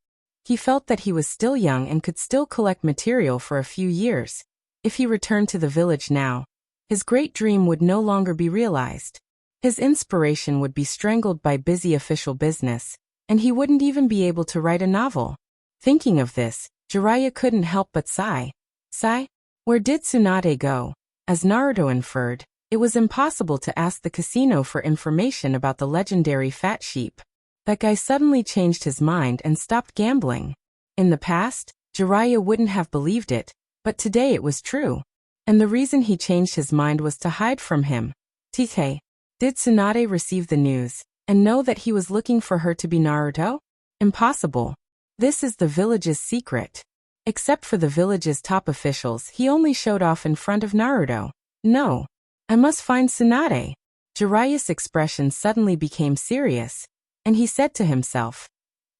He felt that he was still young and could still collect material for a few years. If he returned to the village now, his great dream would no longer be realized. His inspiration would be strangled by busy official business, and he wouldn't even be able to write a novel. Thinking of this, Jiraiya couldn't help but sigh. Sigh? Where did Tsunade go? As Naruto inferred, it was impossible to ask the casino for information about the legendary fat sheep. That guy suddenly changed his mind and stopped gambling. In the past, Jiraiya wouldn't have believed it, but today it was true. And the reason he changed his mind was to hide from him. Tite, did Tsunade receive the news and know that he was looking for her to be Naruto? Impossible. This is the village's secret. Except for the village's top officials, he only showed off in front of Naruto. No. I must find Tsunade. Jiraiya's expression suddenly became serious, and he said to himself,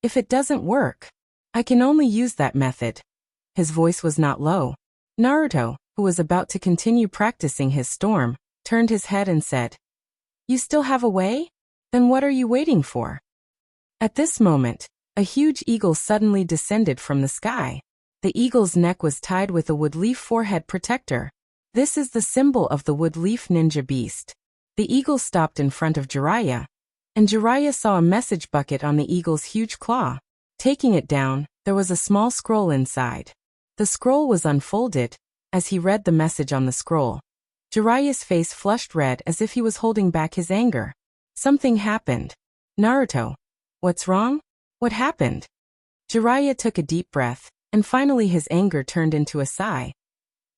if it doesn't work, I can only use that method. His voice was not low. Naruto, who was about to continue practicing his storm, turned his head and said, you still have a way? Then what are you waiting for? At this moment, a huge eagle suddenly descended from the sky. The eagle's neck was tied with a wood-leaf forehead protector. This is the symbol of the wood-leaf ninja beast. The eagle stopped in front of Jiraiya, and Jiraiya saw a message bucket on the eagle's huge claw. Taking it down, there was a small scroll inside. The scroll was unfolded. As he read the message on the scroll, Jiraiya's face flushed red as if he was holding back his anger. Something happened. Naruto. What's wrong? What happened? Jiraiya took a deep breath, and finally his anger turned into a sigh.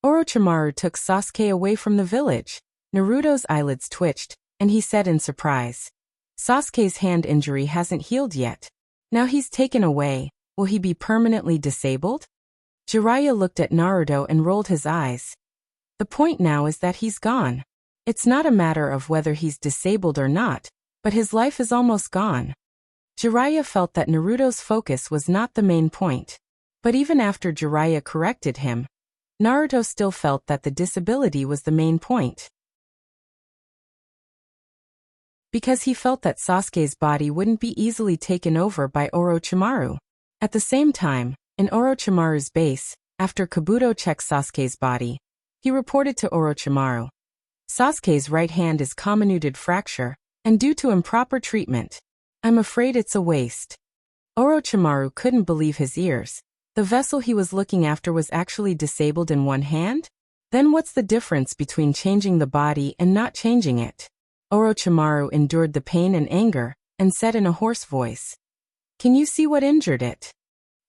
Orochimaru took Sasuke away from the village. Naruto's eyelids twitched, and he said in surprise, Sasuke's hand injury hasn't healed yet. Now he's taken away, will he be permanently disabled? Jiraiya looked at Naruto and rolled his eyes. The point now is that he's gone. It's not a matter of whether he's disabled or not, but his life is almost gone. Jiraiya felt that Naruto's focus was not the main point. But even after Jiraiya corrected him, Naruto still felt that the disability was the main point. Because he felt that Sasuke's body wouldn't be easily taken over by Orochimaru. At the same time, in Orochimaru's base, after Kabuto checked Sasuke's body, he reported to Orochimaru, Sasuke's right hand is comminuted fracture, and due to improper treatment, I'm afraid it's a waste. Orochimaru couldn't believe his ears. The vessel he was looking after was actually disabled in one hand? Then what's the difference between changing the body and not changing it? Orochimaru endured the pain and anger, and said in a hoarse voice, can you see what injured it?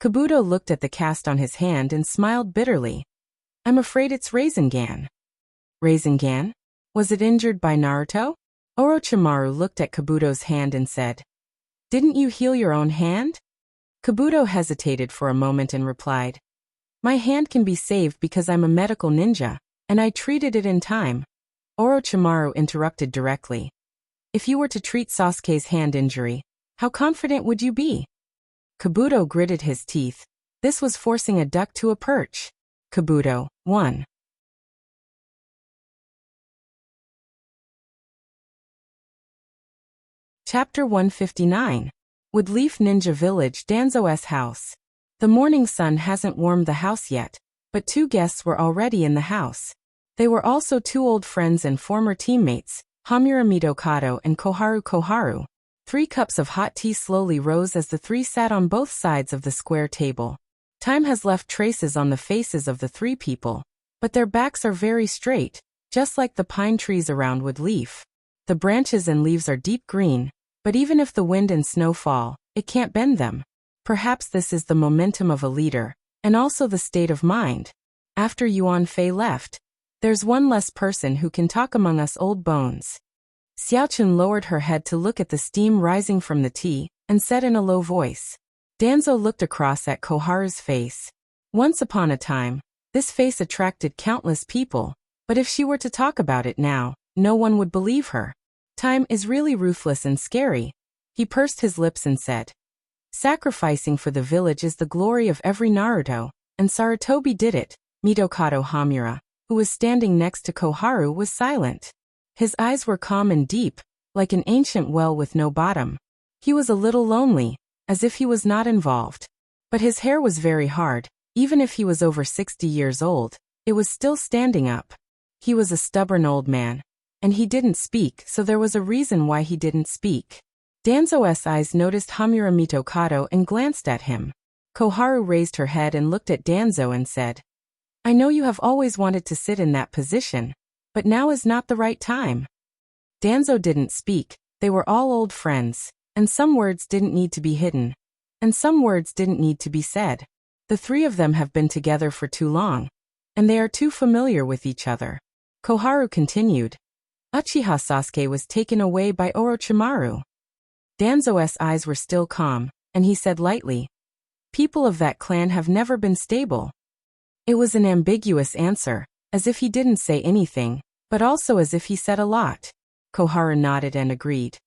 Kabuto looked at the cast on his hand and smiled bitterly. I'm afraid it's Rasengan. Rasengan? Was it injured by Naruto? Orochimaru looked at Kabuto's hand and said, didn't you heal your own hand? Kabuto hesitated for a moment and replied, my hand can be saved because I'm a medical ninja, and I treated it in time. Orochimaru interrupted directly. If you were to treat Sasuke's hand injury, how confident would you be? Kabuto gritted his teeth. This was forcing a duck to a perch. Kabuto, 1. Chapter 159. Woodleaf Ninja Village, Danzo's house. The morning sun hasn't warmed the house yet, but 2 guests were already in the house. They were also 2 old friends and former teammates, Hamura Mitokado and Koharu. 3 cups of hot tea slowly rose as the 3 sat on both sides of the square table. Time has left traces on the faces of the 3 people, but their backs are very straight, just like the pine trees around Woodleaf. The branches and leaves are deep green, but even if the wind and snow fall, it can't bend them. Perhaps this is the momentum of a leader, and also the state of mind. After Yuan Fei left, there's one less person who can talk among us old bones. Xiaochun lowered her head to look at the steam rising from the tea, and said in a low voice. Danzo looked across at Koharu's face. Once upon a time, this face attracted countless people, but if she were to talk about it now, no one would believe her. Time is really ruthless and scary. He pursed his lips and said, sacrificing for the village is the glory of every Naruto, and Sarutobi did it. Mitokado Hamura, who was standing next to Koharu, was silent. His eyes were calm and deep, like an ancient well with no bottom. He was a little lonely, as if he was not involved. But his hair was very hard. Even if he was over 60 years old, it was still standing up. He was a stubborn old man, and he didn't speak, so there was a reason why he didn't speak. Danzo's eyes noticed Hamura Mitokado and glanced at him. Koharu raised her head and looked at Danzo and said, I know you have always wanted to sit in that position, but now is not the right time. Danzo didn't speak. They were all old friends, and some words didn't need to be hidden, and some words didn't need to be said. The three of them have been together for too long, and they are too familiar with each other. Koharu continued. Uchiha Sasuke was taken away by Orochimaru. Danzo's eyes were still calm, and he said lightly, people of that clan have never been stable. It was an ambiguous answer, as if he didn't say anything, but also as if he said a lot. Koharu nodded and agreed.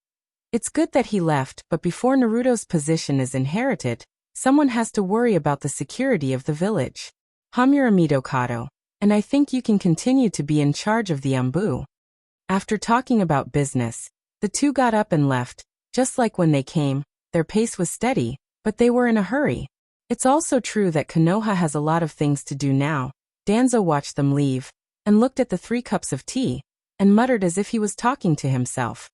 It's good that he left, but before Naruto's position is inherited, someone has to worry about the security of the village. Hamura Midokado, and I think you can continue to be in charge of the Anbu. After talking about business, the two got up and left. Just like when they came, their pace was steady, but they were in a hurry. It's also true that Konoha has a lot of things to do now. Danzo watched them leave, and looked at the 3 cups of tea, and muttered as if he was talking to himself.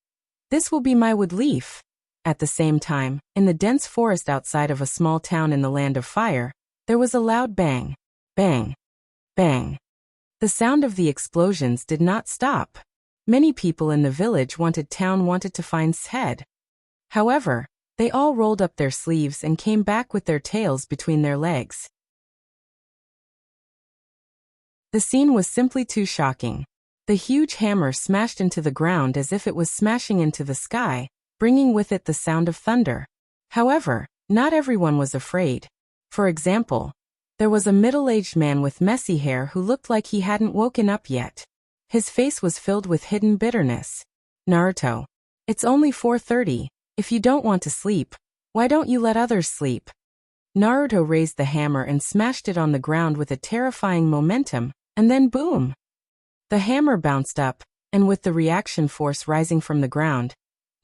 This will be my wood leaf. At the same time, in the dense forest outside of a small town in the Land of Fire, there was a loud bang, bang, bang. The sound of the explosions did not stop. Many people in the village wanted to find S's head. However, they all rolled up their sleeves and came back with their tails between their legs. The scene was simply too shocking. The huge hammer smashed into the ground as if it was smashing into the sky, bringing with it the sound of thunder. However, not everyone was afraid. For example, there was a middle-aged man with messy hair who looked like he hadn't woken up yet. His face was filled with hidden bitterness. Naruto, it's only 4:30. If you don't want to sleep, why don't you let others sleep? Naruto raised the hammer and smashed it on the ground with a terrifying momentum, and then boom! The hammer bounced up, and with the reaction force rising from the ground,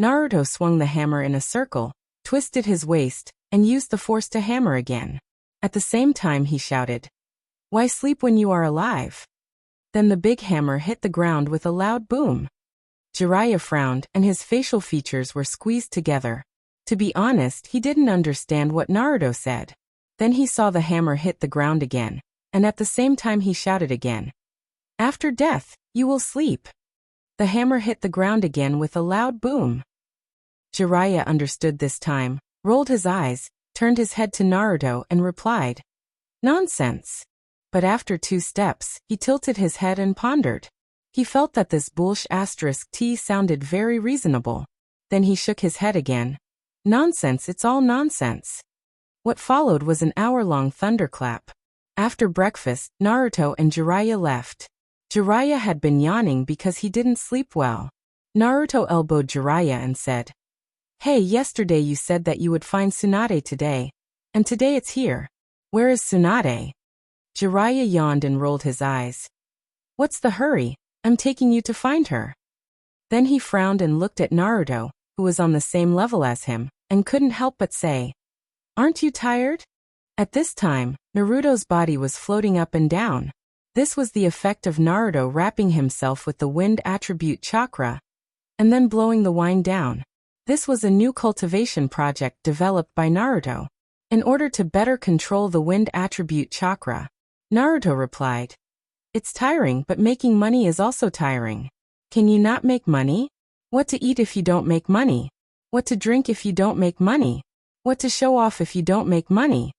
Naruto swung the hammer in a circle, twisted his waist, and used the force to hammer again. At the same time he shouted, "Why sleep when you are alive?" Then the big hammer hit the ground with a loud boom. Jiraiya frowned, and his facial features were squeezed together. To be honest, he didn't understand what Naruto said. Then he saw the hammer hit the ground again, and at the same time he shouted again, "After death, you will sleep." The hammer hit the ground again with a loud boom. Jiraiya understood this time, rolled his eyes, turned his head to Naruto and replied, "Nonsense." But after 2 steps, he tilted his head and pondered. He felt that this *T sounded very reasonable. Then he shook his head again. Nonsense, it's all nonsense. What followed was an hour-long thunderclap. After breakfast, Naruto and Jiraiya left. Jiraiya had been yawning because he didn't sleep well. Naruto elbowed Jiraiya and said, "Hey, yesterday you said that you would find Tsunade today. And today it's here. Where is Tsunade?" Jiraiya yawned and rolled his eyes. "What's the hurry? I'm taking you to find her." Then he frowned and looked at Naruto, who was on the same level as him, and couldn't help but say, "Aren't you tired?" At this time, Naruto's body was floating up and down. This was the effect of Naruto wrapping himself with the wind attribute chakra, and then blowing the wind down. This was a new cultivation project developed by Naruto. In order to better control the wind attribute chakra, Naruto replied, "It's tiring, but making money is also tiring. Can you not make money? What to eat if you don't make money? What to drink if you don't make money? What to show off if you don't make money?"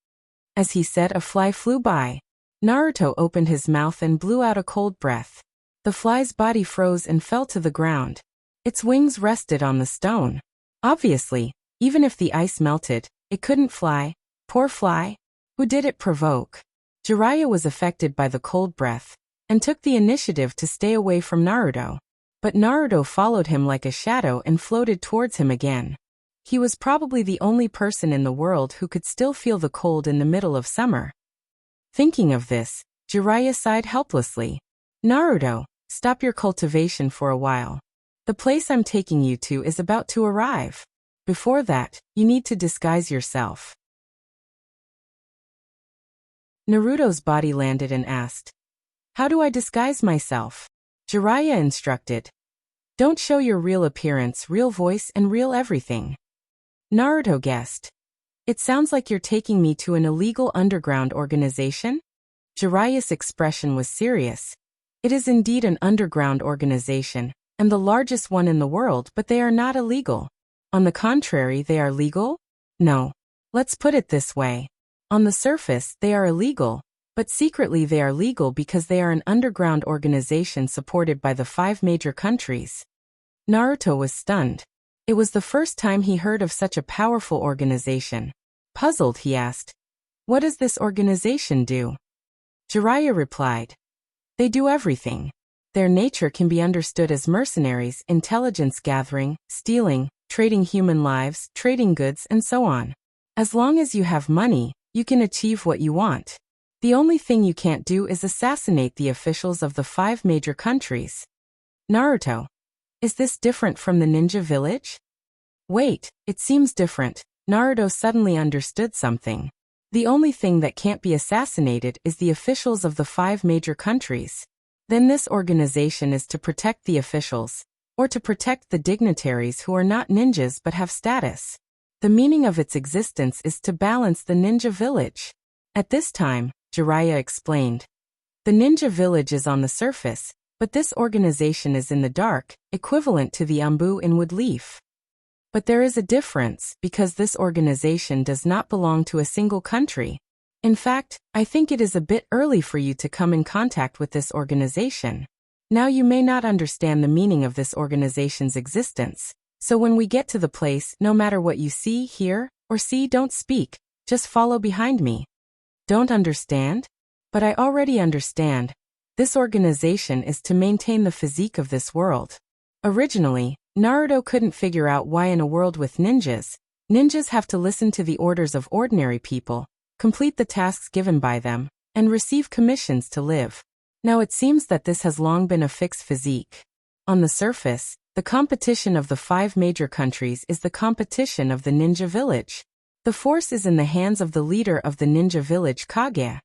As he said, a fly flew by. Naruto opened his mouth and blew out a cold breath. The fly's body froze and fell to the ground. Its wings rested on the stone. Obviously, even if the ice melted, it couldn't fly. Poor fly. Who did it provoke? Jiraiya was affected by the cold breath, and took the initiative to stay away from Naruto. But Naruto followed him like a shadow and floated towards him again. He was probably the only person in the world who could still feel the cold in the middle of summer. Thinking of this, Jiraiya sighed helplessly. "Naruto, stop your cultivation for a while. The place I'm taking you to is about to arrive. Before that, you need to disguise yourself." Naruto's body landed and asked, "How do I disguise myself?" Jiraiya instructed, "Don't show your real appearance, real voice, and real everything." Naruto guessed, "It sounds like you're taking me to an illegal underground organization?" Jiraiya's expression was serious. "It is indeed an underground organization, and the largest one in the world, but they are not illegal. On the contrary, they are legal? No. Let's put it this way. On the surface, they are illegal, but secretly they are legal because they are an underground organization supported by the 5 major countries. Naruto was stunned. It was the first time he heard of such a powerful organization. Puzzled, he asked, "What does this organization do?" Jiraiya replied, "They do everything. Their nature can be understood as mercenaries, intelligence gathering, stealing, trading human lives, trading goods, and so on. As long as you have money, you can achieve what you want. The only thing you can't do is assassinate the officials of the 5 major countries." Naruto, is this different from the ninja village? Wait, it seems different. Naruto suddenly understood something. The only thing that can't be assassinated is the officials of the 5 major countries. Then this organization is to protect the officials, or to protect the dignitaries who are not ninjas but have status. The meaning of its existence is to balance the ninja village. At this time, Jiraiya explained, the ninja village is on the surface, but this organization is in the dark, equivalent to the Ambu in Woodleaf. But there is a difference because this organization does not belong to a single country. In fact, I think it is a bit early for you to come in contact with this organization. Now you may not understand the meaning of this organization's existence. So when we get to the place, no matter what you see, hear, or see, don't speak, just follow behind me. Don't understand? But I already understand. This organization is to maintain the physique of this world. Originally, Naruto couldn't figure out why in a world with ninjas have to listen to the orders of ordinary people, complete the tasks given by them, and receive commissions to live. Now it seems that this has long been a fixed physique. On the surface, the competition of the 5 major countries is the competition of the ninja village. The force is in the hands of the leader of the ninja village, Kage.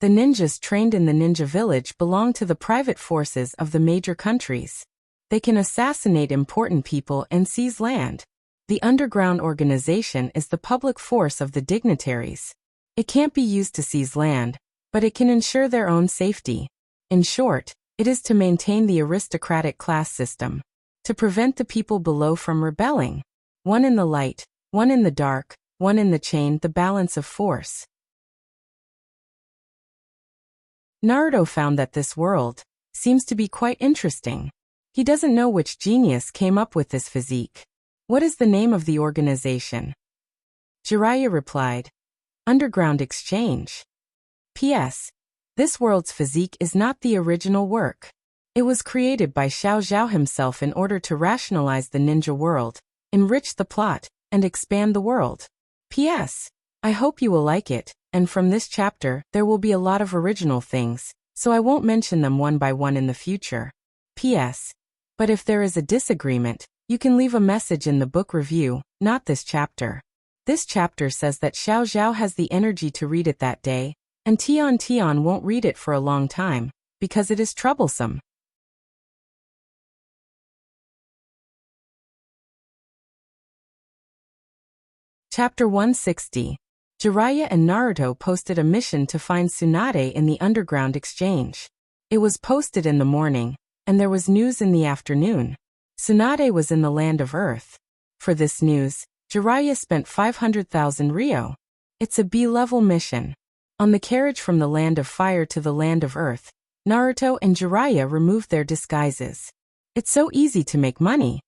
The ninjas trained in the ninja village belong to the private forces of the major countries. They can assassinate important people and seize land. The underground organization is the public force of the dignitaries. It can't be used to seize land, but it can ensure their own safety. In short, it is to maintain the aristocratic class system, to prevent the people below from rebelling. One in the light, one in the dark, one in the chain, the balance of force. Naruto found that this world seems to be quite interesting. He doesn't know which genius came up with this physique. What is the name of the organization? Jiraiya replied, Underground Exchange. P.S. This world's physique is not the original work. It was created by Xiao Zhao himself in order to rationalize the ninja world, enrich the plot, and expand the world. P.S. I hope you will like it, and from this chapter, there will be a lot of original things, so I won't mention them one by one in the future. P.S. But if there is a disagreement, you can leave a message in the book review, not this chapter. This chapter says that Xiao Zhao has the energy to read it that day, and Tian won't read it for a long time, because it is troublesome. Chapter 160. Jiraiya and Naruto posted a mission to find Tsunade in the underground exchange. It was posted in the morning, and there was news in the afternoon. Tsunade was in the land of Earth. For this news, Jiraiya spent 500,000 Ryo. It's a B-level mission. On the carriage from the land of fire to the land of Earth, Naruto and Jiraiya removed their disguises. It's so easy to make money.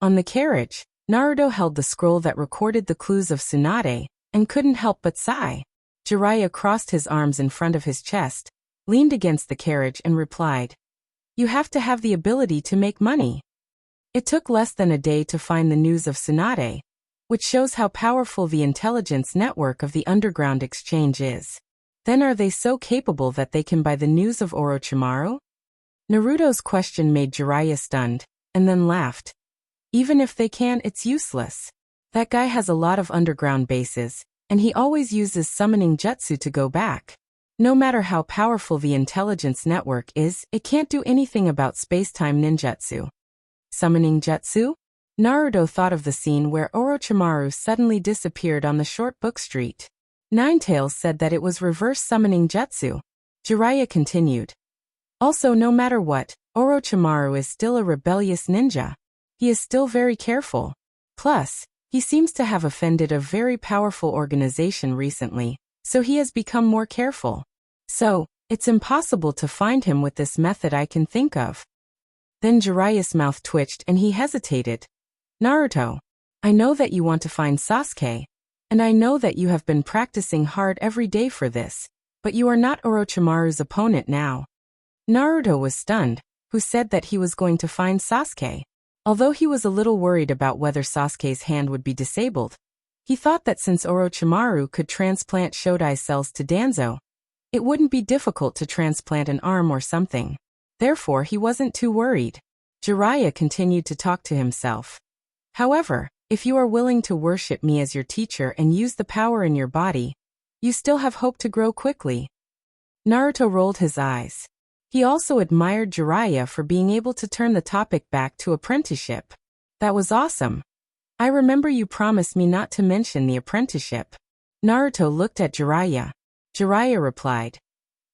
On the carriage, Naruto held the scroll that recorded the clues of Tsunade, and couldn't help but sigh. Jiraiya crossed his arms in front of his chest, leaned against the carriage and replied, You have to have the ability to make money. It took less than a day to find the news of Tsunade, which shows how powerful the intelligence network of the underground exchange is. Then are they so capable that they can buy the news of Orochimaru? Naruto's question made Jiraiya stunned, and then laughed. Even if they can, it's useless. That guy has a lot of underground bases, and he always uses summoning jutsu to go back. No matter how powerful the intelligence network is, it can't do anything about space-time ninjutsu. Summoning jutsu? Naruto thought of the scene where Orochimaru suddenly disappeared on the short book street. Ninetales said that it was reverse summoning jutsu. Jiraiya continued. Also, no matter what, Orochimaru is still a rebellious ninja. He is still very careful. Plus, he seems to have offended a very powerful organization recently, so he has become more careful. So, it's impossible to find him with this method I can think of. Then Jiraiya's mouth twitched and he hesitated. Naruto, I know that you want to find Sasuke, and I know that you have been practicing hard every day for this, but you are not Orochimaru's opponent now. Naruto was stunned, who said that he was going to find Sasuke. Although he was a little worried about whether Sasuke's hand would be disabled, he thought that since Orochimaru could transplant Shodai cells to Danzo, it wouldn't be difficult to transplant an arm or something. Therefore, he wasn't too worried. Jiraiya continued to talk to himself. However, if you are willing to worship me as your teacher and use the power in your body, you still have hope to grow quickly. Naruto rolled his eyes. He also admired Jiraiya for being able to turn the topic back to apprenticeship. That was awesome. I remember you promised me not to mention the apprenticeship. Naruto looked at Jiraiya. Jiraiya replied,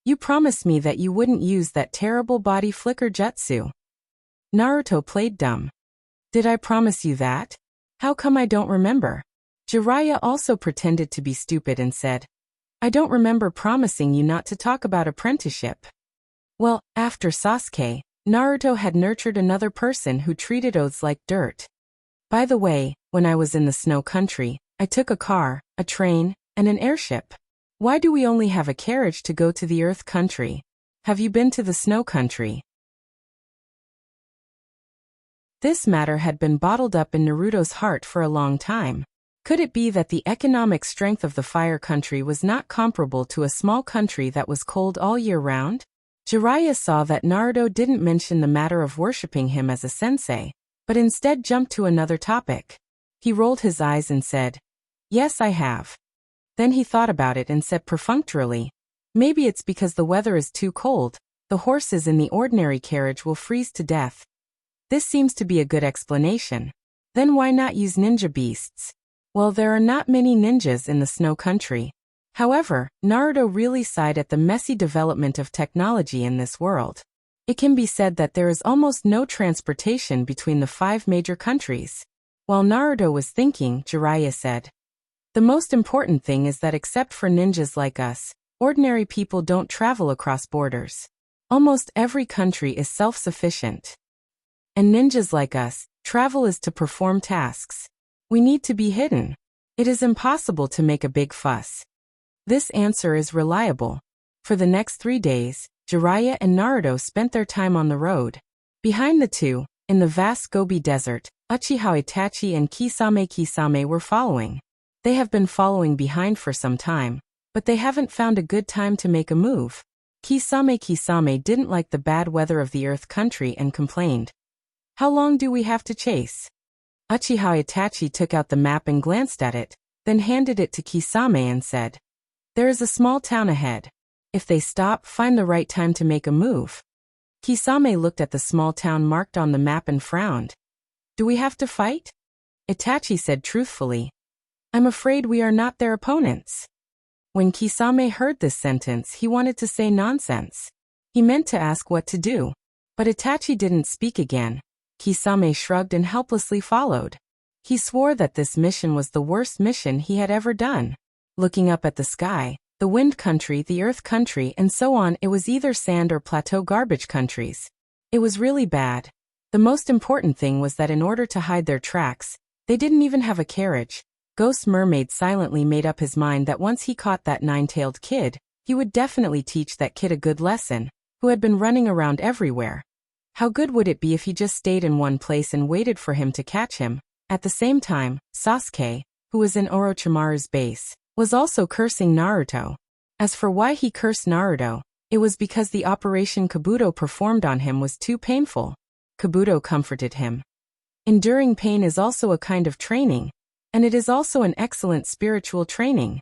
You promised me that you wouldn't use that terrible body flicker jutsu. Naruto played dumb. Did I promise you that? How come I don't remember? Jiraiya also pretended to be stupid and said, I don't remember promising you not to talk about apprenticeship. Well, after Sasuke, Naruto had nurtured another person who treated oaths like dirt. By the way, when I was in the snow country, I took a car, a train, and an airship. Why do we only have a carriage to go to the earth country? Have you been to the snow country? This matter had been bottled up in Naruto's heart for a long time. Could it be that the economic strength of the fire country was not comparable to a small country that was cold all year round? Jiraiya saw that Naruto didn't mention the matter of worshipping him as a sensei, but instead jumped to another topic. He rolled his eyes and said, Yes, I have. Then he thought about it and said perfunctorily, Maybe it's because the weather is too cold, the horses in the ordinary carriage will freeze to death. This seems to be a good explanation. Then why not use ninja beasts? Well, there are not many ninjas in the snow country. However, Naruto really sighed at the messy development of technology in this world. It can be said that there is almost no transportation between the 5 major countries. While Naruto was thinking, Jiraiya said, The most important thing is that except for ninjas like us, ordinary people don't travel across borders. Almost every country is self-sufficient. And ninjas like us, travel is to perform tasks. We need to be hidden. It is impossible to make a big fuss. This answer is reliable. For the next 3 days, Jiraiya and Naruto spent their time on the road. Behind the two, in the vast Gobi Desert, Uchiha Itachi and Kisame were following. They have been following behind for some time, but they haven't found a good time to make a move. Kisame didn't like the bad weather of the earth country and complained. How long do we have to chase? Uchiha Itachi took out the map and glanced at it, then handed it to Kisame and said, There is a small town ahead. If they stop, find the right time to make a move. Kisame looked at the small town marked on the map and frowned. Do we have to fight? Itachi said truthfully, I'm afraid we are not their opponents. When Kisame heard this sentence, he wanted to say nonsense. He meant to ask what to do. But Itachi didn't speak again. Kisame shrugged and helplessly followed. He swore that this mission was the worst mission he had ever done. Looking up at the sky, the wind country, the earth country, and so on, it was either sand or plateau garbage countries. It was really bad. The most important thing was that in order to hide their tracks, they didn't even have a carriage. Ghost Mermaid silently made up his mind that once he caught that 9-tailed kid, he would definitely teach that kid a good lesson, who had been running around everywhere. How good would it be if he just stayed in one place and waited for him to catch him? At the same time, Sasuke, who was in Orochimaru's base, was also cursing Naruto. As for why he cursed Naruto, it was because the operation Kabuto performed on him was too painful. Kabuto comforted him. Enduring pain is also a kind of training, and it is also an excellent spiritual training.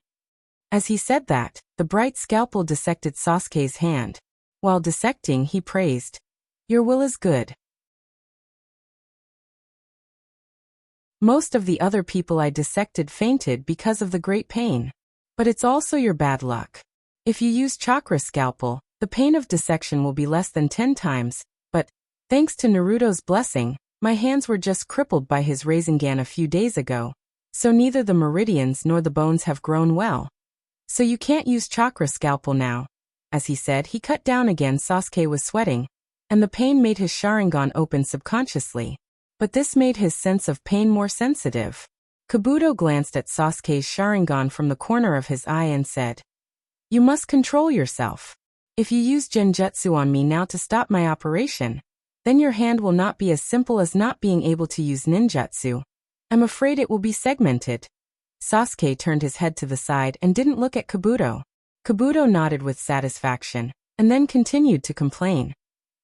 As he said that, the bright scalpel dissected Sasuke's hand. While dissecting, he praised, Your will is good. Most of the other people I dissected fainted because of the great pain. But it's also your bad luck. If you use chakra scalpel, the pain of dissection will be less than 10 times, but, thanks to Naruto's blessing, my hands were just crippled by his Rasengan a few days ago, so neither the meridians nor the bones have grown well. So you can't use chakra scalpel now. As he said, he cut down again. Sasuke was sweating, and the pain made his Sharingan open subconsciously. But this made his sense of pain more sensitive. Kabuto glanced at Sasuke's Sharingan from the corner of his eye and said, "You must control yourself. If you use genjutsu on me now to stop my operation, then your hand will not be as simple as not being able to use ninjutsu. I'm afraid it will be segmented." Sasuke turned his head to the side and didn't look at Kabuto. Kabuto nodded with satisfaction, and then continued to complain.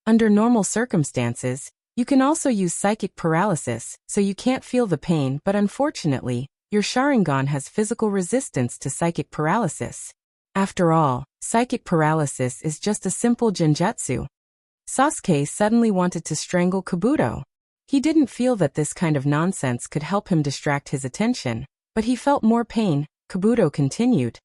Under normal circumstances, you can also use psychic paralysis, so you can't feel the pain, but unfortunately, your Sharingan has physical resistance to psychic paralysis. After all, psychic paralysis is just a simple genjutsu. Sasuke suddenly wanted to strangle Kabuto. He didn't feel that this kind of nonsense could help him distract his attention, but he felt more pain. Kabuto continued.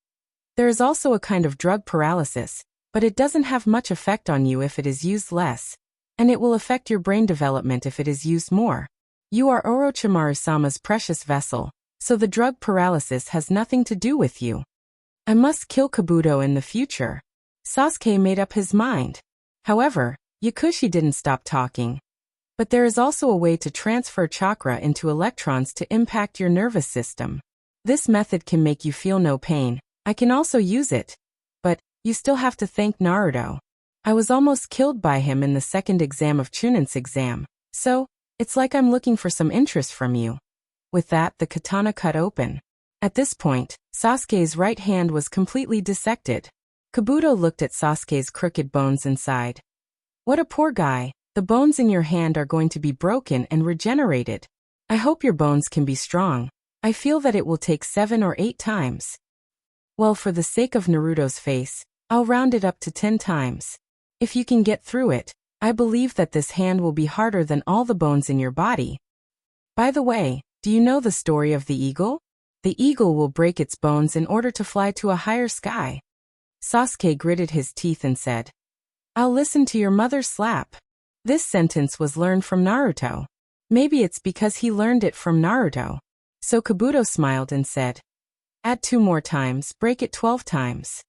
There is also a kind of drug paralysis, but it doesn't have much effect on you if it is used less, and it will affect your brain development if it is used more. You are Orochimaru-sama's precious vessel, so the drug paralysis has nothing to do with you. I must kill Kabuto in the future. Sasuke made up his mind. However, Yakushi didn't stop talking. But there is also a way to transfer chakra into electrons to impact your nervous system. This method can make you feel no pain. I can also use it. But you still have to thank Naruto. I was almost killed by him in the second exam of Chunin's exam, so it's like I'm looking for some interest from you. With that, the katana cut open. At this point, Sasuke's right hand was completely dissected. Kabuto looked at Sasuke's crooked bones inside. What a poor guy. The bones in your hand are going to be broken and regenerated. I hope your bones can be strong. I feel that it will take 7 or 8 times. Well, for the sake of Naruto's face, I'll round it up to 10 times. If you can get through it, I believe that this hand will be harder than all the bones in your body. By the way, do you know the story of the eagle? The eagle will break its bones in order to fly to a higher sky. Sasuke gritted his teeth and said, "I'll listen to your mother slap." This sentence was learned from Naruto. Maybe it's because he learned it from Naruto. So Kabuto smiled and said, "Add 2 more times, break it 12 times.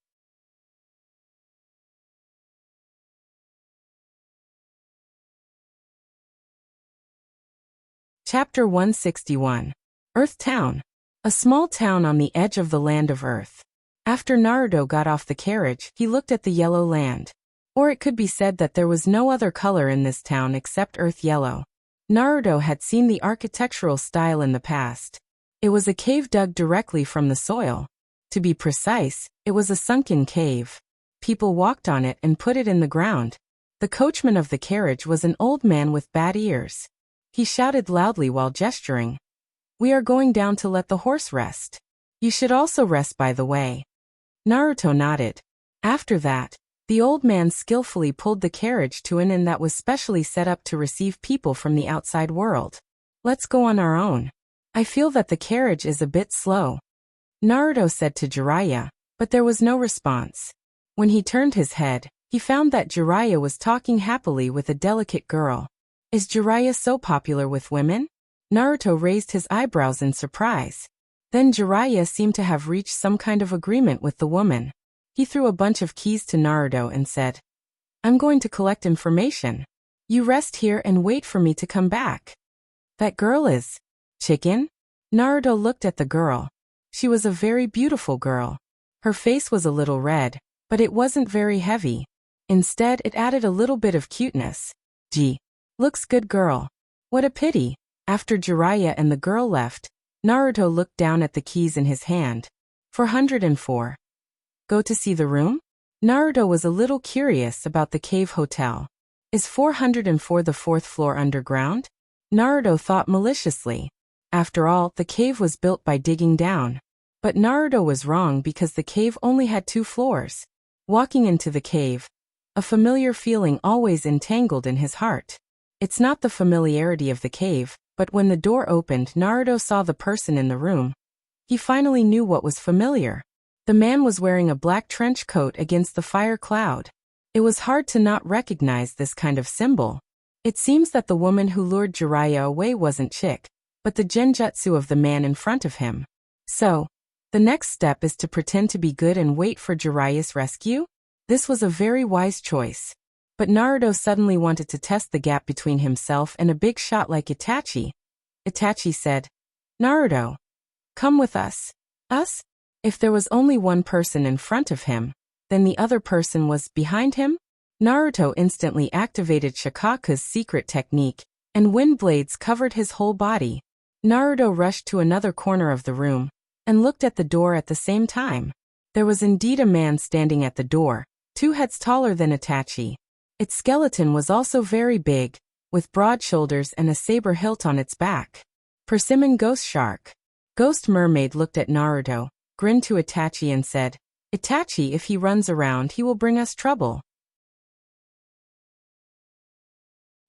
Chapter 161. Earth Town. A small town on the edge of the land of Earth. After Naruto got off the carriage, he looked at the yellow land. Or it could be said that there was no other color in this town except earth yellow. Naruto had seen the architectural style in the past. It was a cave dug directly from the soil. To be precise, it was a sunken cave. People walked on it and put it in the ground. The coachman of the carriage was an old man with bad ears. He shouted loudly while gesturing. "We are going down to let the horse rest. You should also rest, by the way." Naruto nodded. After that, the old man skillfully pulled the carriage to an inn that was specially set up to receive people from the outside world. "Let's go on our own. I feel that the carriage is a bit slow," Naruto said to Jiraiya, but there was no response. When he turned his head, he found that Jiraiya was talking happily with a delicate girl. Is Jiraiya so popular with women? Naruto raised his eyebrows in surprise. Then Jiraiya seemed to have reached some kind of agreement with the woman. He threw a bunch of keys to Naruto and said, "I'm going to collect information. You rest here and wait for me to come back." "That girl is Chicken?" Naruto looked at the girl. She was a very beautiful girl. Her face was a little red, but it wasn't very heavy. Instead, it added a little bit of cuteness. "Gee, looks good girl. What a pity." After Jiraiya and the girl left, Naruto looked down at the keys in his hand. 404. Go to see the room? Naruto was a little curious about the cave hotel. Is 404 the 4th floor underground? Naruto thought maliciously. After all, the cave was built by digging down. But Naruto was wrong because the cave only had 2 floors. Walking into the cave, a familiar feeling always entangled in his heart. It's not the familiarity of the cave, but when the door opened, Naruto saw the person in the room. He finally knew what was familiar. The man was wearing a black trench coat against the fire cloud. It was hard to not recognize this kind of symbol. It seems that the woman who lured Jiraiya away wasn't Chick, but the genjutsu of the man in front of him. So, The next step is to pretend to be good and wait for Jiraiya's rescue? This was a very wise choice. But Naruto suddenly wanted to test the gap between himself and a big shot like Itachi. Itachi said, "Naruto, come with us." Us? If there was only one person in front of him, then the other person was behind him? Naruto instantly activated Shikaku's secret technique, and wind blades covered his whole body. Naruto rushed to another corner of the room, and looked at the door at the same time. There was indeed a man standing at the door, 2 heads taller than Itachi. Its skeleton was also very big, with broad shoulders and a saber hilt on its back. Persimmon Ghost Shark. Ghost Mermaid looked at Naruto, grinned to Itachi and said, "Itachi, if he runs around he will bring us trouble."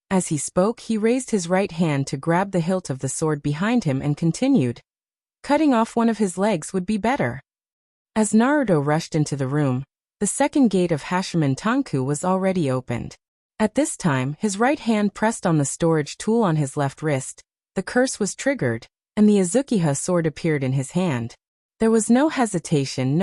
As he spoke, he raised his right hand to grab the hilt of the sword behind him and continued, "Cutting off one of his legs would be better." As Naruto rushed into the room, the second gate of Hashimoto Tanku was already opened. At this time, his right hand pressed on the storage tool on his left wrist, the curse was triggered, and the Azukiha sword appeared in his hand. There was no hesitation,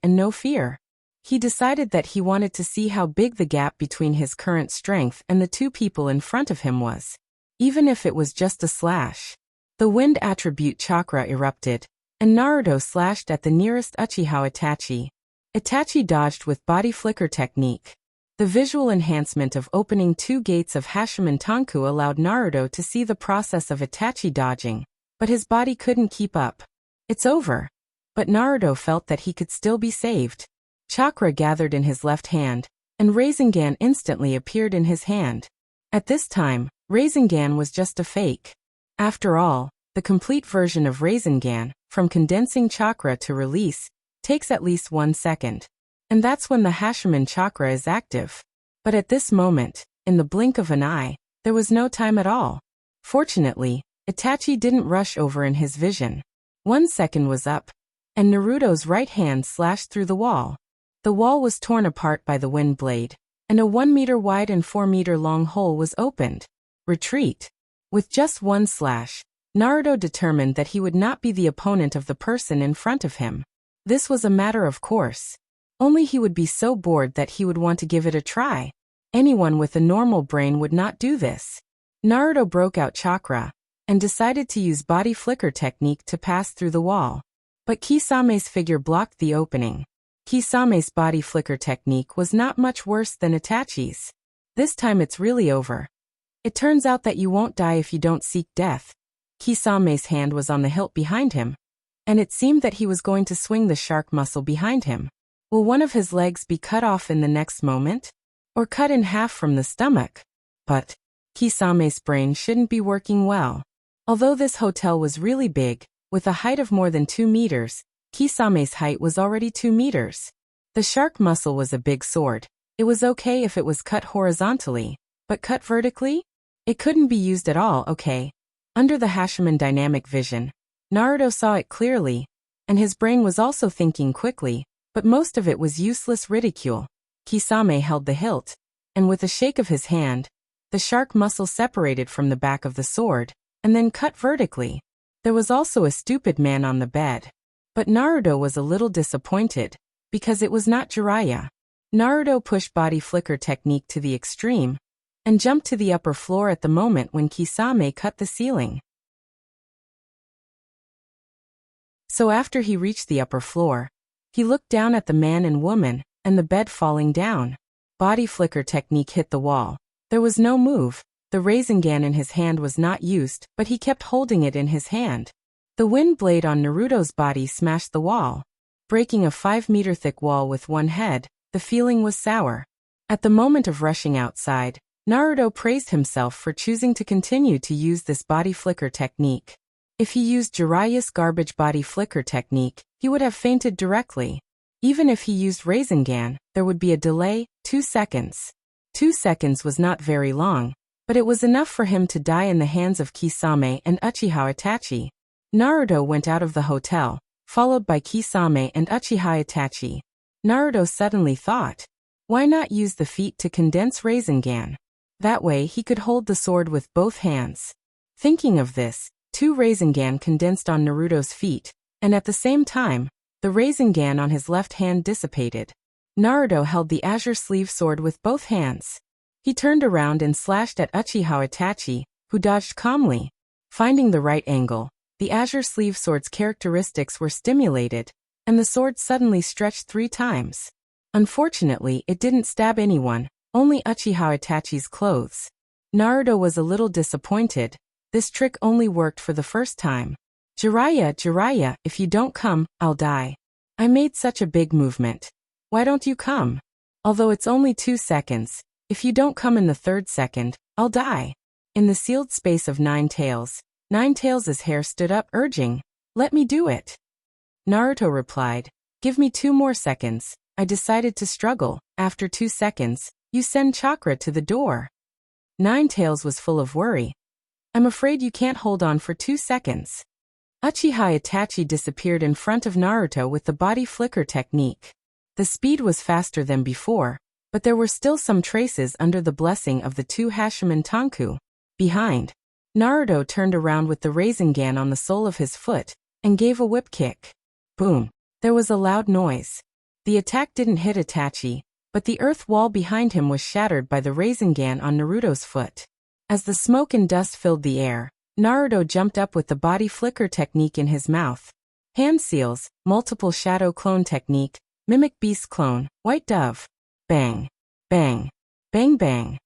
and no fear. He decided that he wanted to see how big the gap between his current strength and the 2 people in front of him was. Even if it was just a slash. The wind attribute chakra erupted, and Naruto slashed at the nearest Uchiha Itachi. Itachi dodged with body flicker technique. The visual enhancement of opening 2 gates of Hashimoto Tanku allowed Naruto to see the process of Itachi dodging, but his body couldn't keep up. It's over. But Naruto felt that he could still be saved. Chakra gathered in his left hand, and Rasengan instantly appeared in his hand. At this time, Rasengan was just a fake. After all, the complete version of Rasengan, from condensing chakra to release, takes at least 1 second. And that's when the Hashimoto chakra is active. But at this moment, in the blink of an eye, there was no time at all. Fortunately, Itachi didn't rush over in his vision. 1 second was up, and Naruto's right hand slashed through the wall. The wall was torn apart by the wind blade, and a 1 meter wide and 4 meter long hole was opened. Retreat. With just 1 slash, Naruto determined that he would not be the opponent of the person in front of him. This was a matter of course. Only he would be so bored that he would want to give it a try. Anyone with a normal brain would not do this. Naruto broke out chakra, and decided to use body flicker technique to pass through the wall. But Kisame's figure blocked the opening. Kisame's body flicker technique was not much worse than Itachi's. This time it's really over. It turns out that you won't die if you don't seek death. Kisame's hand was on the hilt behind him, and it seemed that he was going to swing the shark muscle behind him. Will one of his legs be cut off in the next moment? Or cut in half from the stomach? But Kisame's brain shouldn't be working well. Although this hotel was really big, with a height of more than 2 meters, Kisame's height was already 2 meters. The shark muscle was a big sword. It was okay if it was cut horizontally, but cut vertically? It couldn't be used at all, okay. Under the Hashimoto dynamic vision, Naruto saw it clearly, and his brain was also thinking quickly, but most of it was useless ridicule. Kisame held the hilt, and with a shake of his hand, the shark muscle separated from the back of the sword, and then cut vertically. There was also a stupid man on the bed. But Naruto was a little disappointed, because it was not Jiraiya. Naruto pushed body flicker technique to the extreme, and jumped to the upper floor at the moment when Kisame cut the ceiling. So after he reached the upper floor, he looked down at the man and woman, and the bed falling down. Body flicker technique hit the wall. There was no move. The Rasengan in his hand was not used, but he kept holding it in his hand. The wind blade on Naruto's body smashed the wall. Breaking a 5-meter thick wall with one head, the feeling was sour. At the moment of rushing outside, Naruto praised himself for choosing to continue to use this body flicker technique. If he used Jiraiya's garbage body flicker technique, he would have fainted directly. Even if he used Rasengan, there would be a delay, 2 seconds. 2 seconds was not very long, but it was enough for him to die in the hands of Kisame and Uchiha Itachi. Naruto went out of the hotel, followed by Kisame and Uchiha Itachi. Naruto suddenly thought, why not use the feet to condense Rasengan? That way he could hold the sword with both hands. Thinking of this, 2 Rasengan condensed on Naruto's feet, And at the same time, the Rasengan on his left hand dissipated. Naruto held the azure sleeve sword with both hands. He turned around and slashed at Uchiha Itachi, who dodged calmly. Finding the right angle, the azure sleeve sword's characteristics were stimulated, and the sword suddenly stretched 3 times. Unfortunately, it didn't stab anyone, only Uchiha Itachi's clothes. Naruto was a little disappointed. This trick only worked for the first time. Jiraiya, if you don't come, I'll die. I made such a big movement. Why don't you come? Although it's only 2 seconds, if you don't come in the 3rd second, I'll die. In the sealed space of Nine Tails' hair stood up, urging, let me do it. Naruto replied, give me 2 more seconds. I decided to struggle. After 2 seconds, you send chakra to the door. Nine Tails was full of worry. I'm afraid you can't hold on for 2 seconds. Uchiha Itachi disappeared in front of Naruto with the body flicker technique. The speed was faster than before, but there were still some traces under the blessing of the 2 Hashiman Tanku. Behind, Naruto turned around with the Rasengan on the sole of his foot and gave a whip kick. Boom! There was a loud noise. The attack didn't hit Itachi, but the earth wall behind him was shattered by the Rasengan on Naruto's foot. As the smoke and dust filled the air, Naruto jumped up with the body flicker technique in his mouth. Hand seals, multiple shadow clone technique, mimic beast clone, white dove. Bang! Bang! Bang bang!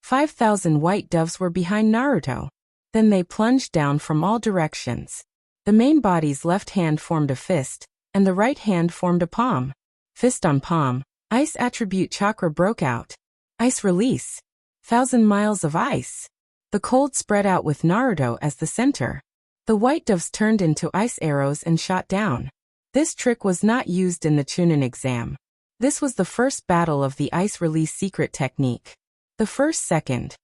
5,000 white doves were behind Naruto. Then they plunged down from all directions. The main body's left hand formed a fist, and the right hand formed a palm. Fist on palm, ice attribute chakra broke out. Ice release. 1,000 miles of ice. The cold spread out with Naruto as the center. The white doves turned into ice arrows and shot down. This trick was not used in the Chunin exam. This was the first battle of the ice release secret technique. The first second.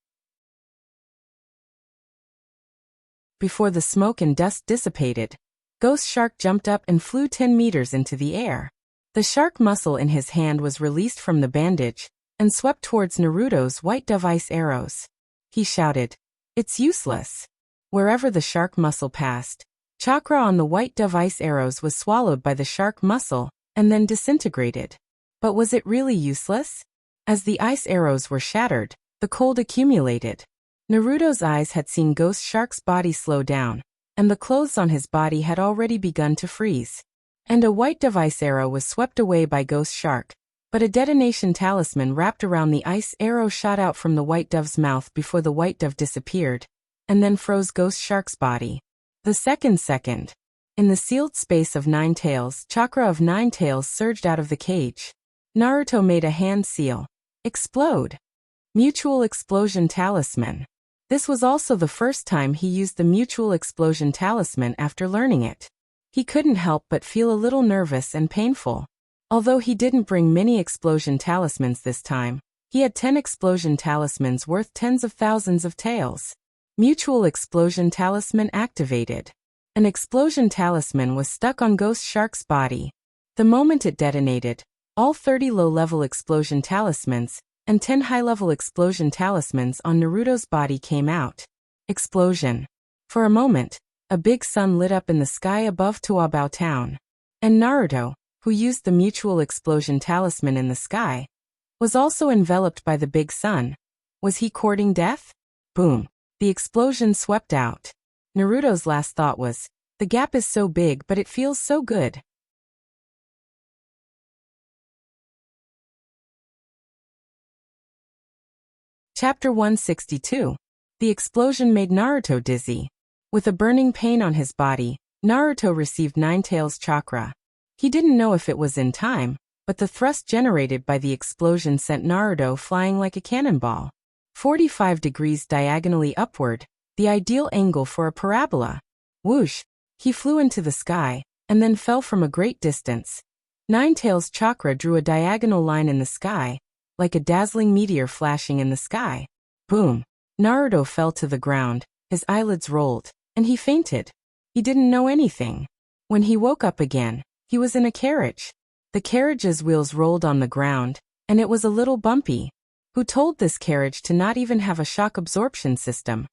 Before the smoke and dust dissipated, Ghost Shark jumped up and flew 10 meters into the air. The shark muscle in his hand was released from the bandage and swept towards Naruto's white dove ice arrows. He shouted, it's useless. Wherever the shark muscle passed, chakra on the white dove ice arrows was swallowed by the shark muscle and then disintegrated. But was it really useless? As the ice arrows were shattered, the cold accumulated. Naruto's eyes had seen Ghost Shark's body slow down, and the clothes on his body had already begun to freeze. And a white dove ice arrow was swept away by Ghost Shark, but a detonation talisman wrapped around the ice arrow shot out from the white dove's mouth before the white dove disappeared, and then froze Ghost Shark's body. The second. In the sealed space of Nine Tails, chakra of Nine Tails surged out of the cage. Naruto made a hand seal. Explode. Mutual Explosion Talisman. This was also the first time he used the Mutual Explosion Talisman after learning it. He couldn't help but feel a little nervous and painful. Although he didn't bring many explosion talismans this time, he had 10 explosion talismans worth tens of thousands of taels. Mutual Explosion Talisman activated. An explosion talisman was stuck on Ghost Shark's body. The moment it detonated, all 30 low-level explosion talismans and 10 high-level explosion talismans on Naruto's body came out. Explosion. For a moment, a big sun lit up in the sky above Tuabao town. And Naruto, who used the Mutual Explosion Talisman in the sky, was also enveloped by the big sun. Was he courting death? Boom. The explosion swept out. Naruto's last thought was, the gap is so big but it feels so good. Chapter 162. The explosion made Naruto dizzy. With a burning pain on his body, Naruto received Nine Tails chakra. He didn't know if it was in time, but the thrust generated by the explosion sent Naruto flying like a cannonball. 45 degrees diagonally upward, the ideal angle for a parabola. Whoosh! He flew into the sky, and then fell from a great distance. Nine Tails chakra drew a diagonal line in the sky, like a dazzling meteor flashing in the sky. Boom! Naruto fell to the ground, his eyelids rolled, and he fainted. He didn't know anything. When he woke up again, he was in a carriage. The carriage's wheels rolled on the ground, and it was a little bumpy. Who told this carriage to not even have a shock absorption system?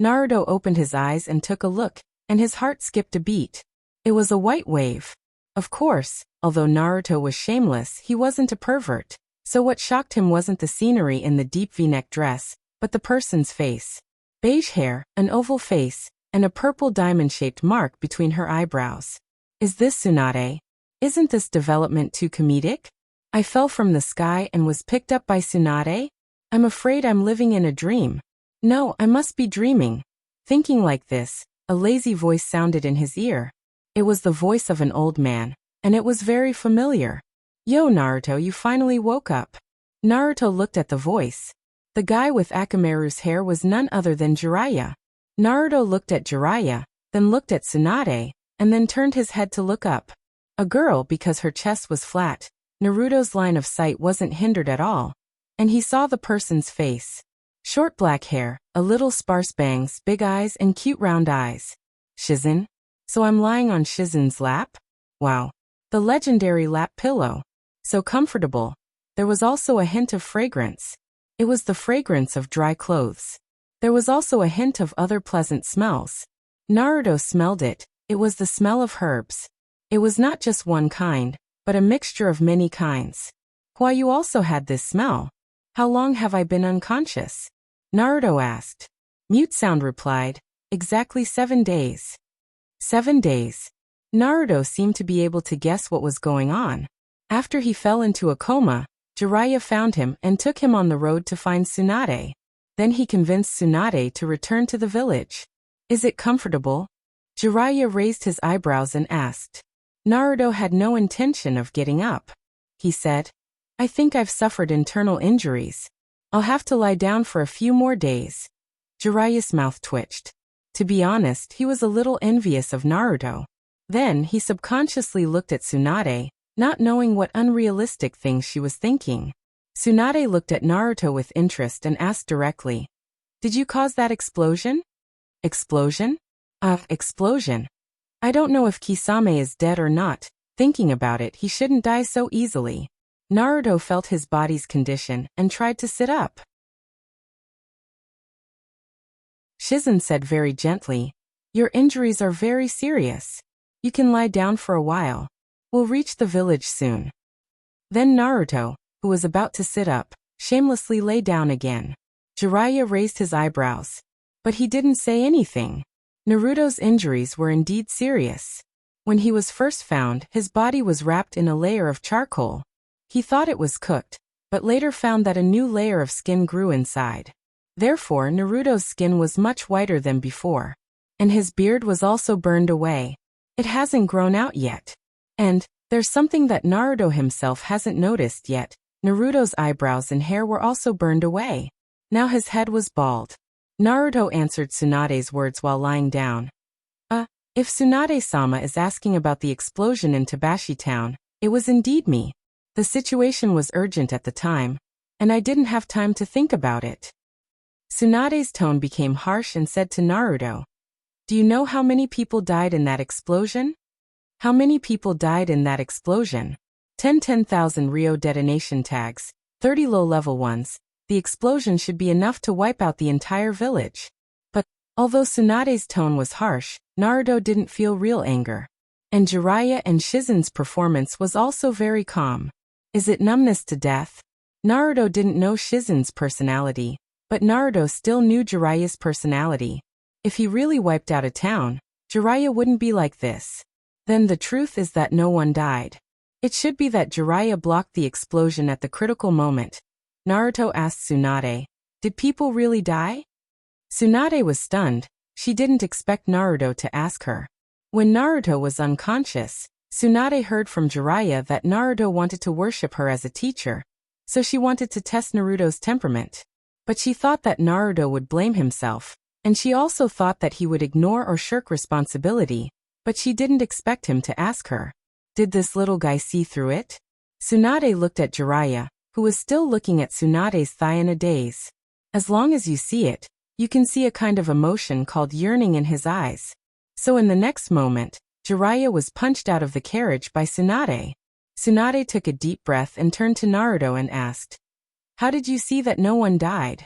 Naruto opened his eyes and took a look, and his heart skipped a beat. It was a white wave. Of course, although Naruto was shameless, he wasn't a pervert. So what shocked him wasn't the scenery in the deep V-neck dress, but the person's face. Beige hair, an oval face, and a purple diamond-shaped mark between her eyebrows. Is this Tsunade? Isn't this development too comedic? I fell from the sky and was picked up by Tsunade? I'm afraid I'm living in a dream. No, I must be dreaming. Thinking like this, a lazy voice sounded in his ear. It was the voice of an old man, and it was very familiar. Yo Naruto, you finally woke up. Naruto looked at the voice. The guy with Akamaru's hair was none other than Jiraiya. Naruto looked at Jiraiya, then looked at Tsunade, and then turned his head to look up. A girl because her chest was flat. Naruto's line of sight wasn't hindered at all. And he saw the person's face. Short black hair, a little sparse bangs, big eyes, and cute round eyes. Shizen? So I'm lying on Shizen's lap? Wow. The legendary lap pillow. So comfortable. There was also a hint of fragrance. It was the fragrance of dry clothes. There was also a hint of other pleasant smells. Naruto smelled it. It was the smell of herbs. It was not just one kind, but a mixture of many kinds. Why, you also had this smell? How long have I been unconscious? Naruto asked. Mute Sound replied, exactly 7 days. 7 days. Naruto seemed to be able to guess what was going on. After he fell into a coma, Jiraiya found him and took him on the road to find Tsunade. Then he convinced Tsunade to return to the village. Is it comfortable? Jiraiya raised his eyebrows and asked. Naruto had no intention of getting up. He said, I think I've suffered internal injuries. I'll have to lie down for a few more days. Jiraiya's mouth twitched. To be honest, he was a little envious of Naruto. Then he subconsciously looked at Tsunade, not knowing what unrealistic things she was thinking. Tsunade looked at Naruto with interest and asked directly, Did you cause that explosion? Explosion? Explosion. I don't know if Kisame is dead or not. Thinking about it, he shouldn't die so easily. Naruto felt his body's condition and tried to sit up. Shizen said very gently, Your injuries are very serious. You can lie down for a while. We'll reach the village soon. Then Naruto, who was about to sit up, shamelessly lay down again. Jiraiya raised his eyebrows. But he didn't say anything. Naruto's injuries were indeed serious. When he was first found, his body was wrapped in a layer of charcoal. He thought it was cooked, but later found that a new layer of skin grew inside. Therefore, Naruto's skin was much whiter than before. And his beard was also burned away. It hasn't grown out yet. And there's something that Naruto himself hasn't noticed yet. Naruto's eyebrows and hair were also burned away. Now his head was bald. Naruto answered Tsunade's words while lying down. If Tsunade-sama is asking about the explosion in Tabashi Town, it was indeed me. The situation was urgent at the time, and I didn't have time to think about it. Tsunade's tone became harsh and said to Naruto, Do you know how many people died in that explosion? How many people died in that explosion? 10,000 Rio detonation tags, 30 low-level ones. The explosion should be enough to wipe out the entire village. But, although Tsunade's tone was harsh, Naruto didn't feel real anger. And Jiraiya and Shizen's performance was also very calm. Is it numbness to death? Naruto didn't know Shizen's personality, but Naruto still knew Jiraiya's personality. If he really wiped out a town, Jiraiya wouldn't be like this. Then the truth is that no one died. It should be that Jiraiya blocked the explosion at the critical moment. Naruto asked Tsunade, Did people really die? Tsunade was stunned. She didn't expect Naruto to ask her. When Naruto was unconscious, Tsunade heard from Jiraiya that Naruto wanted to worship her as a teacher, so she wanted to test Naruto's temperament. But she thought that Naruto would blame himself, and she also thought that he would ignore or shirk responsibility, but she didn't expect him to ask her. Did this little guy see through it? Tsunade looked at Jiraiya, who was still looking at Tsunade's thigh in a daze. As long as you see it, you can see a kind of emotion called yearning in his eyes. So in the next moment, Jiraiya was punched out of the carriage by Tsunade. Tsunade took a deep breath and turned to Naruto and asked, How did you see that no one died?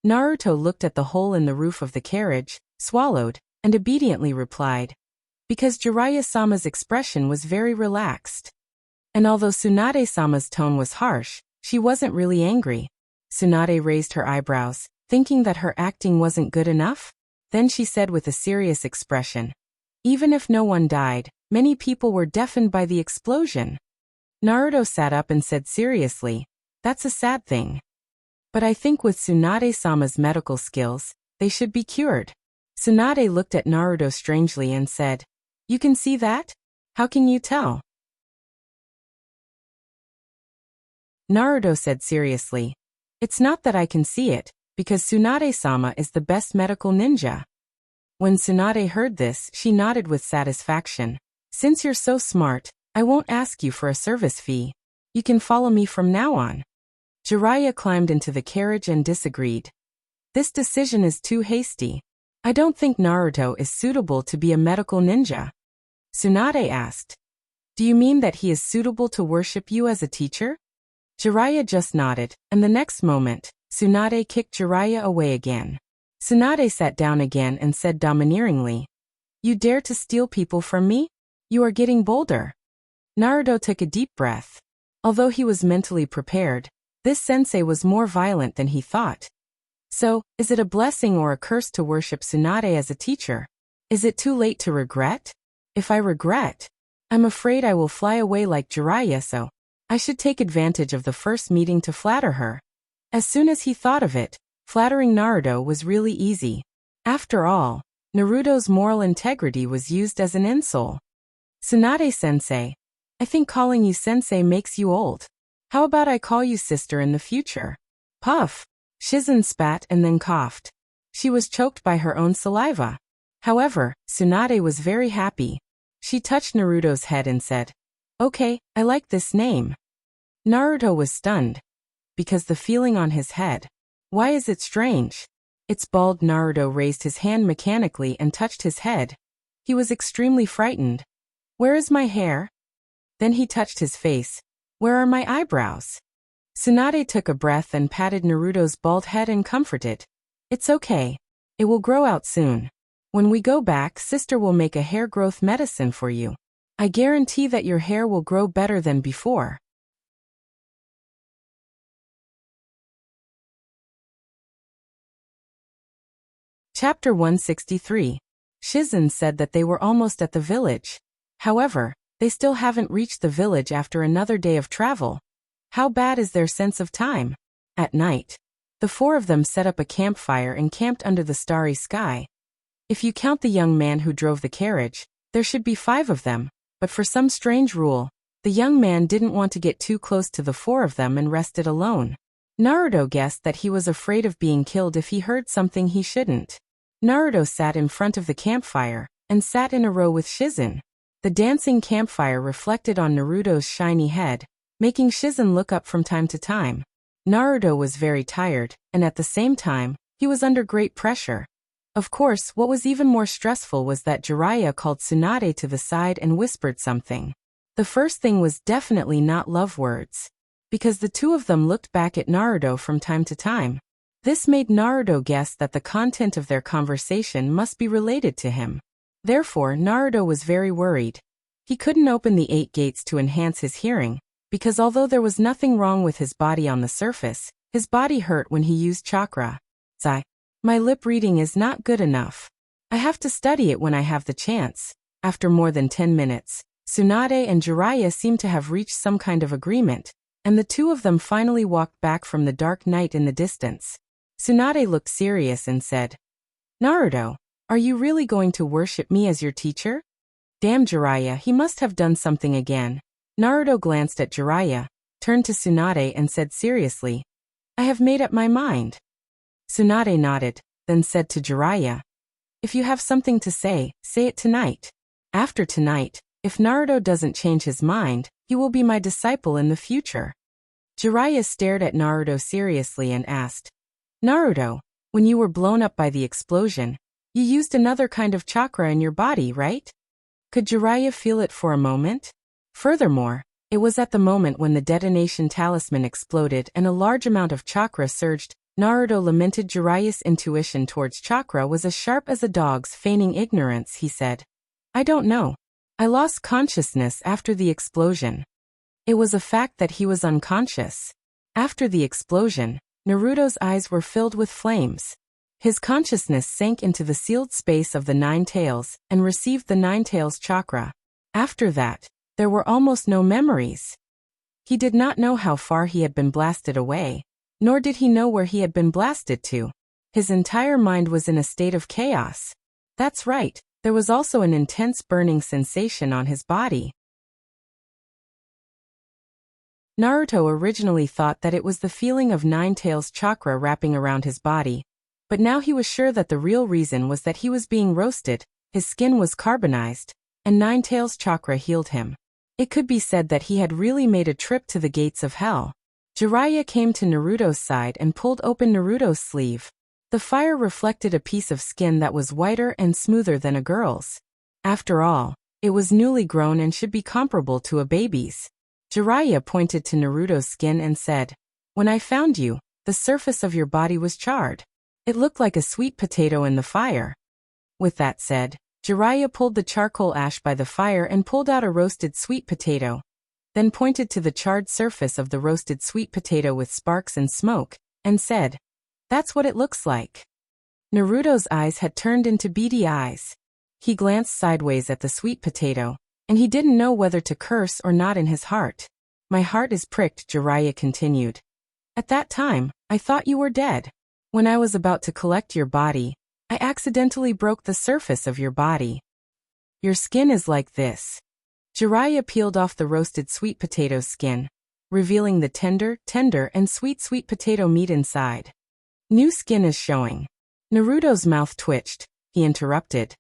Naruto looked at the hole in the roof of the carriage, swallowed, and obediently replied, because Jiraiya-sama's expression was very relaxed. And although Tsunade-sama's tone was harsh, she wasn't really angry. Tsunade raised her eyebrows, thinking that her acting wasn't good enough. Then she said with a serious expression, "Even if no one died, many people were deafened by the explosion." Naruto sat up and said seriously, "That's a sad thing. But I think with Tsunade-sama's medical skills, they should be cured." Tsunade looked at Naruto strangely and said, "You can see that? How can you tell?" Naruto said seriously, "It's not that I can see it, because Tsunade-sama is the best medical ninja." When Tsunade heard this, she nodded with satisfaction. "Since you're so smart, I won't ask you for a service fee. You can follow me from now on." Jiraiya climbed into the carriage and disagreed. "This decision is too hasty. I don't think Naruto is suitable to be a medical ninja." Tsunade asked, "Do you mean that he is suitable to worship you as a teacher?" Jiraiya just nodded, and the next moment, Tsunade kicked Jiraiya away again. Tsunade sat down again and said domineeringly, "You dare to steal people from me? You are getting bolder." Naruto took a deep breath. Although he was mentally prepared, this sensei was more violent than he thought. So, is it a blessing or a curse to worship Tsunade as a teacher? Is it too late to regret? If I regret, I'm afraid I will fly away like Jiraiya, so I should take advantage of the first meeting to flatter her. As soon as he thought of it, flattering Naruto was really easy. After all, Naruto's moral integrity was used as an insult. "Tsunade-sensei, I think calling you sensei makes you old. How about I call you sister in the future?" Puff! Shizen spat and then coughed. She was choked by her own saliva. However, Tsunade was very happy. She touched Naruto's head and said, "Okay, I like this name." Naruto was stunned. Because the feeling on his head. Why is it strange? It's bald. Naruto raised his hand mechanically and touched his head. He was extremely frightened. "Where is my hair?" Then he touched his face. "Where are my eyebrows?" Tsunade took a breath and patted Naruto's bald head and comforted. "It's okay. It will grow out soon. When we go back, sister will make a hair growth medicine for you. I guarantee that your hair will grow better than before." Chapter 163. Shizen said that they were almost at the village. However, they still haven't reached the village after another day of travel. How bad is their sense of time? At night, the four of them set up a campfire and camped under the starry sky. If you count the young man who drove the carriage, there should be 5 of them, but for some strange rule, the young man didn't want to get too close to the 4 of them and rested alone. Naruto guessed that he was afraid of being killed if he heard something he shouldn't. Naruto sat in front of the campfire, and sat in a row with Shizen. The dancing campfire reflected on Naruto's shiny head, making Shizen look up from time to time. Naruto was very tired, and at the same time, he was under great pressure. Of course, what was even more stressful was that Jiraiya called Tsunade to the side and whispered something. The first thing was definitely not love words, because the two of them looked back at Naruto from time to time. This made Naruto guess that the content of their conversation must be related to him. Therefore, Naruto was very worried. He couldn't open the 8 gates to enhance his hearing, because although there was nothing wrong with his body on the surface, his body hurt when he used chakra. My lip reading is not good enough. I have to study it when I have the chance. After more than 10 minutes, Tsunade and Jiraiya seemed to have reached some kind of agreement, and the two of them finally walked back from the dark night in the distance. Tsunade looked serious and said, "Naruto, are you really going to worship me as your teacher?" Damn Jiraiya, he must have done something again. Naruto glanced at Jiraiya, turned to Tsunade and said seriously, "I have made up my mind." Tsunade nodded, then said to Jiraiya, "If you have something to say it tonight. After tonight, if Naruto doesn't change his mind, he will be my disciple in the future." Jiraiya stared at Naruto seriously and asked, "Naruto, when you were blown up by the explosion, you used another kind of chakra in your body, right?" Could Jiraiya feel it for a moment? Furthermore, it was at the moment when the detonation talisman exploded and a large amount of chakra surged. Naruto lamented Jiraiya's intuition towards chakra was as sharp as a dog's. Feigning ignorance, he said, I don't know. I lost consciousness after the explosion. It was a fact that he was unconscious. After the explosion, Naruto's eyes were filled with flames. His consciousness sank into the sealed space of the Nine Tails and received the Nine Tails chakra. After that, there were almost no memories. He did not know how far he had been blasted away, nor did he know where he had been blasted to. His entire mind was in a state of chaos. That's right, there was also an intense burning sensation on his body. Naruto originally thought that it was the feeling of Nine Tails chakra wrapping around his body, but now he was sure that the real reason was that he was being roasted, his skin was carbonized, and Nine Tails chakra healed him. It could be said that he had really made a trip to the gates of hell. Jiraiya came to Naruto's side and pulled open Naruto's sleeve. The fire reflected a piece of skin that was whiter and smoother than a girl's. After all, it was newly grown and should be comparable to a baby's. Jiraiya pointed to Naruto's skin and said, "When I found you, the surface of your body was charred. It looked like a sweet potato in the fire." With that said, Jiraiya pulled the charcoal ash by the fire and pulled out a roasted sweet potato, then pointed to the charred surface of the roasted sweet potato with sparks and smoke, and said, "That's what it looks like." Naruto's eyes had turned into beady eyes. He glanced sideways at the sweet potato, and he didn't know whether to curse or not in his heart. "My heart is pricked," Jiraiya continued. "At that time, I thought you were dead. When I was about to collect your body, I accidentally broke the surface of your body. Your skin is like this." Jiraiya peeled off the roasted sweet potato skin, revealing the tender and sweet potato meat inside. "New skin is showing." Naruto's mouth twitched. He interrupted.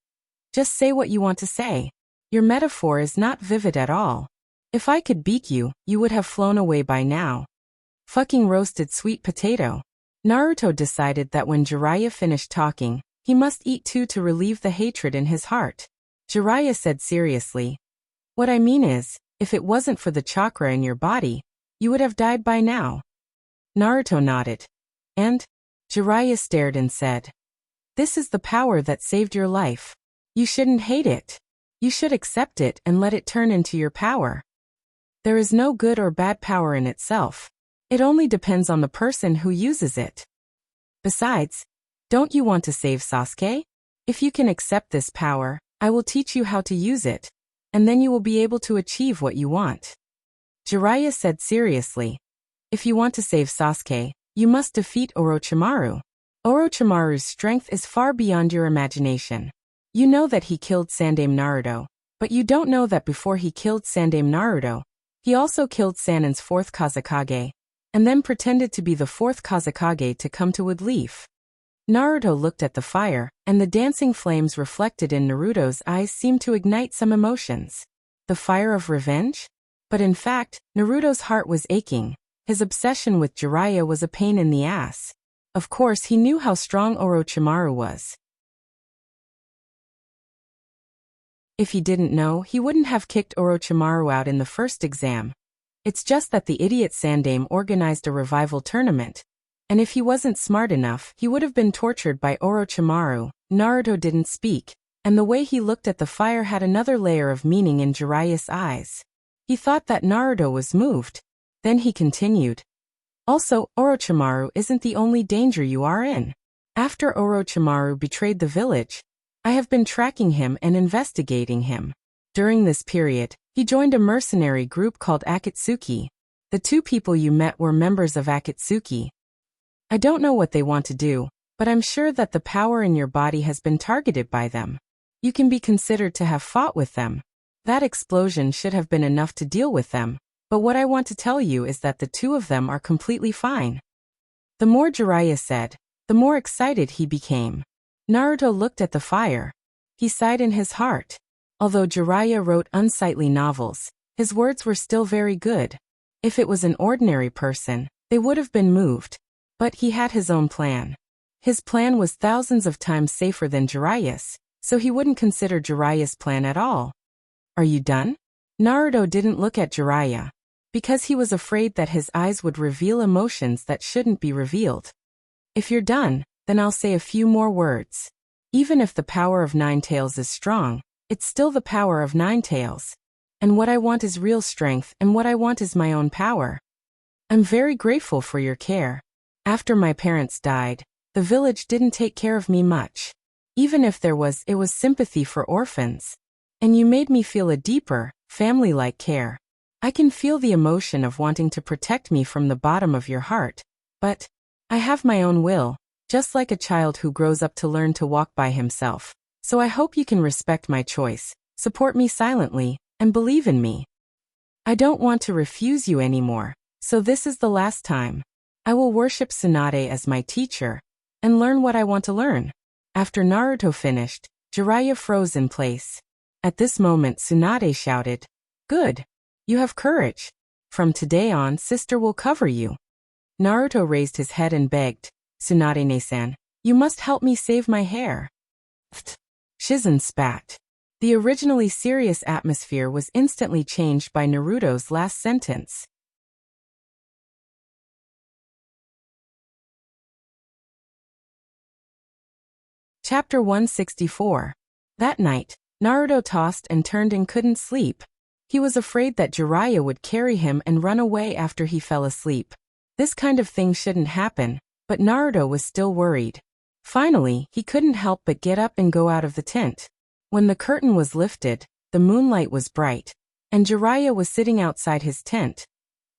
"Just say what you want to say. Your metaphor is not vivid at all. If I could beat you, you would have flown away by now." Fucking roasted sweet potato. Naruto decided that when Jiraiya finished talking, he must eat too to relieve the hatred in his heart. Jiraiya said seriously, "What I mean is, if it wasn't for the chakra in your body, you would have died by now." Naruto nodded. "And?" Jiraiya stared and said, "This is the power that saved your life. You shouldn't hate it. You should accept it and let it turn into your power. There is no good or bad power in itself. It only depends on the person who uses it. Besides, don't you want to save Sasuke? If you can accept this power, I will teach you how to use it, and then you will be able to achieve what you want." Jiraiya said seriously, "If you want to save Sasuke, you must defeat Orochimaru. Orochimaru's strength is far beyond your imagination. You know that he killed Sandaime Naruto, but you don't know that before he killed Sandaime Naruto, he also killed Sannin's fourth Kazekage, and then pretended to be the fourth Kazekage to come to Woodleaf." Naruto looked at the fire, and the dancing flames reflected in Naruto's eyes seemed to ignite some emotions. The fire of revenge? But in fact, Naruto's heart was aching. His obsession with Jiraiya was a pain in the ass. Of course, he knew how strong Orochimaru was. If he didn't know, he wouldn't have kicked Orochimaru out in the first exam. It's just that the idiot Sandaime organized a revival tournament, and if he wasn't smart enough, he would have been tortured by Orochimaru. Naruto didn't speak, and the way he looked at the fire had another layer of meaning in Jiraiya's eyes. He thought that Naruto was moved. Then he continued, "Also, Orochimaru isn't the only danger you are in. After Orochimaru betrayed the village, I have been tracking him and investigating him. During this period, he joined a mercenary group called Akatsuki. The two people you met were members of Akatsuki. I don't know what they want to do, but I'm sure that the power in your body has been targeted by them. You can be considered to have fought with them. That explosion should have been enough to deal with them, but what I want to tell you is that the two of them are completely fine." The more Jiraiya said, the more excited he became. Naruto looked at the fire. He sighed in his heart. Although Jiraiya wrote unsightly novels, his words were still very good. If it was an ordinary person, they would have been moved. But he had his own plan. His plan was thousands of times safer than Jiraiya's, so he wouldn't consider Jiraiya's plan at all. "Are you done?" Naruto didn't look at Jiraiya, because he was afraid that his eyes would reveal emotions that shouldn't be revealed. "If you're done, then I'll say a few more words. Even if the power of Nine Tails is strong, It's still the power of Nine Tails. And what I want is real strength, and what I want is my own power. I'm very grateful for your care. After my parents died, the village didn't take care of me much. Even if there was, it was sympathy for orphans. And you made me feel a deeper, family-like care. I can feel the emotion of wanting to protect me from the bottom of your heart. But I have my own will, just like a child who grows up to learn to walk by himself. So I hope you can respect my choice, support me silently, and believe in me. I don't want to refuse you anymore, so this is the last time. I will worship Tsunade as my teacher, and learn what I want to learn. After Naruto finished, Jiraiya froze in place. At this moment Tsunade shouted, "Good. You have courage. From today on, sister will cover you." Naruto raised his head and begged, "Tsunade-ne-san, you must help me save my hair." Shizen spat. The originally serious atmosphere was instantly changed by Naruto's last sentence. Chapter 164. That night, Naruto tossed and turned and couldn't sleep. He was afraid that Jiraiya would carry him and run away after he fell asleep. This kind of thing shouldn't happen, but Naruto was still worried. Finally, he couldn't help but get up and go out of the tent. When the curtain was lifted, the moonlight was bright, and Jiraiya was sitting outside his tent.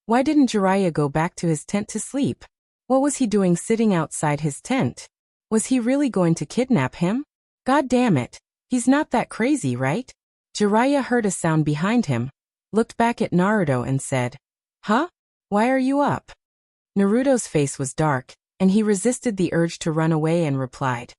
Why didn't Jiraiya go back to his tent to sleep? What was he doing sitting outside his tent? Was he really going to kidnap him? God damn it, he's not that crazy, right? Jiraiya heard a sound behind him, looked back at Naruto and said, "Huh? Why are you up?" Naruto's face was dark, and he resisted the urge to run away and replied,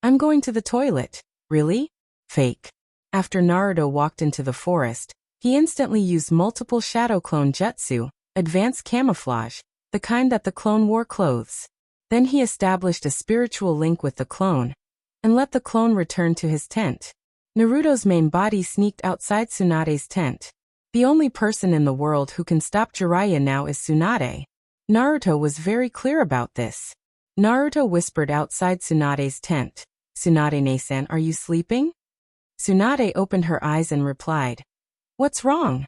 "I'm going to the toilet." "Really?" "Fake." After Naruto walked into the forest, he instantly used multiple shadow clone jutsu, advanced camouflage, the kind that the clone wore clothes. Then he established a spiritual link with the clone, and let the clone return to his tent. Naruto's main body sneaked outside Tsunade's tent. The only person in the world who can stop Jiraiya now is Tsunade. Naruto was very clear about this. Naruto whispered outside Tsunade's tent, "Tsunade-ne-san, are you sleeping?" Tsunade opened her eyes and replied, "What's wrong?"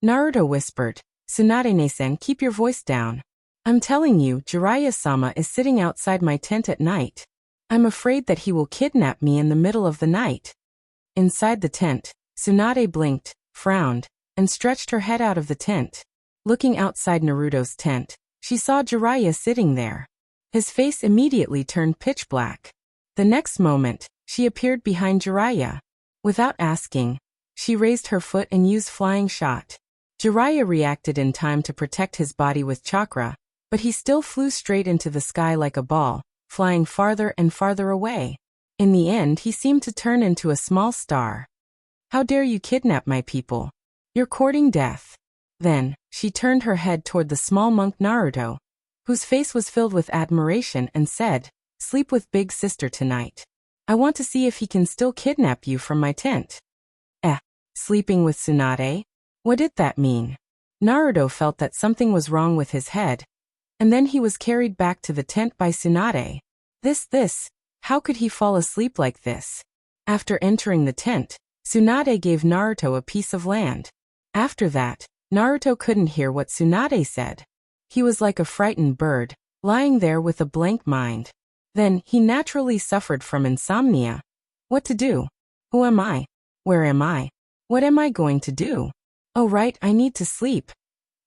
Naruto whispered, "Tsunade-ne-san, keep your voice down. I'm telling you, Jiraiya-sama is sitting outside my tent at night. I'm afraid that he will kidnap me in the middle of the night." Inside the tent, Tsunade blinked, frowned, and stretched her head out of the tent. Looking outside Naruto's tent, she saw Jiraiya sitting there. His face immediately turned pitch black. The next moment, she appeared behind Jiraiya. Without asking, she raised her foot and used flying shot. Jiraiya reacted in time to protect his body with chakra, but he still flew straight into the sky like a ball, flying farther and farther away. In the end, he seemed to turn into a small star. "How dare you kidnap my people? You're courting death." Then, she turned her head toward the small monk Naruto, whose face was filled with admiration, and said, "Sleep with big sister tonight. I want to see if he can still kidnap you from my tent." Sleeping with Tsunade? What did that mean? Naruto felt that something was wrong with his head, and then he was carried back to the tent by Tsunade. How could he fall asleep like this? After entering the tent, Tsunade gave Naruto a piece of land. After that, Naruto couldn't hear what Tsunade said. He was like a frightened bird, lying there with a blank mind. Then, he naturally suffered from insomnia. What to do? Who am I? Where am I? What am I going to do? Oh right, I need to sleep.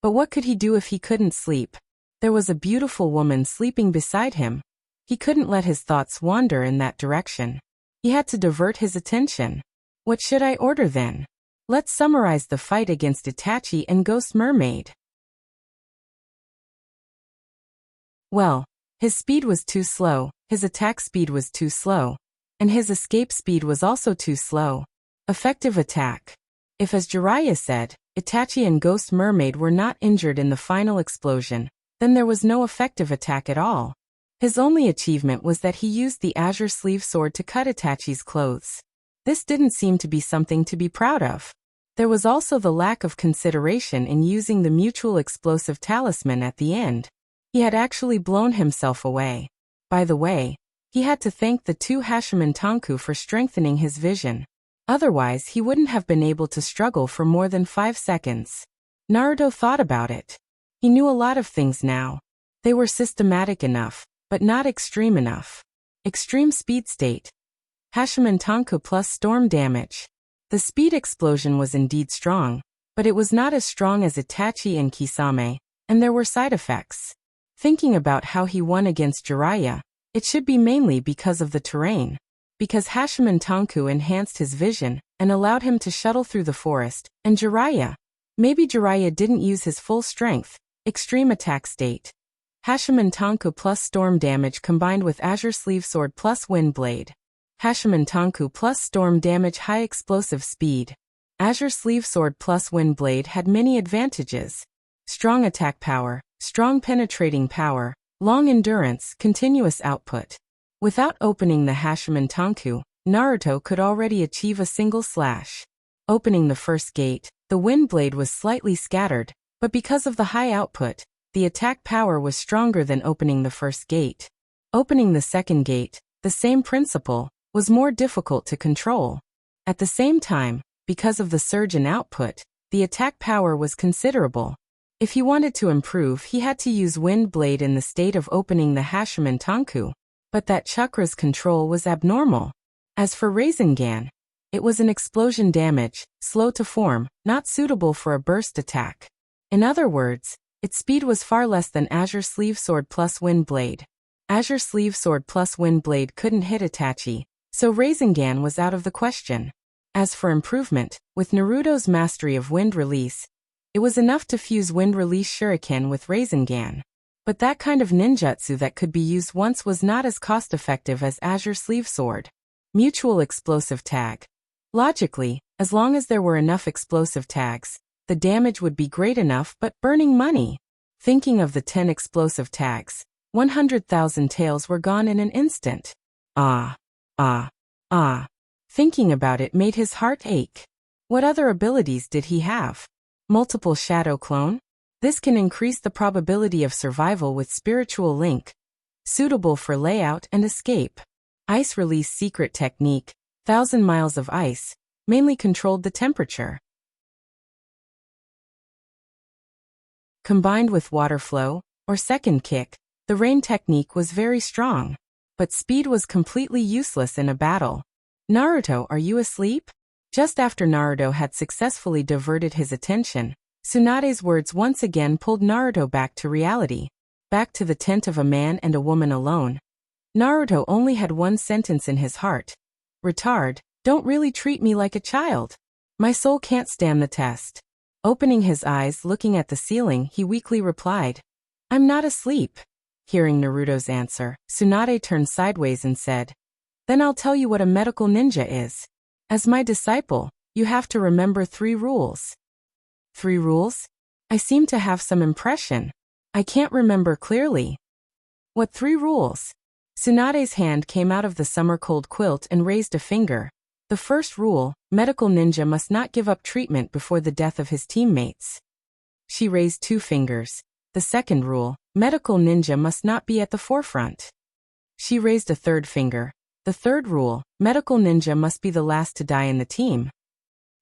But what could he do if he couldn't sleep? There was a beautiful woman sleeping beside him. He couldn't let his thoughts wander in that direction. He had to divert his attention. What should I order then? Let's summarize the fight against Itachi and Ghost Mermaid. Well, his speed was too slow, his attack speed was too slow, and his escape speed was also too slow. Effective attack. If, as Jiraiya said, Itachi and Ghost Mermaid were not injured in the final explosion, then there was no effective attack at all. His only achievement was that he used the azure sleeve sword to cut Itachi's clothes. This didn't seem to be something to be proud of. There was also the lack of consideration in using the mutual explosive talisman at the end. He had actually blown himself away. By the way, he had to thank the two Hashimoto Tanku for strengthening his vision. Otherwise, he wouldn't have been able to struggle for more than 5 seconds. Naruto thought about it. He knew a lot of things now. They were systematic enough, but not extreme enough. Extreme speed state. Hashime Tanku plus storm damage. The speed explosion was indeed strong, but it was not as strong as Itachi and Kisame, and there were side effects. Thinking about how he won against Jiraiya, it should be mainly because of the terrain. Because Hashime Tanku enhanced his vision and allowed him to shuttle through the forest, and maybe Jiraiya didn't use his full strength. Extreme attack state. Hashime Tanku plus storm damage combined with Azure Sleeve Sword plus Wind Blade. Hashime Tanku plus storm damage, high explosive speed. Azure Sleeve Sword plus Wind Blade had many advantages. Strong attack power, strong penetrating power, long endurance, continuous output. Without opening the Hashime Tanku, Naruto could already achieve a single slash. Opening the first gate, the Wind Blade was slightly scattered, but because of the high output, the attack power was stronger than opening the first gate. Opening the second gate, the same principle, was more difficult to control. At the same time, because of the surge in output, the attack power was considerable. If he wanted to improve, he had to use Wind Blade in the state of opening the Hashime Tanku, but that chakra's control was abnormal. As for Rasengan, it was an explosion damage, slow to form, not suitable for a burst attack. In other words, its speed was far less than Azure Sleeve Sword plus Wind Blade. Azure Sleeve Sword plus Wind Blade couldn't hit Itachi, so Rasengan was out of the question. As for improvement, with Naruto's mastery of Wind Release, it was enough to fuse Wind Release Shuriken with Rasengan. But that kind of ninjutsu that could be used once was not as cost-effective as Azure Sleeve Sword. Mutual explosive tag. Logically, as long as there were enough explosive tags, the damage would be great enough, but burning money. Thinking of the 10 explosive tags, 100,000 taels were gone in an instant. Thinking about it made his heart ache. What other abilities did he have? Multiple shadow clone? This can increase the probability of survival with spiritual link. Suitable for layout and escape. Ice release secret technique, 1,000 miles of ice, mainly controlled the temperature. Combined with water flow, or second kick, the rain technique was very strong. But speed was completely useless in a battle. Naruto, are you asleep? Just after Naruto had successfully diverted his attention, Tsunade's words once again pulled Naruto back to reality. Back to the tent of a man and a woman alone. Naruto only had one sentence in his heart. Retard, don't really treat me like a child. My soul can't stand the test. Opening his eyes, looking at the ceiling, he weakly replied, I'm not asleep. Hearing Naruto's answer, Tsunade turned sideways and said, Then I'll tell you what a medical ninja is. As my disciple, you have to remember 3 rules. 3 rules? I seem to have some impression. I can't remember clearly. What 3 rules? Tsunade's hand came out of the summer cold quilt and raised a finger. The first rule, medical ninja must not give up treatment before the death of his teammates. She raised 2 fingers. The second rule, medical ninja must not be at the forefront. She raised a 3rd finger. The third rule, medical ninja must be the last to die in the team.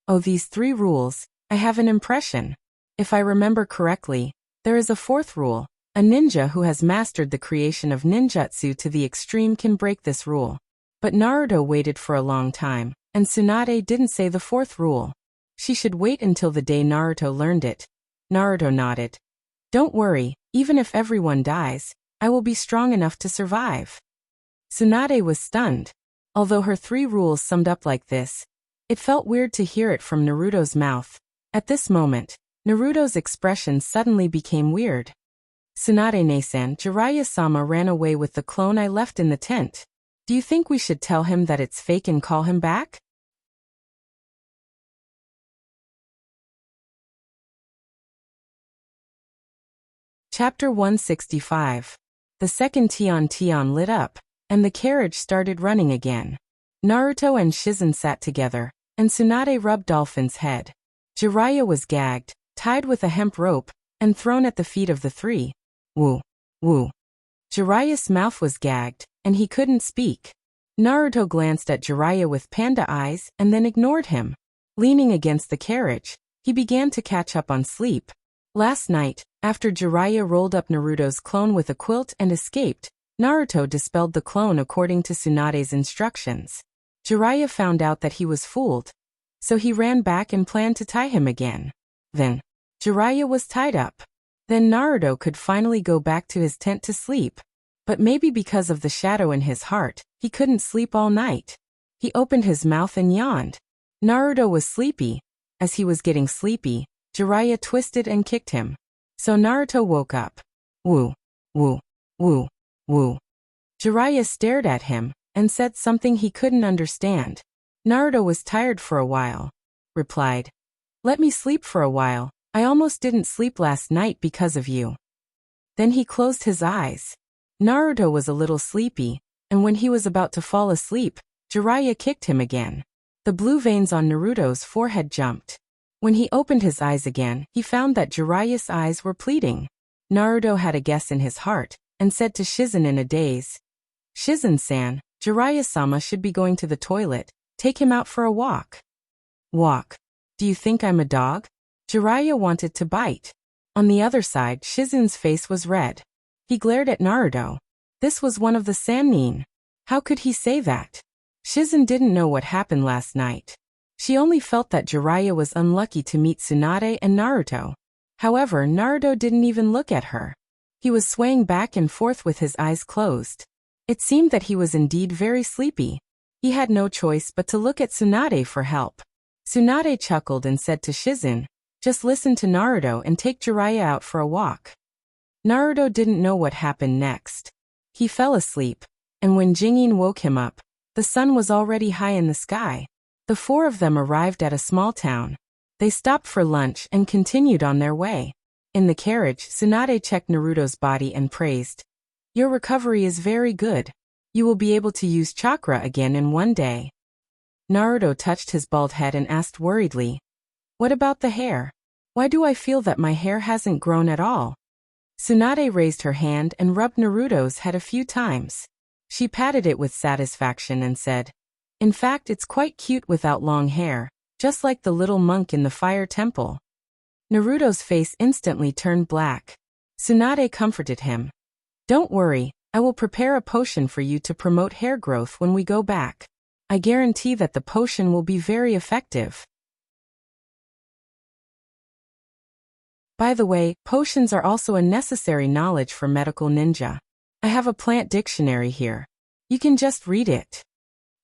Oh, these 3 rules, I have an impression. If I remember correctly, there is a 4th rule. A ninja who has mastered the creation of ninjutsu to the extreme can break this rule. But Naruto waited for a long time, and Tsunade didn't say the 4th rule. She should wait until the day Naruto learned it. Naruto nodded. Don't worry, even if everyone dies, I will be strong enough to survive. Tsunade was stunned. Although her 3 rules summed up like this, it felt weird to hear it from Naruto's mouth. At this moment, Naruto's expression suddenly became weird. Tsunade-ne-san, Jiraiya-sama ran away with the clone I left in the tent. Do you think we should tell him that it's fake and call him back? Chapter 165. The second Tian lit up, and the carriage started running again. Naruto and Shizen sat together, and Tsunade rubbed Dolphin's head. Jiraiya was gagged, tied with a hemp rope, and thrown at the feet of the 3. Woo. Jiraiya's mouth was gagged, and he couldn't speak. Naruto glanced at Jiraiya with panda eyes and then ignored him. Leaning against the carriage, he began to catch up on sleep. Last night, after Jiraiya rolled up Naruto's clone with a quilt and escaped, Naruto dispelled the clone according to Tsunade's instructions. Jiraiya found out that he was fooled, so he ran back and planned to tie him again. Then, Jiraiya was tied up. Then Naruto could finally go back to his tent to sleep. But maybe because of the shadow in his heart, he couldn't sleep all night. He opened his mouth and yawned. Naruto was sleepy. As he was getting sleepy, Jiraiya twisted and kicked him. So Naruto woke up. Woo, woo, woo, woo. Jiraiya stared at him and said something he couldn't understand. Naruto was tired for a while. Replied, "Let me sleep for a while. I almost didn't sleep last night because of you." Then he closed his eyes. Naruto was a little sleepy, and when he was about to fall asleep, Jiraiya kicked him again. The blue veins on Naruto's forehead jumped. When he opened his eyes again, he found that Jiraiya's eyes were pleading. Naruto had a guess in his heart, and said to Shizen in a daze, "Shizen-san, Jiraiya-sama should be going to the toilet. Take him out for a walk." "Walk? Do you think I'm a dog?" Jiraiya wanted to bite. On the other side, Shizen's face was red. He glared at Naruto. This was one of the Sannin. How could he say that? Shizen didn't know what happened last night. She only felt that Jiraiya was unlucky to meet Tsunade and Naruto. However, Naruto didn't even look at her. He was swaying back and forth with his eyes closed. It seemed that he was indeed very sleepy. He had no choice but to look at Tsunade for help. Tsunade chuckled and said to Shizen, "Just listen to Naruto and take Jiraiya out for a walk." Naruto didn't know what happened next. He fell asleep, and when Jingin woke him up, the sun was already high in the sky. The four of them arrived at a small town. They stopped for lunch and continued on their way. In the carriage, Tsunade checked Naruto's body and praised, "Your recovery is very good. You will be able to use chakra again in one day." Naruto touched his bald head and asked worriedly, "What about the hair? Why do I feel that my hair hasn't grown at all?" Tsunade raised her hand and rubbed Naruto's head a few times. She patted it with satisfaction and said, "In fact, it's quite cute without long hair, just like the little monk in the fire temple." Naruto's face instantly turned black. Tsunade comforted him. "Don't worry, I will prepare a potion for you to promote hair growth when we go back. I guarantee that the potion will be very effective." By the way, potions are also a necessary knowledge for medical ninja. I have a plant dictionary here. You can just read it.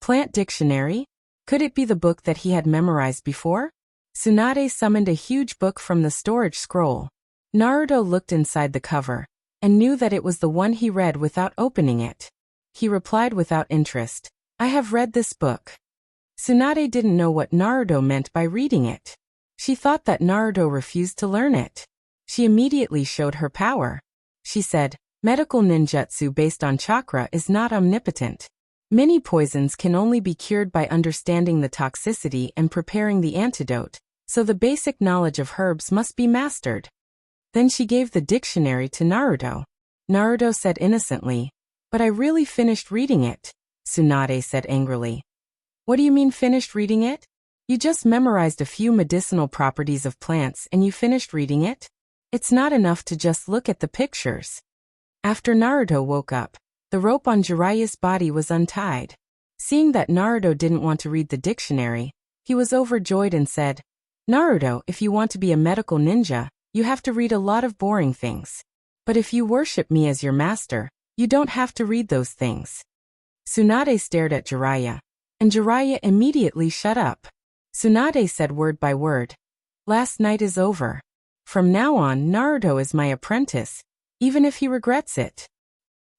Plant dictionary? Could it be the book that he had memorized before? Tsunade summoned a huge book from the storage scroll. Naruto looked inside the cover, and knew that it was the one he read without opening it. He replied without interest, "I have read this book." Tsunade didn't know what Naruto meant by reading it. She thought that Naruto refused to learn it. She immediately showed her power. She said, "Medical ninjutsu based on chakra is not omnipotent. Many poisons can only be cured by understanding the toxicity and preparing the antidote, so the basic knowledge of herbs must be mastered." Then she gave the dictionary to Naruto. Naruto said innocently, "But I really finished reading it." Tsunade said angrily, "What do you mean finished reading it? You just memorized a few medicinal properties of plants and you finished reading it? It's not enough to just look at the pictures." After Naruto woke up, the rope on Jiraiya's body was untied. Seeing that Naruto didn't want to read the dictionary, he was overjoyed and said, "Naruto, if you want to be a medical ninja, you have to read a lot of boring things. But if you worship me as your master, you don't have to read those things." Tsunade stared at Jiraiya, and Jiraiya immediately shut up. Tsunade said word by word, "Last night is over. From now on, Naruto is my apprentice, even if he regrets it."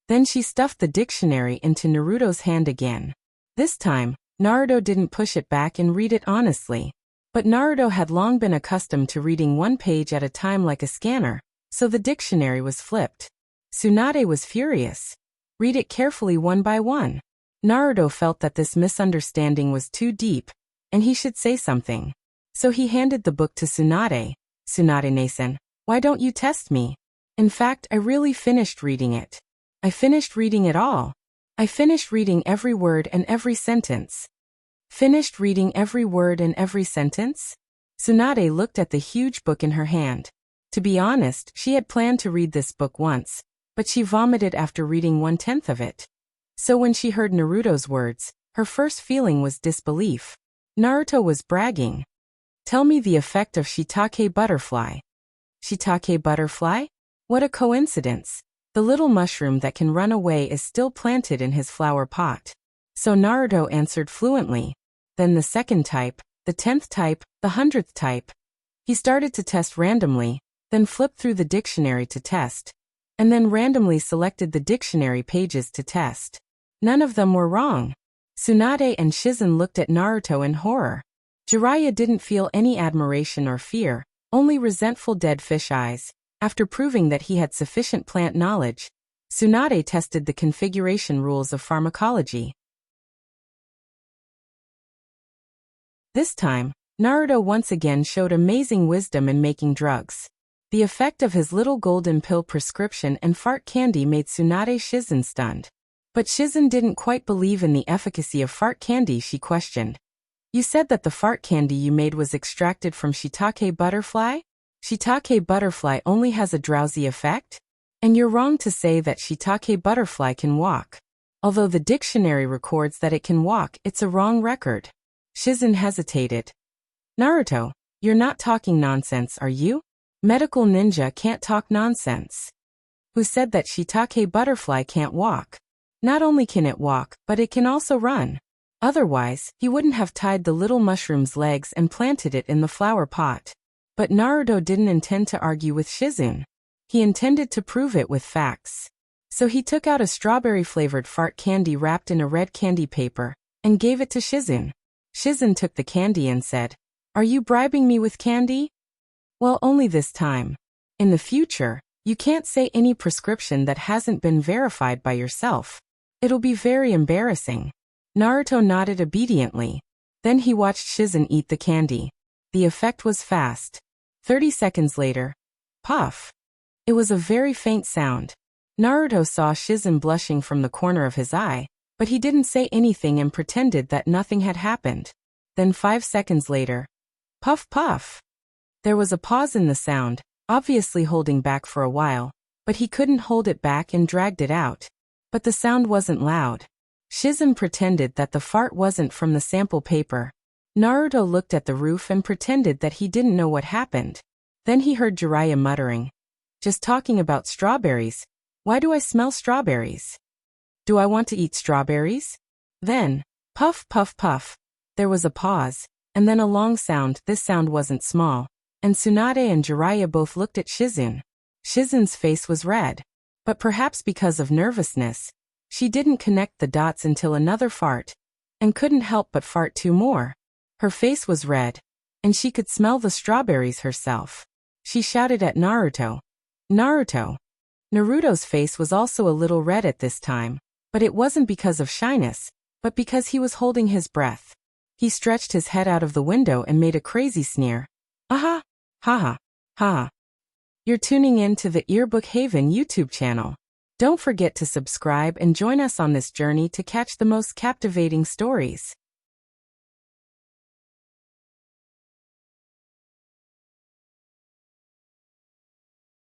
Then she stuffed the dictionary into Naruto's hand again. This time, Naruto didn't push it back and read it honestly. But Naruto had long been accustomed to reading one page at a time like a scanner, so the dictionary was flipped. Tsunade was furious. "Read it carefully one by one." Naruto felt that this misunderstanding was too deep, and he should say something. So he handed the book to Tsunade. "Tsunade-san, why don't you test me? In fact, I really finished reading it. I finished reading it all." I finished reading every word and every sentence. Finished reading every word and every sentence? Tsunade looked at the huge book in her hand. To be honest, she had planned to read this book once, but she vomited after reading 1/10 of it. So when she heard Naruto's words, her first feeling was disbelief. Naruto was bragging. Tell me the effect of shiitake butterfly. Shiitake butterfly? What a coincidence. The little mushroom that can run away is still planted in his flower pot. So Naruto answered fluently. Then the second type, the 10th type, the 100th type. He started to test randomly, then flipped through the dictionary to test, and then randomly selected the dictionary pages to test. None of them were wrong. Tsunade and Shizen looked at Naruto in horror. Jiraiya didn't feel any admiration or fear, only resentful dead fish eyes. After proving that he had sufficient plant knowledge, Tsunade tested the configuration rules of pharmacology. This time, Naruto once again showed amazing wisdom in making drugs. The effect of his little golden pill prescription and fart candy made Tsunade Shizen stunned. But Shizen didn't quite believe in the efficacy of fart candy. She questioned. You said that the fart candy you made was extracted from shiitake butterfly? Shiitake butterfly only has a drowsy effect? And you're wrong to say that shiitake butterfly can walk. Although the dictionary records that it can walk, it's a wrong record. Shizen hesitated. Naruto, you're not talking nonsense, are you? Medical ninja can't talk nonsense. Who said that shiitake butterfly can't walk? Not only can it walk, but it can also run. Otherwise, he wouldn't have tied the little mushroom's legs and planted it in the flower pot. But Naruto didn't intend to argue with Shizen. He intended to prove it with facts. So he took out a strawberry-flavored fart candy wrapped in a red candy paper, and gave it to Shizen. Shizen took the candy and said, Are you bribing me with candy? Well, only this time. In the future, you can't say any prescription that hasn't been verified by yourself. It'll be very embarrassing. Naruto nodded obediently. Then he watched Shizen eat the candy. The effect was fast. 30 seconds later, puff. It was a very faint sound. Naruto saw Shizen blushing from the corner of his eye, but he didn't say anything and pretended that nothing had happened. Then 5 seconds later, puff puff. There was a pause in the sound, obviously holding back for a while, but he couldn't hold it back and dragged it out. But the sound wasn't loud. Shizen pretended that the fart wasn't from the sample paper. Naruto looked at the roof and pretended that he didn't know what happened. Then he heard Jiraiya muttering. Just talking about strawberries. Why do I smell strawberries? Do I want to eat strawberries? Then, puff puff puff. There was a pause, and then a long sound. This sound wasn't small, and Tsunade and Jiraiya both looked at Shizen. Shizen's face was red, but perhaps because of nervousness, she didn't connect the dots until another fart, and couldn't help but fart 2 more. Her face was red, and she could smell the strawberries herself. She shouted at Naruto. Naruto. Naruto's face was also a little red at this time, but it wasn't because of shyness, but because he was holding his breath. He stretched his head out of the window and made a crazy sneer. Aha! Haha! Ha! You're tuning in to the Earbook Haven YouTube channel. Don't forget to subscribe and join us on this journey to catch the most captivating stories.